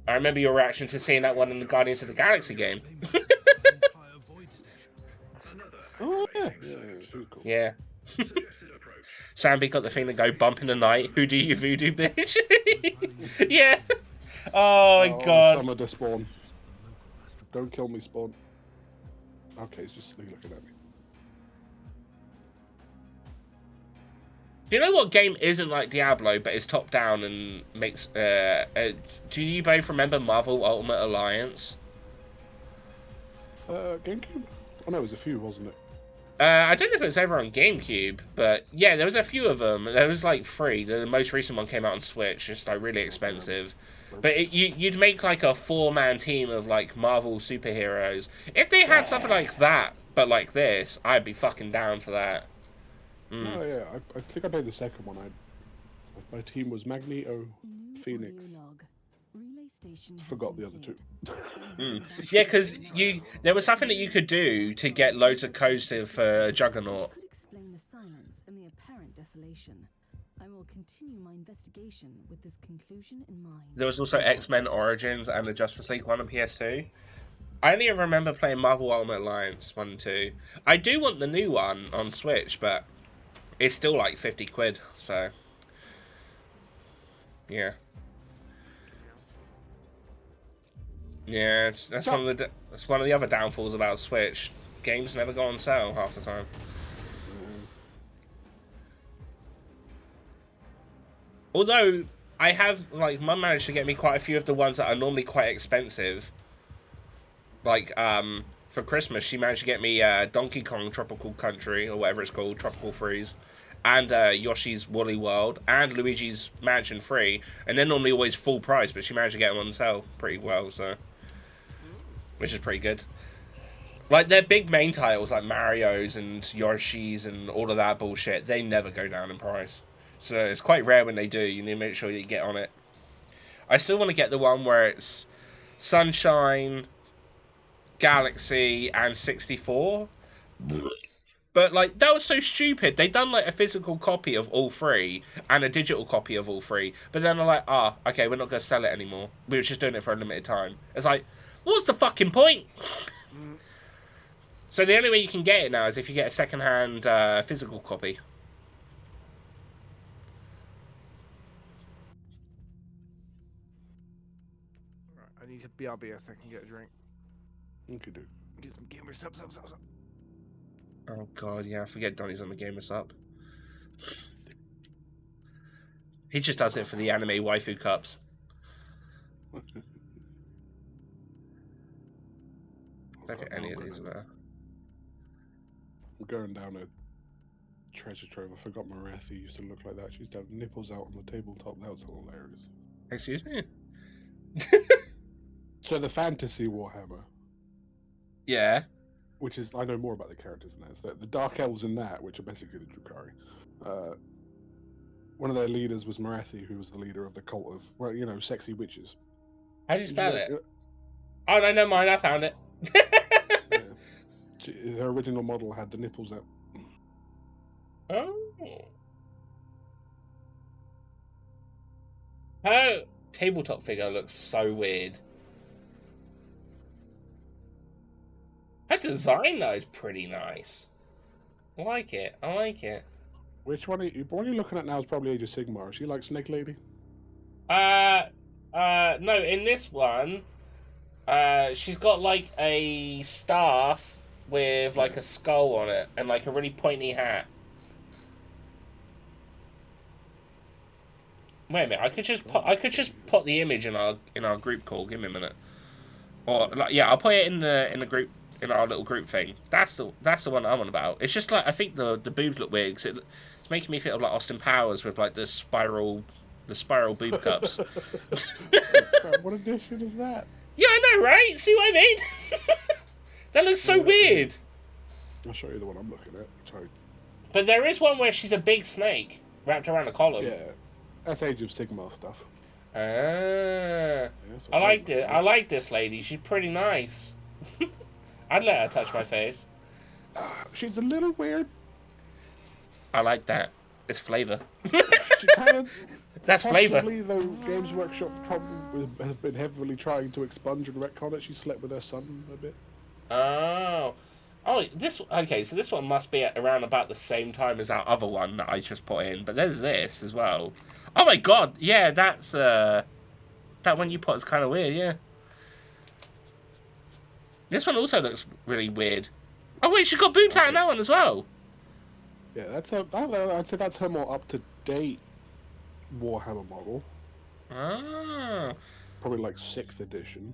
I remember your reaction to seeing that one in the Guardians of the Galaxy game. Oh yeah, yeah, she was cool. Yeah. Samby got the thing to go bump in the night. Who do you voodoo, bitch? Yeah. Oh my god. Summer to spawn. Don't kill me, spawn. Okay, he's just looking at me. Do you know what game isn't like Diablo, but is top down and makes? Do you both remember Marvel Ultimate Alliance? GameCube? Oh no, it was a few, wasn't it? I don't know if it was ever on GameCube, but yeah, there was a few of them. There was like 3. The most recent one came out on Switch, just like really expensive. But you'd make like a 4-man team of like Marvel superheroes. If they had something like that, but like this, I'd be fucking down for that. Oh yeah, I think I played the second one. My team was Magneto, Phoenix. Forgot the other 2. Yeah, because there was something that you could do to get loads of codes for Juggernaut. Could explain the silence and the apparent desolation. I will continue my investigation with this conclusion in mind. There was also X-Men Origins and the Justice League 1 on PS2. I only remember playing Marvel Ultimate Alliance 1 and 2. I do want the new one on Switch, but it's still like 50 quid, so... Yeah. Yeah, that's one of the other downfalls about Switch. Games never go on sale half the time. Although I have, like, Mum managed to get me quite a few of the ones that are normally quite expensive. Like, for Christmas, she managed to get me Donkey Kong Tropical Country, or whatever it's called, Tropical Freeze, and Yoshi's Woolly World, and Luigi's Mansion 3, and they're normally always full price, but she managed to get them on sale pretty well, so... Which is pretty good. Like, their big main titles, like Mario's and Yoshi's and all of that bullshit, they never go down in price. So it's quite rare when they do. You need to make sure you get on it. I still want to get the one where it's Sunshine, Galaxy, and 64. But, like, that was so stupid. They done, like, a physical copy of all 3 and a digital copy of all 3. But then they're like, okay, we're not going to sell it anymore. We were just doing it for a limited time. It's like, what's the fucking point? So the only way you can get it now is if you get a second-hand physical copy. Right, I need to BRB so I can get a drink. You could do. Get some gamer subs. Oh god, yeah, I forget Donny's on the Gamers Up. He just does it for the anime waifu cups. Look at any of these there. I'm going down a treasure trove. I forgot Marathi used to look like that. She used to have nipples out on the tabletop. That was hilarious. Excuse me? So the fantasy Warhammer. Yeah. Which is, I know more about the characters than that. So the Dark Elves in that, which are basically the Drukhari. One of their leaders was Marathi, who was the leader of the cult of, well, you know, sexy witches. How do you spell it? Oh, no, never mind, I found it. Yeah. Her original model had the nipples out. Oh. Her tabletop figure looks so weird. Her design, though, is pretty nice. I like it. I like it. Which one are you? The one you're looking at now is probably Age of Sigmar. Is she like Snake Lady? No, in this one, she's got like a staff with like a skull on it and like a really pointy hat. Wait a minute, I could just put the image in our group call. Give me a minute. Or like, yeah, I'll put it in the group, in our little group thing. That's the one I'm on about. It's just like, I think the boobs look weird because it's making me feel like Austin Powers with like the spiral boob cups. What edition is that? Yeah, I know, right? See what I mean? That looks so weird. I'll show you the one I'm looking at. Sorry. But there is one where she's a big snake wrapped around a column. Yeah, that's Age of Sigmar stuff. I like this lady. She's pretty nice. I'd let her touch my face. She's a little weird. I like that. It's flavor. She kind of. That's flavor. Possibly, though, Games Workshop probably has been heavily trying to expunge and retcon it. She slept with her son a bit. Oh, okay. So this one must be around about the same time as our other one that I just put in. But there's this as well. Oh my god! Yeah, that's that one you put is kind of weird. Yeah. This one also looks really weird. Oh wait, she got boobs out in that one as well. Yeah, I'd say that's her more up to date Warhammer model. Ah. Probably like 6th edition.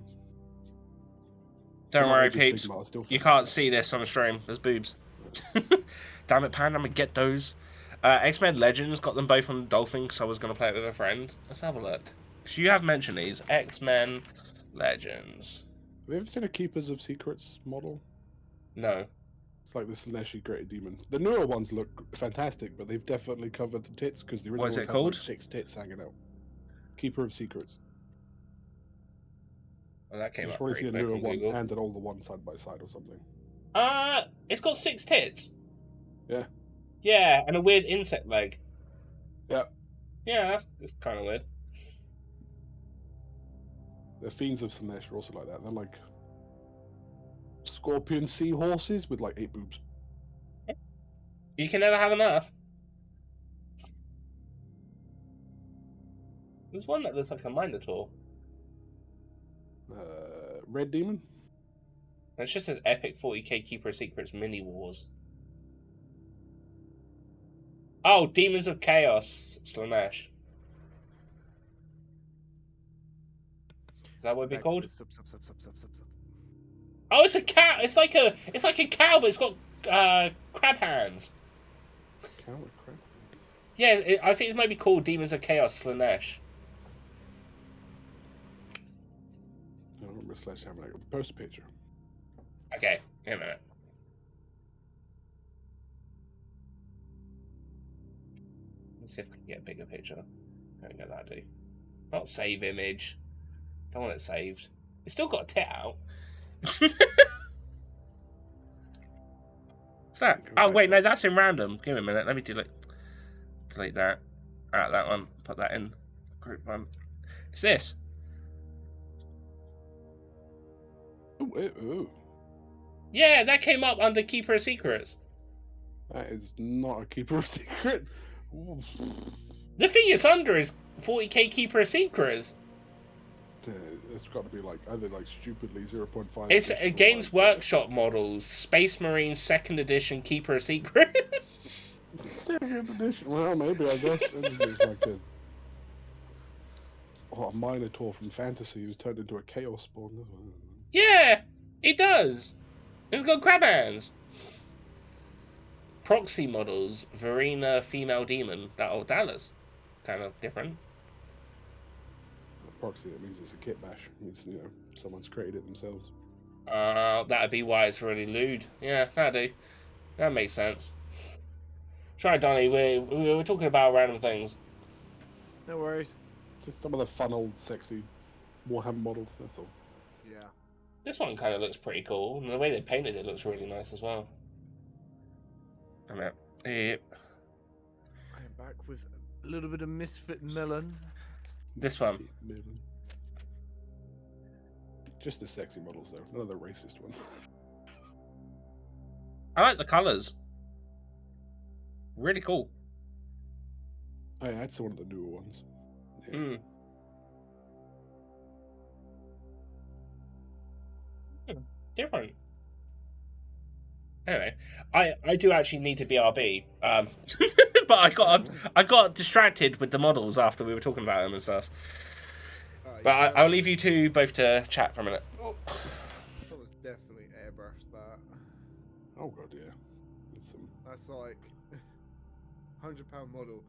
Don't worry, peeps. You can't see this on the stream. There's boobs. damn it, Pan, I'm gonna get those. X-Men Legends, got them both on Dolphin, so I was gonna play it with a friend. Let's have a look. So you have mentioned these X-Men Legends. Have you ever seen a Keepers of Secrets model? No. It's like this Slaneshi Great Demon. The newer ones look fantastic, but they've definitely covered the tits because the What is original it had called? like 6 tits hanging out. Keeper of Secrets. Well, that You came just up want to pretty see a quick newer on one Google. and an older one side by side or something. It's got 6 tits. Yeah. Yeah, and a weird insect leg. Yeah. Yeah, that's kind of weird. The Fiends of Slanesh are also like that. They're like scorpion seahorses with like 8 boobs. You can never have enough. There's one that looks like a Minotaur. Red Demon? It's just says Epic 40k Keeper of Secrets Mini Wars. Oh, Demons of Chaos Slanesh. Is that what it'd be called? Oh, it's a cow. It's like a cow, but it's got crab hands. Cow with crab hands. Yeah, I think it might be called Demons of Chaos Slanesh. I don't remember Slash having like a post picture. Okay, wait a minute. Let's see if I can get a bigger picture. There we go, that'll do. Not save image. Don't want it saved. It's still got a tit out. What's that? Oh, wait, no, that's in random. Give me a minute. Let me delete that. Out that one. Put that in group one. It's this. Ooh. Yeah, that came up under Keeper of Secrets. That is not a Keeper of Secret. Ooh. The thing it's under is 40k Keeper of Secrets. It's got to be like either like stupidly 0.5. It's a Games Workshop models, Space Marine 2nd Edition Keeper of Secrets. 2nd edition. Well, maybe I guess it's like a Minotaur from fantasy who's turned into a chaos spawn. Yeah, it does. It's got crab hands. Proxy models, Verena female demon. That looks kind of different. Proxy, it means it's a kit bash. It's, you know, someone's created it themselves. That'd be why it's really lewd. Yeah, that'd do. That makes sense. Try, Donny. We're talking about random things. No worries. Just some of the fun old sexy Warhammer models, that's all. Yeah. This one kind of looks pretty cool, and the way they painted it looks really nice as well. I'm out. Yep. I am back with a little bit of Misfit Melon. This one. Just the sexy models, though. None of the racist ones. I like the colours. Really cool. Oh, yeah, that's one of the newer ones. Yeah. Mm. Different. Anyway, I do actually need to BRB, but I got distracted with the models after we were talking about them and stuff. But I'll leave you two both to chat for a minute. That was definitely airbrushed. That. Oh god, yeah. That's like £100 model,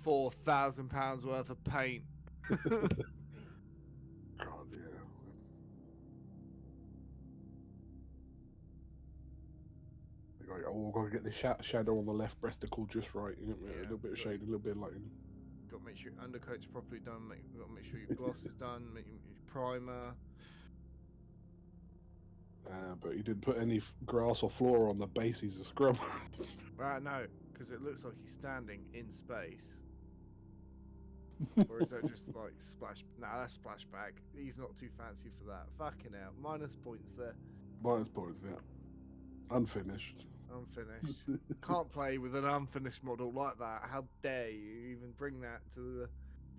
£4,000 worth of paint. God, yeah. Like, oh, we've got to get the shadow on the left breasticle just right. You know, a little bit of shade, a little bit of lighting. Got to make sure your undercoat's properly done. Got to make sure your gloss is done. Make your primer. But he didn't put any grass or floor on the base. He's a scrub. No, because it looks like he's standing in space. Or is that just like splash? Nah, that's splashback. He's not too fancy for that. Fucking hell. Minus points there. Minus points, yeah. Unfinished. Unfinished. Can't play with an unfinished model like that. How dare you even bring that to the...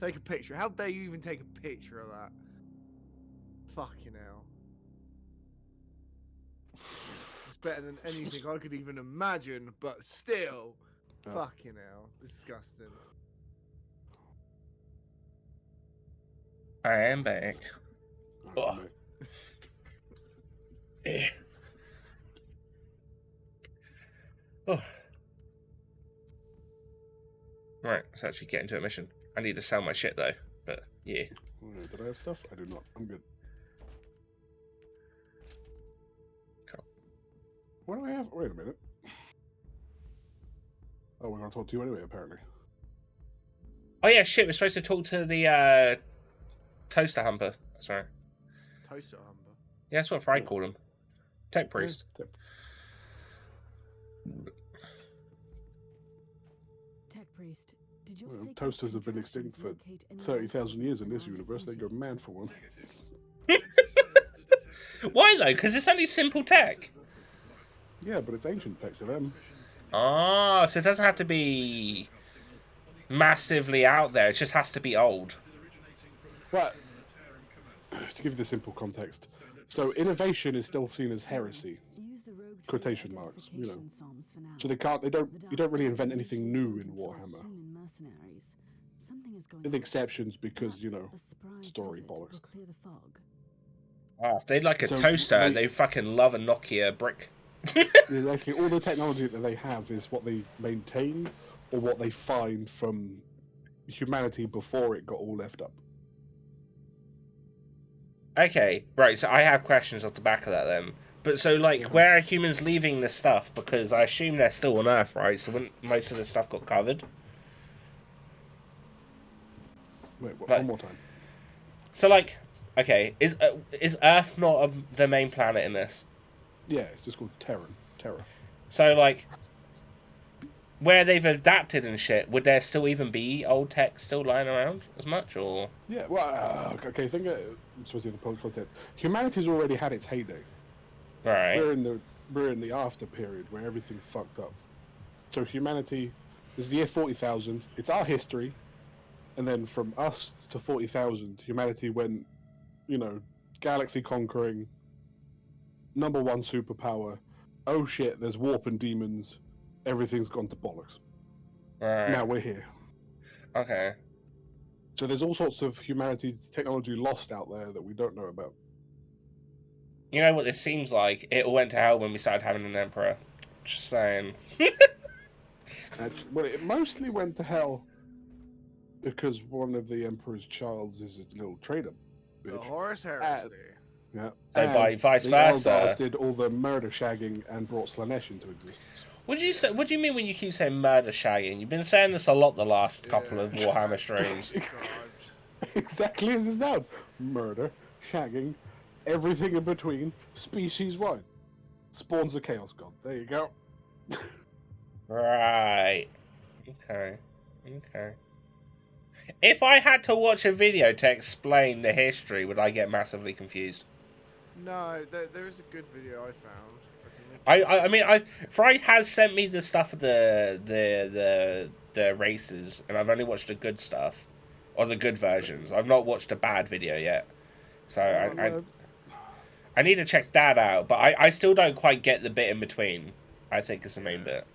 Take a picture. How dare you even take a picture of that? Fucking hell. It's better than anything I could even imagine, but still. Yeah. Fucking hell. Disgusting. I am back. Oh. Oh. Right, let's actually get into a mission. I need to sell my shit though, but yeah. Did I have stuff? I do not. I'm good. Cool. What do I have? Wait a minute. Oh, we're going to talk to you anyway, apparently. Oh yeah, shit, we're supposed to talk to the toaster humper. Sorry. Toaster humper. Yeah, that's what Fry called him. Tech priest. Tech priest, did your Well, sacred toasters have been extinct for contraptions locate any 30,000 years in life this forms universe. They go around the mad for one. Why though? Because it's only simple tech. Yeah, but it's ancient tech to them. Oh, so it doesn't have to be massively out there. It just has to be old. But, to give you the simple context, so innovation is still seen as heresy. Use the rogue tree Quotation marks, you know. identification psalms for now. So you don't really invent anything new in Warhammer. Human mercenaries. Something is going With on. exceptions because, you know, Perhaps a surprise story visit bollocks. will clear the fog. Oh, if they'd like a So toaster, they- they fucking love a Nokia brick. Actually, all the technology that they have is what they maintain or what they find from humanity before it got all left up. Okay, right, so I have questions off the back of that then. But so, like, where are humans leaving this stuff? Because I assume they're still on Earth, right? So wouldn't most of this stuff got covered? Wait, Like- one more time. So, like, okay, is Earth not the main planet in this? Yeah, it's just called Terran. Terra. So, like, where they've adapted and shit, would there still even be old tech still lying around as much, or? Yeah, well, okay, think of supposed to be the content. Humanity's already had its heyday. Right. We're in the after period where everything's fucked up. So humanity, this is the year 40,000. It's our history, and then from us to 40,000, humanity went, you know, galaxy conquering, #1 superpower. Oh shit, there's warp and demons. Everything's gone to bollocks. Right. Now we're here. Okay. So there's all sorts of humanity's technology lost out there that we don't know about. You know what this seems like? It all went to hell when we started having an emperor. Just saying. Actually, well, it mostly went to hell because one of the emperor's childs is a little traitor. The Bitch. Horus Heresy. Yeah. So And by vice the versa- Eldar did all the murder shagging and brought Slanesh into existence. What do you mean when you keep saying murder shagging? You've been saying this a lot the last couple of Yeah. Warhammer streams. Described. Exactly as it sounds. Murder, shagging, everything in between, species wide. Spawns a chaos god. There you go. Right. Okay. Okay. If I had to watch a video to explain the history, would I get massively confused? No, there is a good video I found. I can link I mean, Fry has sent me the stuff of the races, and I've only watched the good stuff, or the good versions. I've not watched a bad video yet, so I need to check that out. But I still don't quite get the bit in between. I think is the main bit.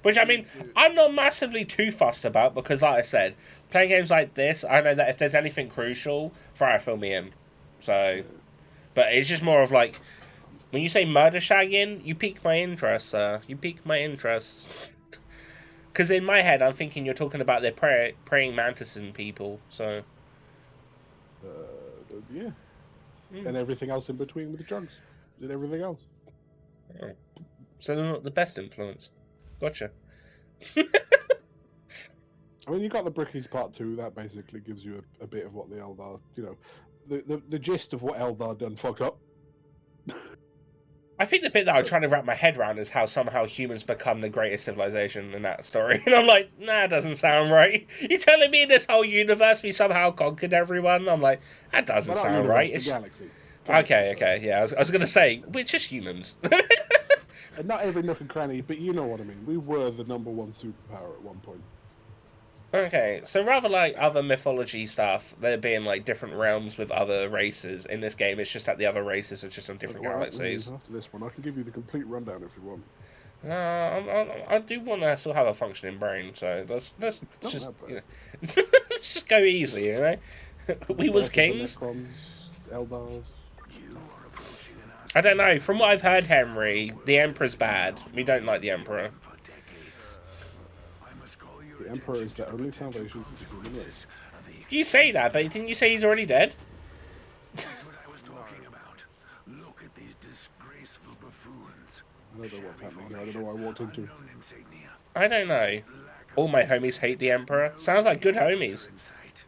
Which, I mean, I'm not massively too fussed about, because like I said, playing games like this, I know that if there's anything crucial, Fry will fill me in. So, but it's just more of like, when you say murder shagging, you pique my interest, sir. You pique my interest. Because in my head, I'm thinking you're talking about their praying mantis and people, so... Yeah. And everything else in between with the drugs. And everything else. Oh. So they're not the best influence. Gotcha. I mean, you got the Brickies Part 2, that basically gives you a bit of what the Eldar, you know, the gist of what Eldar done fucked up. I think the bit that I'm trying to wrap my head around is how somehow humans become the greatest civilization in that story. And I'm like, nah, that doesn't sound right. You're telling me in this whole universe we somehow conquered everyone? I'm like, that doesn't Well, not sound universe, right. but It's... galaxy. Okay, yeah. I was going to say, we're just humans. And not every nook and cranny, but you know what I mean. We were the #1 superpower at one point. Okay, so rather like other mythology stuff, there being like different realms with other races, in this game it's just that the other races are just on different Well, galaxies. after this one, I can give you the complete rundown if you want. I do want to still have a functioning brain, so let's It's not just that bad. you know, let's just go easy, you know. We was Birth of the kings. Necrons, Eldars. I don't know. From what I've heard, Henry, the Emperor's bad. We don't like the Emperor. The Emperor is the only salvation for the human race. You say that, but didn't you say he's already dead? That's what I was talking about. Look at these disgraceful buffoons. I don't know what's happening here. I don't know what I walked into. Unknown insignia. I don't know. All my homies hate the Emperor. Sounds like good homies. In sight.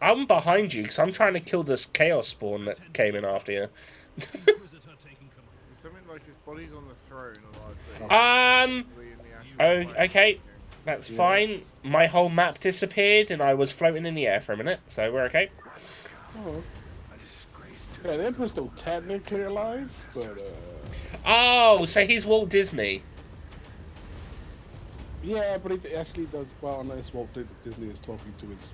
I'm behind you because I'm trying to kill this chaos spawn that came in after you. Inquisitor taking command. It's something like his body's on the throne, or like Okay, that's fine. My whole map disappeared and I was floating in the air for a minute, so we're okay. Oh. Yeah, the Emperor's still technically alive, but Oh, so he's Walt Disney. yeah, but he actually does well. Unless Walt Disney is talking to his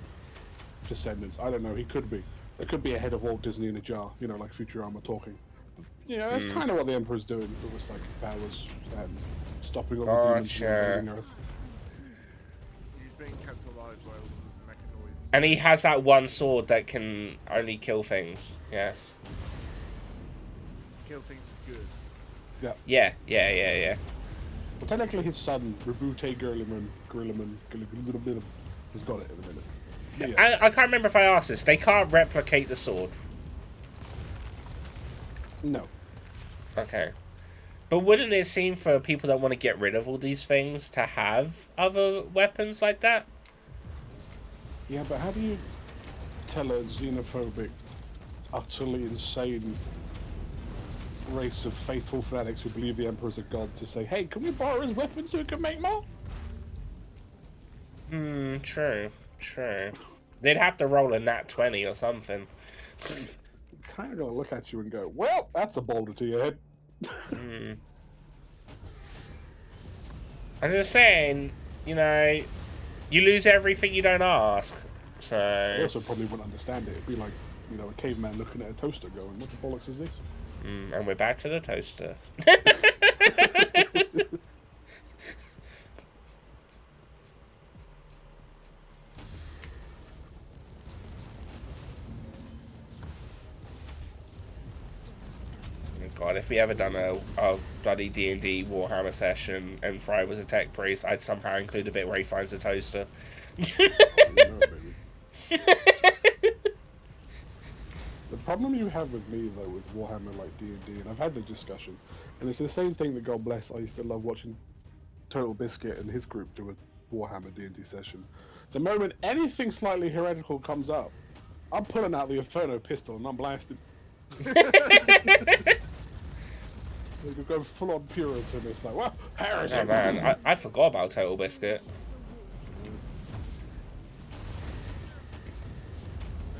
descendants, I don't know. He could be. There could be a head of Walt Disney in a jar, you know, like Futurama talking. Yeah, that's kind of what the Emperor's doing. It was like powers and stopping all the demons from invading Earth. he's being kept alive by all the mechanoids. And he has that one sword that can only kill things. Yes. Kill things for good. Yeah. Well, technically, his son, Rebute Gurliman, has got it in a minute. But yeah. I can't remember if I asked this. They can't replicate the sword. No. Okay. But wouldn't it seem for people that want to get rid of all these things to have other weapons like that? Yeah, but how do you tell a xenophobic, utterly insane race of faithful fanatics who believe the Emperor's a god to say, hey, can we borrow his weapons so we can make more? True. They'd have to roll a nat 20 or something. Kind of gonna look at you and go, well, that's a boulder to your head. I'm just saying, you know, you lose everything you don't ask. I So, also probably wouldn't understand it. It'd be like, you know, a caveman looking at a toaster going, what the bollocks is this? and we're back to the toaster. God, if we ever done a bloody D&D Warhammer session and Fry was a tech priest, I'd somehow include a bit where he finds a toaster. You know, baby. The problem you have with me, though, with Warhammer like D&D, and I've had the discussion, and it's the same thing that, God bless, I used to love watching Total Biscuit and his group do a Warhammer D&D session. The moment anything slightly heretical comes up, I'm pulling out the Inferno pistol and I'm blasting. We could go full on Puritan. It's like, well, heresy. Oh man, I forgot about Total Biscuit.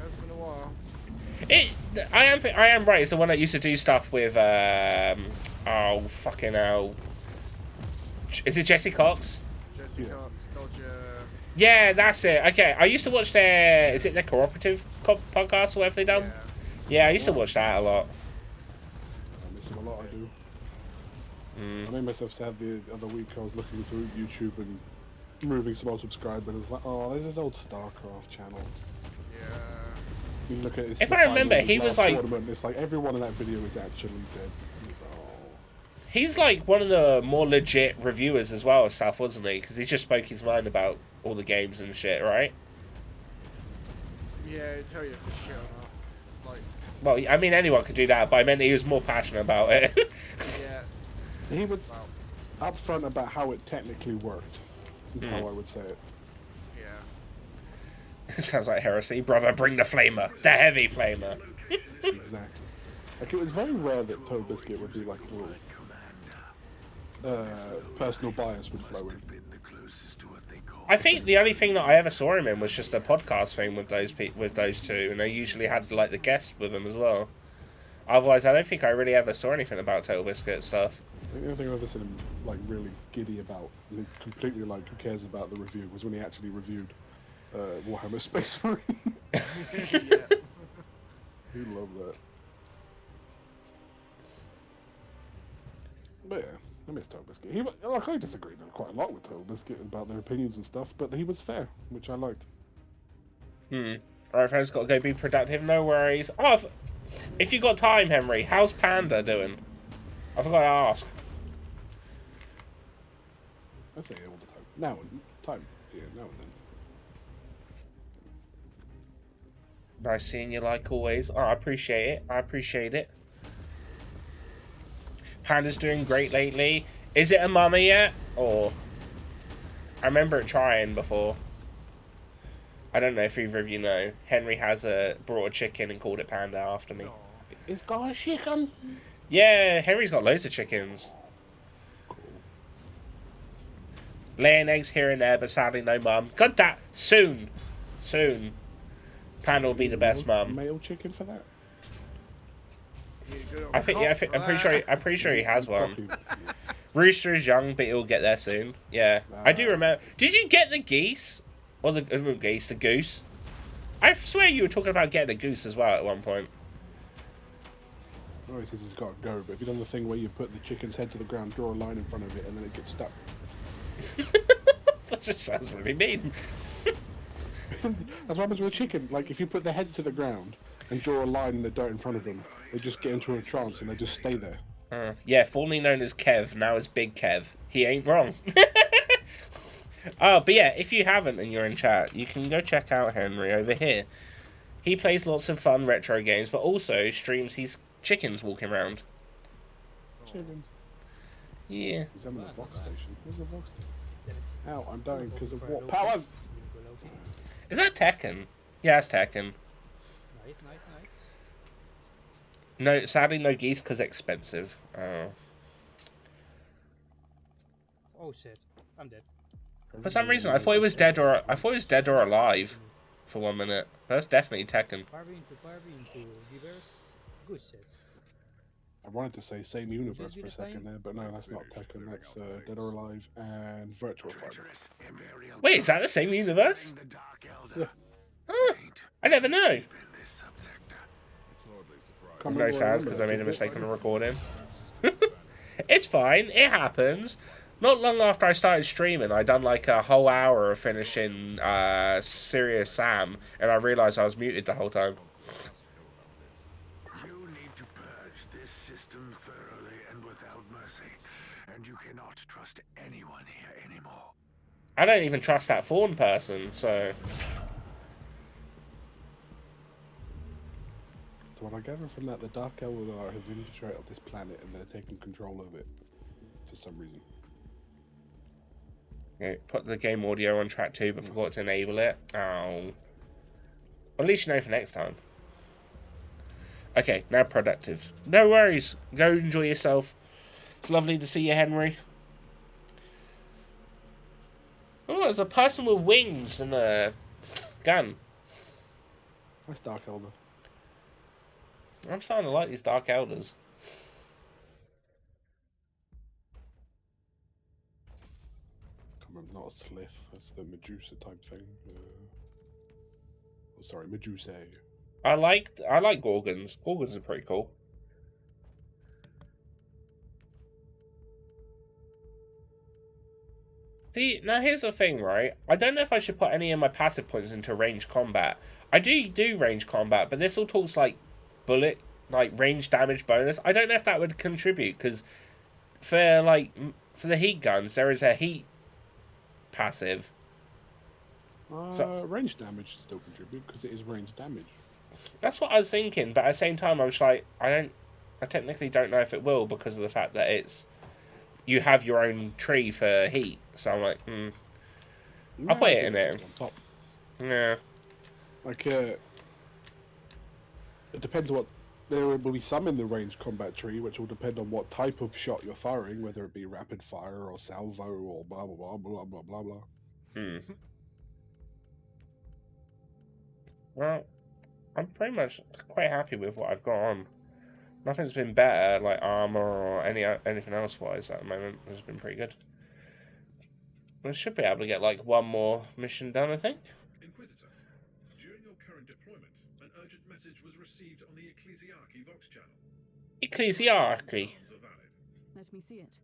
It's been a while. I am right. It's the one that used to do stuff with oh fucking hell. Is it Jesse Cox? Jesse Cox, Dodger. Yeah, that's it. Okay, I used to watch is it their cooperative podcast or whatever they done? Yeah, I used to watch that a lot. I miss him a lot, I do. I made myself sad the other week. I was looking through YouTube and moving some old subscribers. It's like, oh, there's this old StarCraft channel. Yeah. You look at his, If the I remember, final of his he was last like- tournament, it's like everyone in that video is actually dead. It's like, oh. He's like one of the more legit reviewers as well as stuff, wasn't he? Because he just spoke his mind about all the games and shit, right? Yeah, I tell you for shit or not. Like, Well, I mean, anyone could do that, but I meant he was more passionate about it. yeah. He was upfront about how it technically worked. Is how I would say it. Yeah. Sounds like heresy. Brother, bring the flamer. The heavy flamer. Exactly. Like, it was very rare that Toad Biscuit would be like a little personal bias would flow in. I think the only thing that I ever saw him in was just a podcast thing with those two, and they usually had like the guests with them as well. Otherwise, I don't think I really ever saw anything about Total Biscuit stuff. I think the only thing I've ever seen him like really giddy about, and completely like who cares about the review, was when he actually reviewed Warhammer Space Marine. Yeah. He loved that. But yeah, I miss Total Biscuit. He, like, I disagreed quite a lot with Total Biscuit about their opinions and stuff, but he was fair, which I liked. Alright, friends, got to go be productive. No worries. Oh, if you got time, Henry, how's Panda doing? I forgot to ask. I say it all the time. Now and time. Yeah, now and then. Nice seeing you like always. Oh, I appreciate it. I appreciate it. Panda's doing great lately. Is it a mama yet? Or I remember it trying before. I don't know if either of you know. Henry has brought a chicken and called it Panda after me. It's got a chicken. Yeah, Henry's got loads of chickens. Laying eggs here and there, but sadly no mum. Got that soon. Soon. Panda will be the best mum. Male chicken for that? I'm pretty sure he has one. Rooster is young, but he'll get there soon. Yeah, I do remember. Did you get the geese or the goose? I swear you were talking about getting a goose as well at one point. Oh, he says he's got to go, but have you done the thing where you put the chicken's head to the ground, draw a line in front of it, and then it gets stuck? That just sounds really mean. That's what happens with chickens. Like, if you put the head to the ground and draw a line in the dirt in front of them, they just get into a trance and they just stay there. Yeah, formerly known as Kev, now as Big Kev. He ain't wrong. Oh, but yeah, if you haven't and you're in chat, you can go check out Henry over here. He plays lots of fun retro games, but also streams his chickens walking around. Chickens. Yeah. He's on the Vox station. Where's the Vox station? Ow, I'm dying because of what? Powers! Is that Tekken? Yeah, it's Tekken. Nice. No, sadly no geese because expensive. Oh. Oh shit, I'm dead. For some reason, I thought it was dead or alive for 1 minute. That's definitely Tekken. Barbie into reverse. Good shit. I wanted to say same universe for a second there, but no, that's not Tekken. That's Dead or Alive and Virtual Fighter. Wait, is that the same universe? Yeah. Huh, I never know. Can't No remember what I sounds remember because that I made a tidbit. mistake on the recording. It's fine. It happens. Not long after I started streaming, I done like a whole hour of finishing Serious Sam, and I realised I was muted the whole time. You need to purge this system thoroughly and without mercy, and you cannot trust anyone here anymore. I don't even trust that Fawn person, so... So what I gather from that, the Dark Eldar have infiltrated this planet and they're taking control of it for some reason. Okay, put the game audio on track 2, but forgot to enable it. Oh. At least you know for next time. Okay, now productive. No worries. Go enjoy yourself. It's lovely to see you, Henry. Oh, there's a person with wings and a gun. That's Dark Elder. I'm starting to like these Dark Elders. Come on, not a Slith. That's the Medusa type thing. Oh, sorry, Medusa. I like Gorgons. Gorgons are pretty cool. Now here's the thing, right? I don't know if I should put any of my passive points into range combat. I do range combat, but this all talks like bullet, like range damage bonus. I don't know if that would contribute, because for the heat guns, there is a heat passive. Range damage still contribute because it is range damage. That's what I was thinking, but at the same time, I was like, I technically don't know if it will because of the fact that you have your own tree for heat. So I'm like, I'll put it in there. Yeah. Like, it depends what. There will be some in the range combat tree, which will depend on what type of shot you're firing, whether it be rapid fire or salvo or blah blah blah blah blah blah blah. Well, I'm pretty much quite happy with what I've got on. Nothing's been better, like armor or anything else wise at the moment. It's been pretty good. We should be able to get like one more mission done, I think. Inquisitor, during your current deployment, an urgent message was received on the Ecclesiarchy Vox channel. Ecclesiarchy. Let me see it.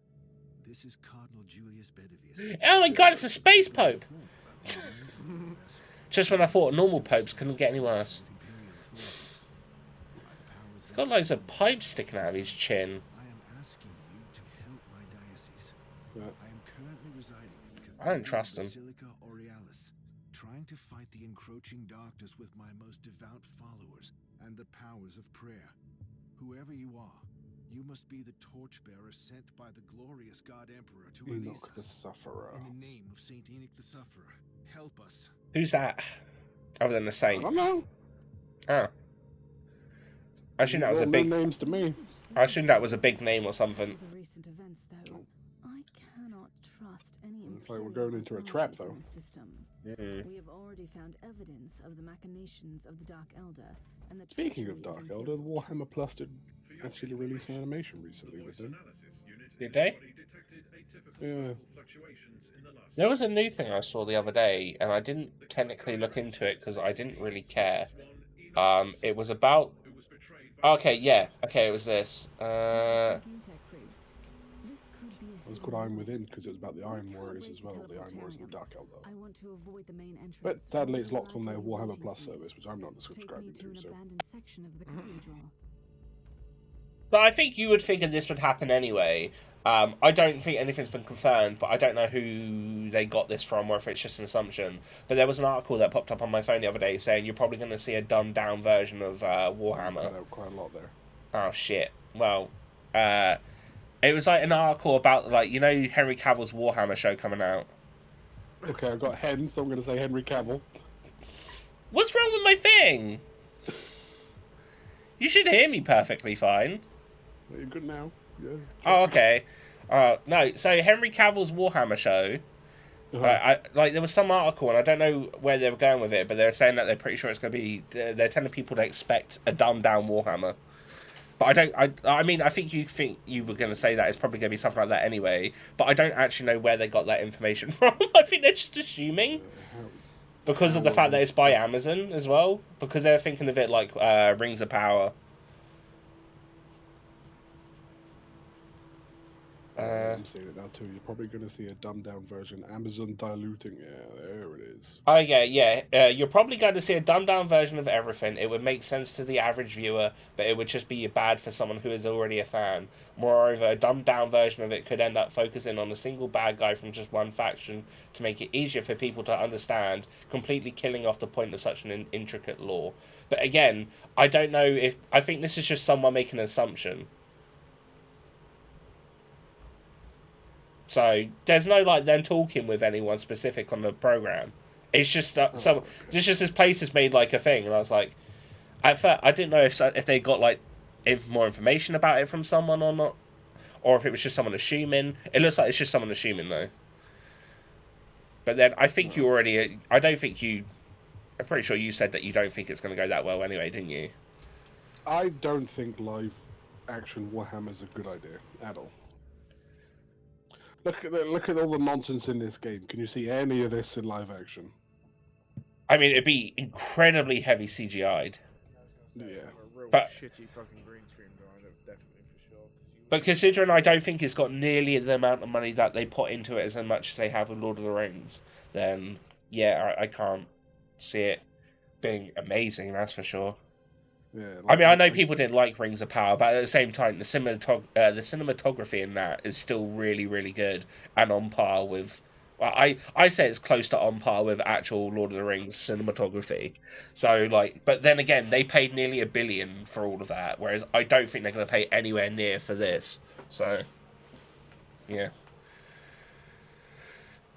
This is Cardinal Julius Bedevius. Oh my god, it's a space pope! Just when I thought normal popes couldn't get any worse. He's got loads of pipes sticking out of his chin. I am asking you to help my diocese. I am currently residing in I don't trust him. Basilica Aurealis, trying to fight the encroaching darkness with my most devout followers and the powers of prayer. Whoever you are, you must be the torchbearer sent by the glorious God Emperor to release Enoch the us. Sufferer. In the name of Saint Enoch the Sufferer, help us. Who's that? Other than the I saint. don't know. Oh. I assume that was a All big. no names to me. I assume that was a big name or something. The recent events, though, I cannot trust any Looks like we're going into a trap, though. System. Mm. We have already found evidence of the machinations of the Dark Elder and the Speaking of treachery Dark Elder, the Imperial Warhammer troops. Plus did actually release an animation recently with them. Did they? Yeah. There was a new thing I saw the other day, and I didn't technically look into it because I didn't really care. It was about. Okay, yeah. Okay, it was this. It was called Iron Within because it was about the Iron Warriors as well, the Iron Warriors and the Dark Elder. I want to avoid the main entrance. But sadly, it's locked on their Warhammer Plus service, which I'm not Take me subscribing to to. an So abandoned section of the cathedral. But I think you would figure this would happen anyway. I don't think anything's been confirmed, but I don't know who they got this from or if it's just an assumption. But there was an article that popped up on my phone the other day saying you're probably going to see a dumbed-down version of Warhammer. cut out quite a lot there. Oh, shit. Well, it was like an article about, like, you know Henry Cavill's Warhammer show coming out? Okay, I got Hen, so I'm going to say Henry Cavill. What's wrong with my thing? You should hear me perfectly fine. Well, you're good now. Yeah. Oh, okay. No, so Henry Cavill's Warhammer show, there was some article, and I don't know where they were going with it, but they're saying that they're pretty sure it's going to be, they're telling people to expect a dumbed-down Warhammer. But I mean, I think you were going to say that it's probably going to be something like that anyway, but I don't actually know where they got that information from. I think they're just assuming. Because of the fact that it's by Amazon as well. Because they're thinking of it like Rings of Power. I'm seeing it now too. You're probably going to see a dumbed down version. Amazon diluting. Yeah, there it is. Oh, yeah. You're probably going to see a dumbed down version of everything. It would make sense to the average viewer, but it would just be bad for someone who is already a fan. Moreover, a dumbed down version of it could end up focusing on a single bad guy from just one faction to make it easier for people to understand, completely killing off the point of such an intricate lore. But again, I don't know if... I think this is just someone making an assumption. So there's no like them talking with anyone specific on the program. It's just it's just this place has made like a thing, and I was like, at first I didn't know if they got like more information about it from someone or not, or if it was just someone assuming. It looks like it's just someone assuming though. But then I think you already. I don't think you. I'm pretty sure you said that you don't think it's going to go that well anyway, didn't you? I don't think live action Warhammer is a good idea at all. Look at all the nonsense in this game. Can you see any of this in live action? I mean, it'd be incredibly heavy CGI'd. Yeah. But shitty fucking green screen drawing, definitely for sure. But considering I don't think it's got nearly the amount of money that they put into it as much as they have with Lord of the Rings, then yeah, I can't see it being amazing, that's for sure. Yeah, I mean, I know people didn't like Rings of Power, but at the same time, the cinematography in that is still really, really good and on par with... Well, I say it's close to on par with actual Lord of the Rings cinematography. So, like... But then again, they paid nearly $1 billion for all of that, whereas I don't think they're going to pay anywhere near for this. So, yeah.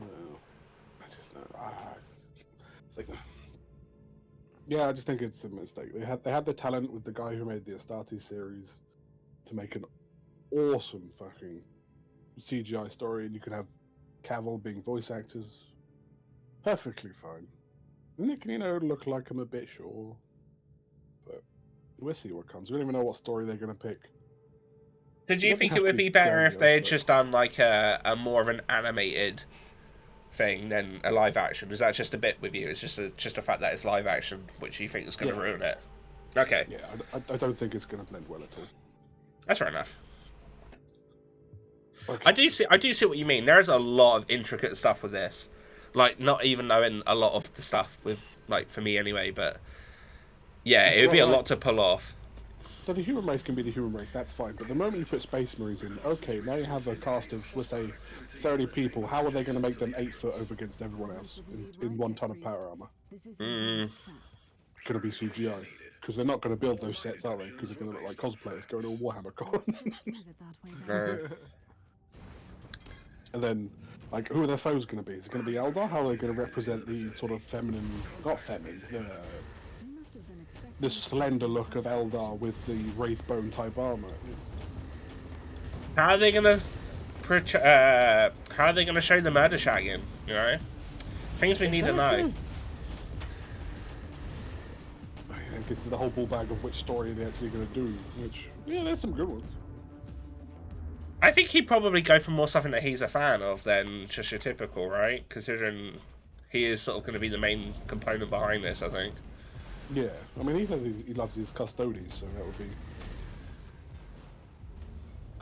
I just don't... Yeah, I just think it's a mistake. They had the talent with the guy who made the Astartes series to make an awesome fucking CGI story, and you could have Cavill being voice actors. Perfectly fine. And they can, look like I'm a bit sure. But we'll see what comes. We don't even know what story they're going to pick. Did you think it would be better if they had just done like a more of an animated thing than a live action? Is that just a bit with you? It's just a fact that it's live action, which you think is going to ruin it. Okay. Yeah, I don't think it's going to blend well at all. That's fair enough. Okay. I do see what you mean. There's a lot of intricate stuff with this, like not even knowing a lot of the stuff with, like, for me anyway. But yeah, it would be a lot to pull off. So the human race can be the human race, that's fine. But the moment you put Space Marines in, okay, now you have a cast of, let's say, 30 people. How are they going to make them 8 foot over against everyone else in 1 ton of power armor? Mm. Going to be CGI. Because they're not going to build those sets, are they? Because they're going to look like cosplayers going to a Warhammer con. No. And then, like, who are their foes going to be? Is it going to be Eldar? How are they going to represent the sort of feminine, not feminine, the slender look of Eldar with the Wraithbone type armor? How are they gonna show the murder shagging? You know, things we need to know. It gets to the whole ball bag of which story they're actually going to do. Which, yeah, there's some good ones. I think he'd probably go for more something that he's a fan of than just your typical, right? Considering he is sort of going to be the main component behind this, I think. Yeah, I mean, he says he loves his custodies, so that would be... I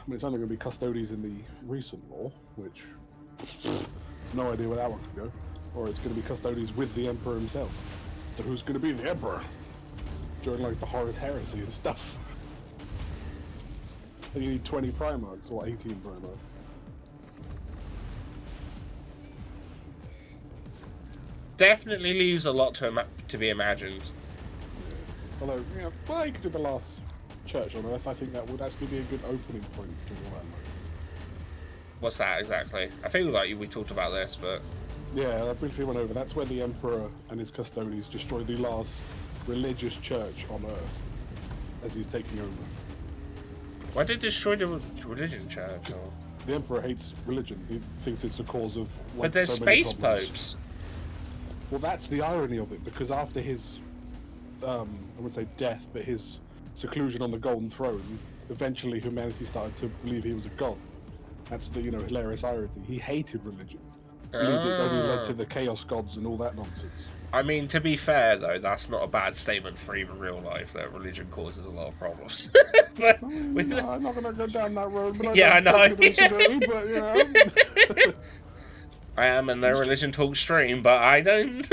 mean, it's only going to be custodies in the recent lore, which... no idea where that one could go. Or it's going to be custodies with the Emperor himself. So who's going to be the Emperor? During, like, the Horus Heresy and stuff. And you need 20 Primarchs, or 18 Primarchs. Definitely leaves a lot to be imagined. Yeah. Although, you know, well, you could do the last Church on Earth. I think that would actually be a good opening point to Warhammer. What's that exactly? I feel like we talked about this, but... Yeah, I briefly went over. That's where the Emperor and his custodians destroy the last religious church on Earth as he's taking over. Why did they destroy the religion church? Or... The Emperor hates religion. He thinks it's the cause of... Like, but there's so many space problems. popes. Well, that's the irony of it, because after his, I wouldn't say death, but his seclusion on the Golden Throne, eventually humanity started to believe he was a god. That's the, you know, hilarious irony. He hated religion. Believed it only led to the Chaos Gods and all that nonsense. I mean, to be fair, though, that's not a bad statement for even real life, that religion causes a lot of problems. But I'm not going to go down that road, but yeah, I know. But, you know. I am in the religion talk stream, but I don't...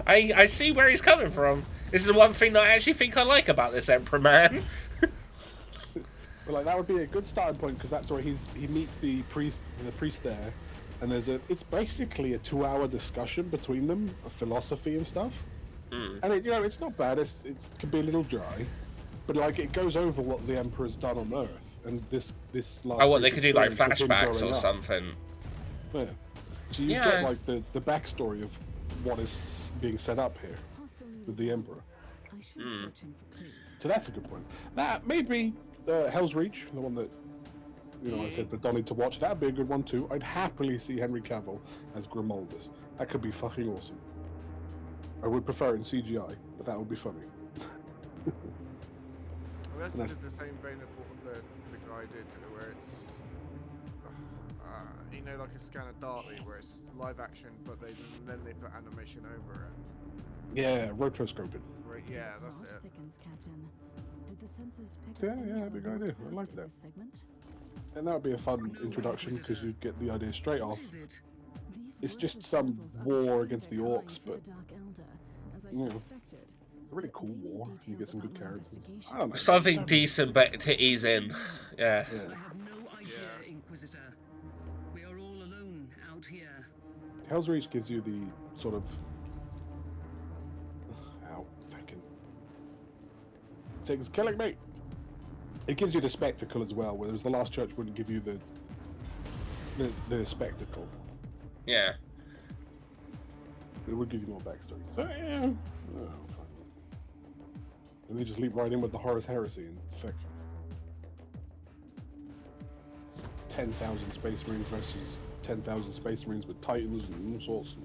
I see where he's coming from. This is the one thing that I actually think I like about this Emperor man. But like, that would be a good starting point, because that's where he meets the priest there, and it's basically a 2-hour discussion between them of philosophy and stuff. And it, you know, it's not bad. It can be a little dry, but like, it goes over what the Emperor's done on Earth, and this last. Oh, what they could do, like experience of him flashbacks growing or up. something. Yeah. So you get like the backstory of what is being set up here with the Emperor. So that's a good point. That maybe Hell's Reach, the one that, you know, I said for Donny to watch. That'd be a good one too. I'd happily see Henry Cavill as Grimaldus. That could be fucking awesome. I would prefer it in CGI, but that would be funny. Well, that's the same vein of what the guy did, where it's you know, like a Scanner Darkly, where it's live action, but then they put animation over it. Yeah, rotoscoping. Right, yeah, that's it. Yeah, that'd be a good idea. I like that. And that would be a fun introduction, because you get the idea straight off. It's just some war against the orcs, but you know, a really cool war. You get some good characters. I don't know. Something decent, but to ease in. Yeah. I have no idea, Inquisitor. We are all alone out here. Hell's Reach gives you the sort of... Ow, fucking... Things killing me! It gives you the spectacle as well, whereas the Last Church wouldn't give you the spectacle. Yeah. It would give you more backstory. So, yeah. Oh, fine. And they just leap right in with the Horus Heresy and fuck. 10,000 Space Marines versus 10,000 Space Marines with Titans and all sorts.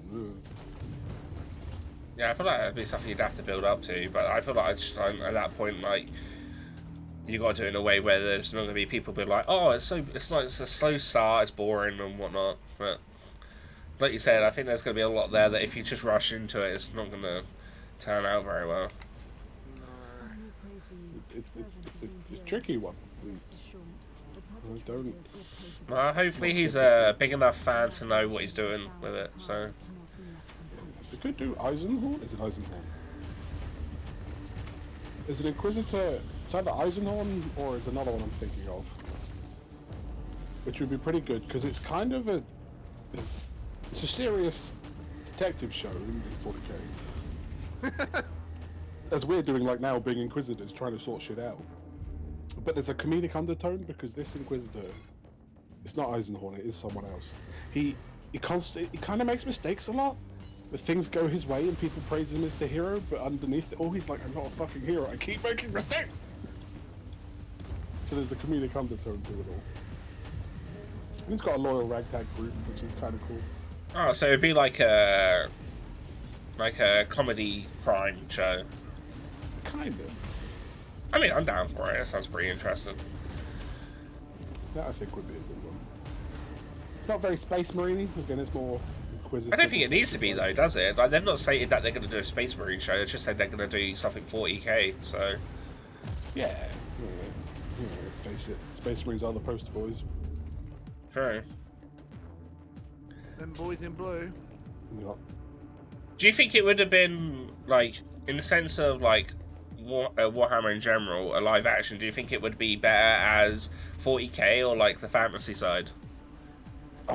Yeah, I feel like that'd be something you'd have to build up to, but I feel like at that point, like, you got to do it in a way where there's not going to be people being like, oh, it's a slow start, it's boring and whatnot. But like you said, I think there's going to be a lot there that if you just rush into it, it's not going to turn out very well. It's a tricky one. I don't. Well, hopefully he's a big enough fan to know what he's doing with it. So. They could do Eisenhorn. Is it Eisenhorn? Is an Inquisitor It's either Eisenhorn or is another one I'm thinking of, which would be pretty good because it's kind of it's a serious detective show in 40k. As we're doing like now, being Inquisitors, trying to sort shit out. But there's a comedic undertone because this Inquisitor, it's not Eisenhorn, it is someone else. He kind of makes mistakes a lot, but things go his way and people praise him as the hero, but underneath it all he's like, I'm not a fucking hero, I keep making mistakes! So there's a comedic undertone to it all. And he's got a loyal ragtag group, which is kind of cool. Oh, so it'd be like a comedy crime show. Kind of. I mean, I'm down for it. That sounds pretty interesting. That I think would be a good one. It's not very Space Marine. Again, it's more Inquisitor. I don't think it needs to be though, does it? Like they've not stated that they're going to do a Space Marine show. They just said they're going to do something 40k. So yeah, let's face it. Space Marines are the poster boys. True. Them boys in blue. Yeah. Do you think it would have been like, in the sense of like Warhammer in general, a live action? Do you think it would be better as 40k or like the fantasy side?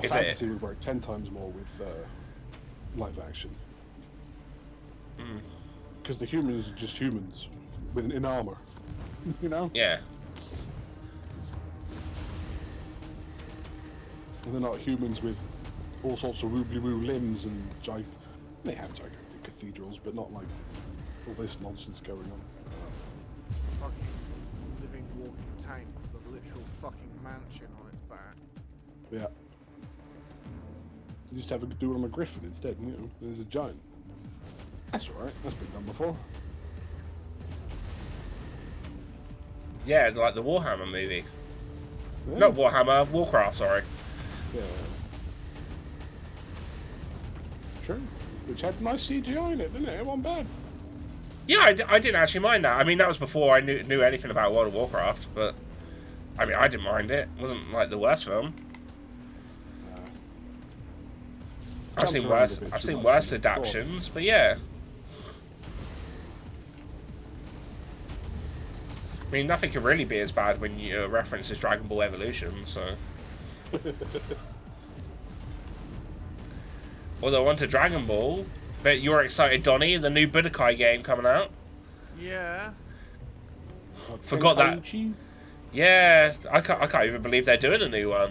Fantasy would work 10 times more with live action. Because the humans are just humans in armor, you know? Yeah. And they're not humans with all sorts of woobly-woo limbs and they have gigantic cathedrals, but not like all this nonsense going on. Fucking living, walking tank with a literal fucking mansion on its back. Yeah. You just have to do it on a griffin instead, you know? There's a giant. That's alright, that's been done before. Yeah, like the Warhammer movie. Yeah. Not Warhammer, Warcraft, sorry. Yeah. True. Which had nice CGI in it, didn't it? It wasn't bad. Yeah, I didn't actually mind that. I mean, that was before I knew anything about World of Warcraft, but I mean, I didn't mind it. It wasn't like the worst film. I've seen worse adaptations, but yeah. I mean, nothing can really be as bad when you reference Dragon Ball Evolution, so. Although onto Dragon Ball, but you're excited, Donny, the new Budokai game coming out. Yeah. Forgot that. Yeah, I can't even believe they're doing a new one.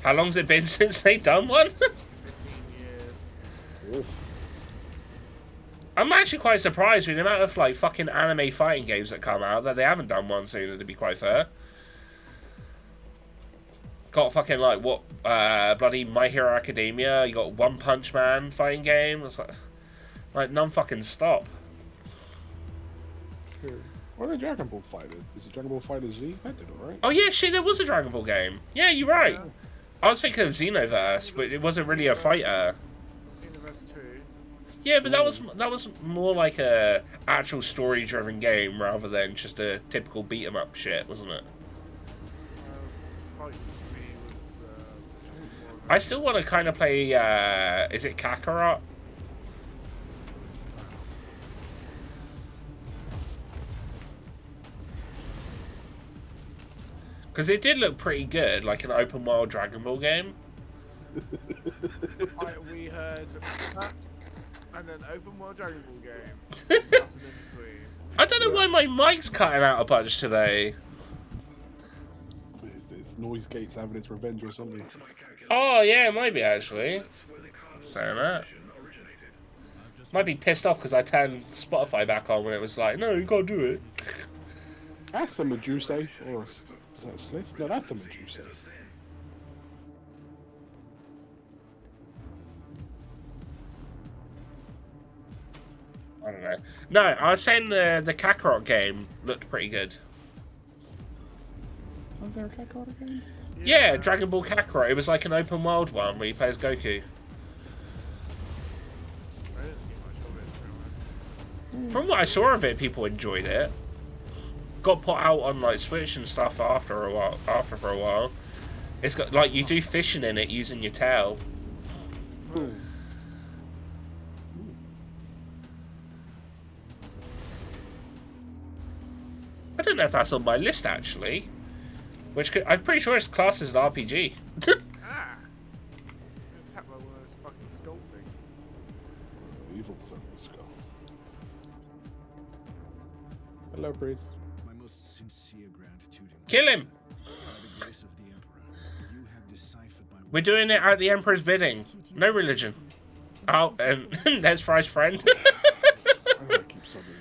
How long's it been since they've done one? 15 years. I'm actually quite surprised with the amount of like fucking anime fighting games that come out that they haven't done one sooner, to be quite fair. Got fucking like what bloody My Hero Academia, you got One Punch Man fighting game. It's like none fucking stop. What are the Dragon Ball Fighter? Is it Dragon Ball Fighter Z? That did alright. Oh yeah, shit, there was a Dragon Ball game. Yeah, you're right. Yeah. I was thinking of Xenoverse, but it wasn't really a fighter. Xenoverse 2. Yeah, but that was more like a actual story-driven game rather than just a typical beat 'em up shit, wasn't it? Fight for me was more of I still want to kind of play. Is it Kakarot? Because it did look pretty good, like an open world Dragon Ball game. we heard that, and then open world Dragon Ball game. Nothing in between. I don't know why my mic's cutting out a bunch today. It's Noise Gates having its revenge or something. Oh yeah, maybe actually. Saying that. Might be pissed off because I turned Spotify back on when it was like, no, you can't do it. That's a Medusa, or is that a Slith? No, that's a Medusa. I don't know. No, I was saying the Kakarot game looked pretty good. Was there a Kakarot game? Yeah, Dragon Ball Kakarot. It was like an open world one where you play as Goku. I didn't see much of it, to be honest. From what I saw of it, people enjoyed it. Got put out on like Switch and stuff after for a while. It's got like you do fishing in it using your tail. know if that's on my list actually. Which I'm pretty sure it's classed as an RPG. Ah! Attacked by one of those fucking skull things. Evil son of the skull. Hello, priest. My most sincere gratitude. Kill him! By the grace of the Emperor, you have deciphered my We're doing it at the Emperor's bidding. No religion. Oh, there's Fry's friend. I gotta keep subbing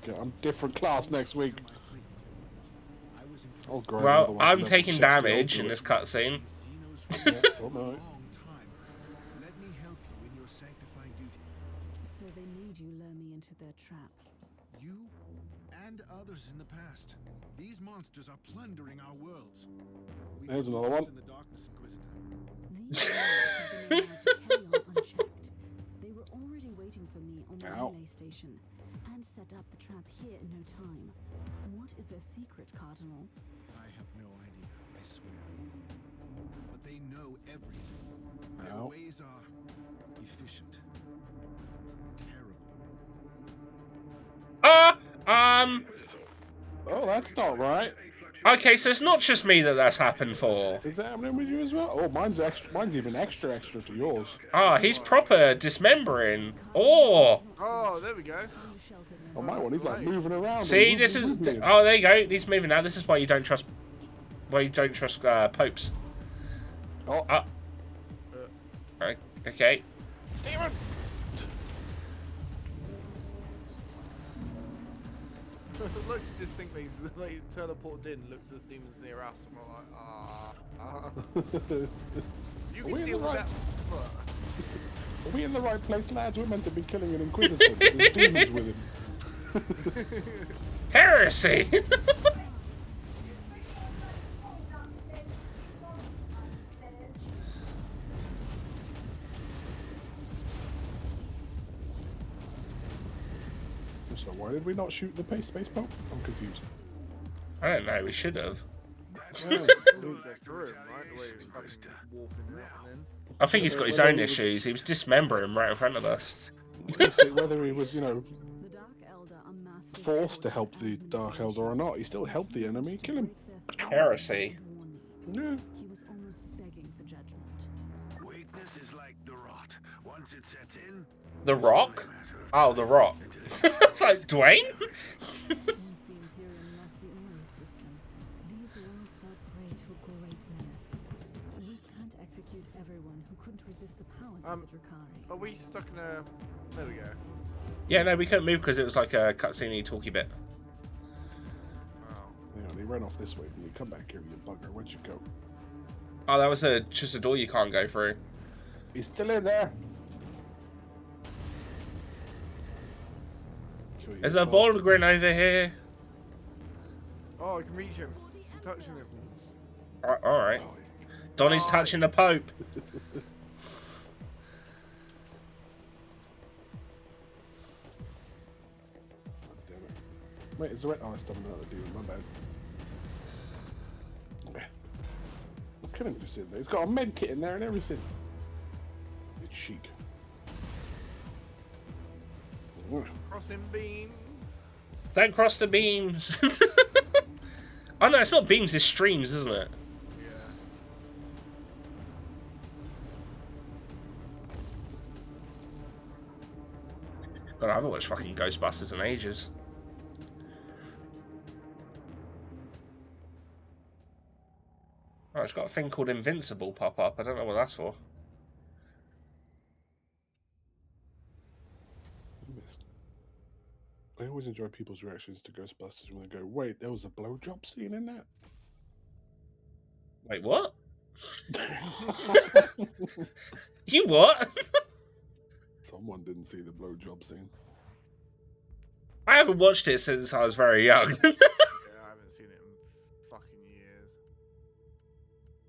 this. I'm different class next week. I'll grind Well, another one I'm to taking level 60, I'll damage do in it. this cutscene. Yes, all right. Let me help you in your sanctifying duty. So they made you lure me into their trap. You and others in the past. These monsters are plundering our worlds. We There's get another lost one. in the darkness, Inquisitor. These have been allowed to carry on unchecked. They were already waiting for me on the Ow. relay station and set up the trap here in no time. What is their secret, Cardinal? I have no idea, I swear. But they know everything. Their Ow. ways are efficient. Terrible. Oh, that's not right. Okay, so it's not just me that's happened for. Is that happening with you as well? Oh, mine's extra. Mine's even extra to yours. Ah, he's proper dismembering. Oh! Oh, there we go. Oh, my one, he's like moving around. See, and this is... wiggling. Oh, there you go. He's moving now. This is why you don't trust... Why you don't trust popes. Oh. Okay. Demon! Look to just think they like, teleported in, looked at the demons near us, and we're like, You Are we can in deal the with right- that first. Are we in the right place, lads? We're meant to be killing an Inquisitor. There's demons with him. Heresy! So why did we not shoot the space pope? I'm confused. I don't know. We should have. Through him, right? The way he was fucking warping out and in. I think he's got his own issues. He was dismembering right in front of us. Whether he was, The Dark Elder unmasked forced to help the Dark Elder or not, he still helped the enemy. Kill him. Heresy. Yeah. He was almost begging for judgment. Weakness is like the rot. Once it sets in, The Rock? Oh, The Rock. It's like, Dwayne? Once the Imperium lost the Ori system, these worlds fell prey to a great menace. We can't execute everyone who couldn't resist the powers of the Dracari. Are we stuck in a... There we go. Yeah, no, we couldn't move because it was like a cutscene-y talky bit. Hang on, he ran off this way. When you come back here, you bugger. Where'd you go? Oh, that was just a door you can't go through. He's still in there. There's a Bolgrin over here. Oh, I can reach him. I'm touching him. Alright. Donny's touching the Pope. Wait, is the red? Oh, I still know how to do it. My bad. I couldn't just in there. He's got a med kit in there and everything. It's chic. Crossing beams. Don't cross the beams. Oh no, it's not beams, it's streams, isn't it? Yeah. God, I haven't watched fucking Ghostbusters in ages. Oh, it's got a thing called Invincible pop up. I don't know what that's for. I always enjoy people's reactions to Ghostbusters when they go, wait, there was a blowjob scene in that? Wait, what? You what? Someone didn't see the blowjob scene. I haven't watched it since I was very young. Yeah, I haven't seen it in fucking years.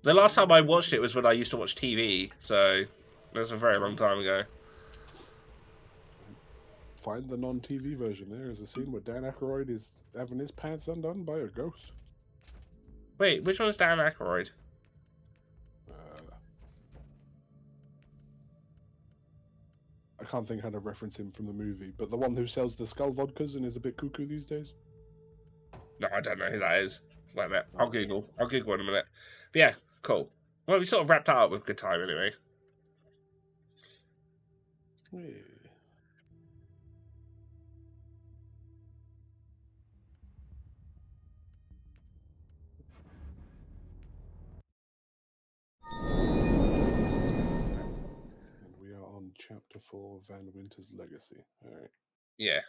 The last time I watched it was when I used to watch TV, so that was a very long time ago. Find the non-TV version. There is a scene where Dan Aykroyd is having his pants undone by a ghost. Wait, which one's Dan Aykroyd? I can't think how to reference him from the movie, but the one who sells the skull vodkas and is a bit cuckoo these days. No, I don't know who that is. Wait a minute. I'll Google in a minute. But yeah, cool. Well, we sort of wrapped that up with good time anyway. Yeah. And we are on chapter 4, Van Winter's Legacy. Alright. Yeah.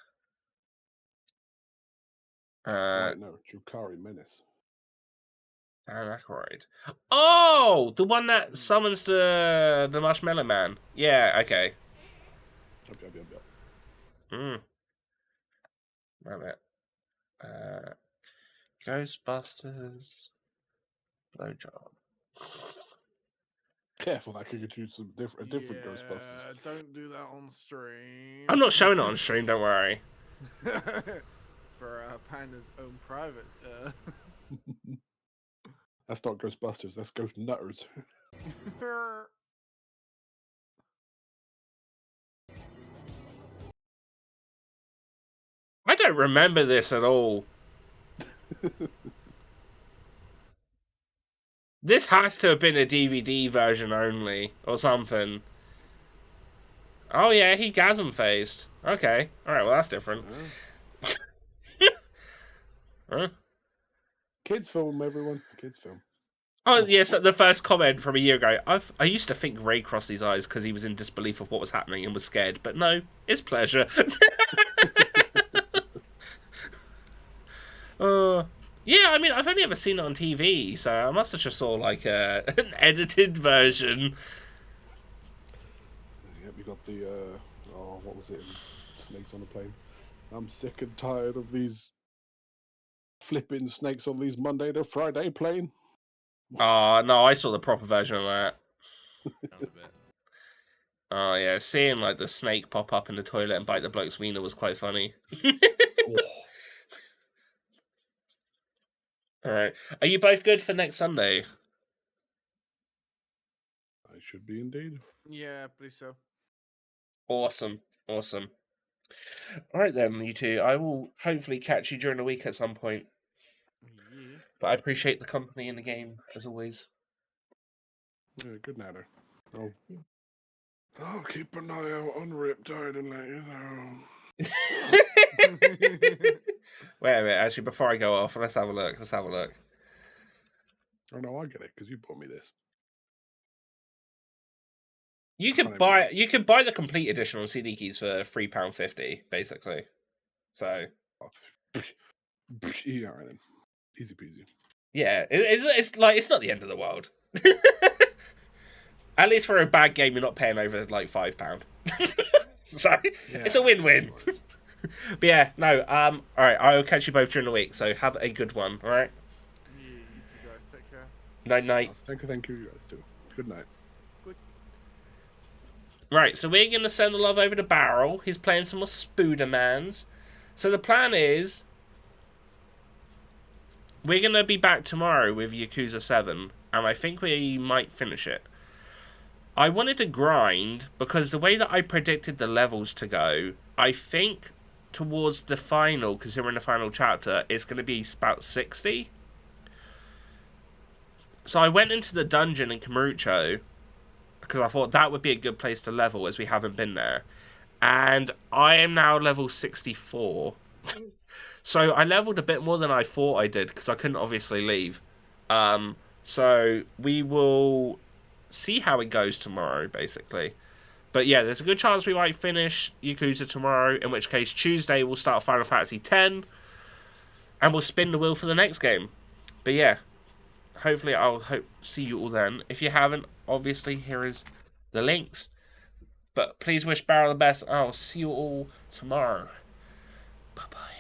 Right, no, Drukari Menace. Dan Aykroyd. Oh, the one that summons the Marshmallow Man. Yeah, okay. Yep. Wait a minute. Ghostbusters. Blowjob. Careful, that could get you some different Yeah, Ghostbusters. don't do that on stream. I'm not showing it on stream, don't worry. For Panda's own private. That's not Ghostbusters, that's Ghost Nutters. I don't remember this at all. This has to have been a DVD version only, or something. Oh yeah, he gasm faced. Okay, alright, well that's different. Huh? Kids film, everyone. Kids film. Oh yes, the first comment from a year ago. I used to think Ray crossed his eyes because he was in disbelief of what was happening and was scared, but no, it's pleasure. Yeah, I mean, I've only ever seen it on TV, so I must have just saw like an edited version. Yep, we got the what was it? Snakes on a plane. I'm sick and tired of these flipping snakes on these Monday to Friday plane. Oh no, I saw the proper version of that. Oh yeah, seeing like the snake pop up in the toilet and bite the bloke's wiener was quite funny. All right, are you both good for next Sunday? I should be indeed. Yeah, I believe so. Awesome. All right then, you two. I will hopefully catch you during the week at some point. Yeah. But I appreciate the company in the game as always. Yeah, good natter. I'll keep an eye out on Riptide and let you know. Wait a minute, actually, before I go off, let's have a look. Oh no, I get it because you bought me this. You could buy the complete edition on CD keys for £3.50, basically. So yeah, then easy peasy. Yeah, it's like it's not the end of the world. At least for a bad game, you're not paying over like £5. So it's a win-win. But yeah, no. All right, I will catch you both during the week. So have a good one. All right. Yeah, you two guys take care. Night. Thank you, you guys too. Good night. Right, so we're gonna send the love over to Barrel. He's playing some more Spoodermans. So the plan is we're gonna be back tomorrow with Yakuza 7, and I think we might finish it. I wanted to grind because the way that I predicted the levels to go, I think towards the final, because we're in the final chapter, it's going to be about 60. So I went into the dungeon in Kamurocho because I thought that would be a good place to level as we haven't been there. And I am now level 64. So I leveled a bit more than I thought I did because I couldn't obviously leave. So we will see how it goes tomorrow, basically. But yeah, there's a good chance we might finish Yakuza tomorrow, in which case Tuesday we'll start Final Fantasy X, and we'll spin the wheel for the next game. But yeah, hopefully I'll see you all then. If you haven't, obviously here is the links. But please wish Barrel the best, and I'll see you all tomorrow. Bye-bye.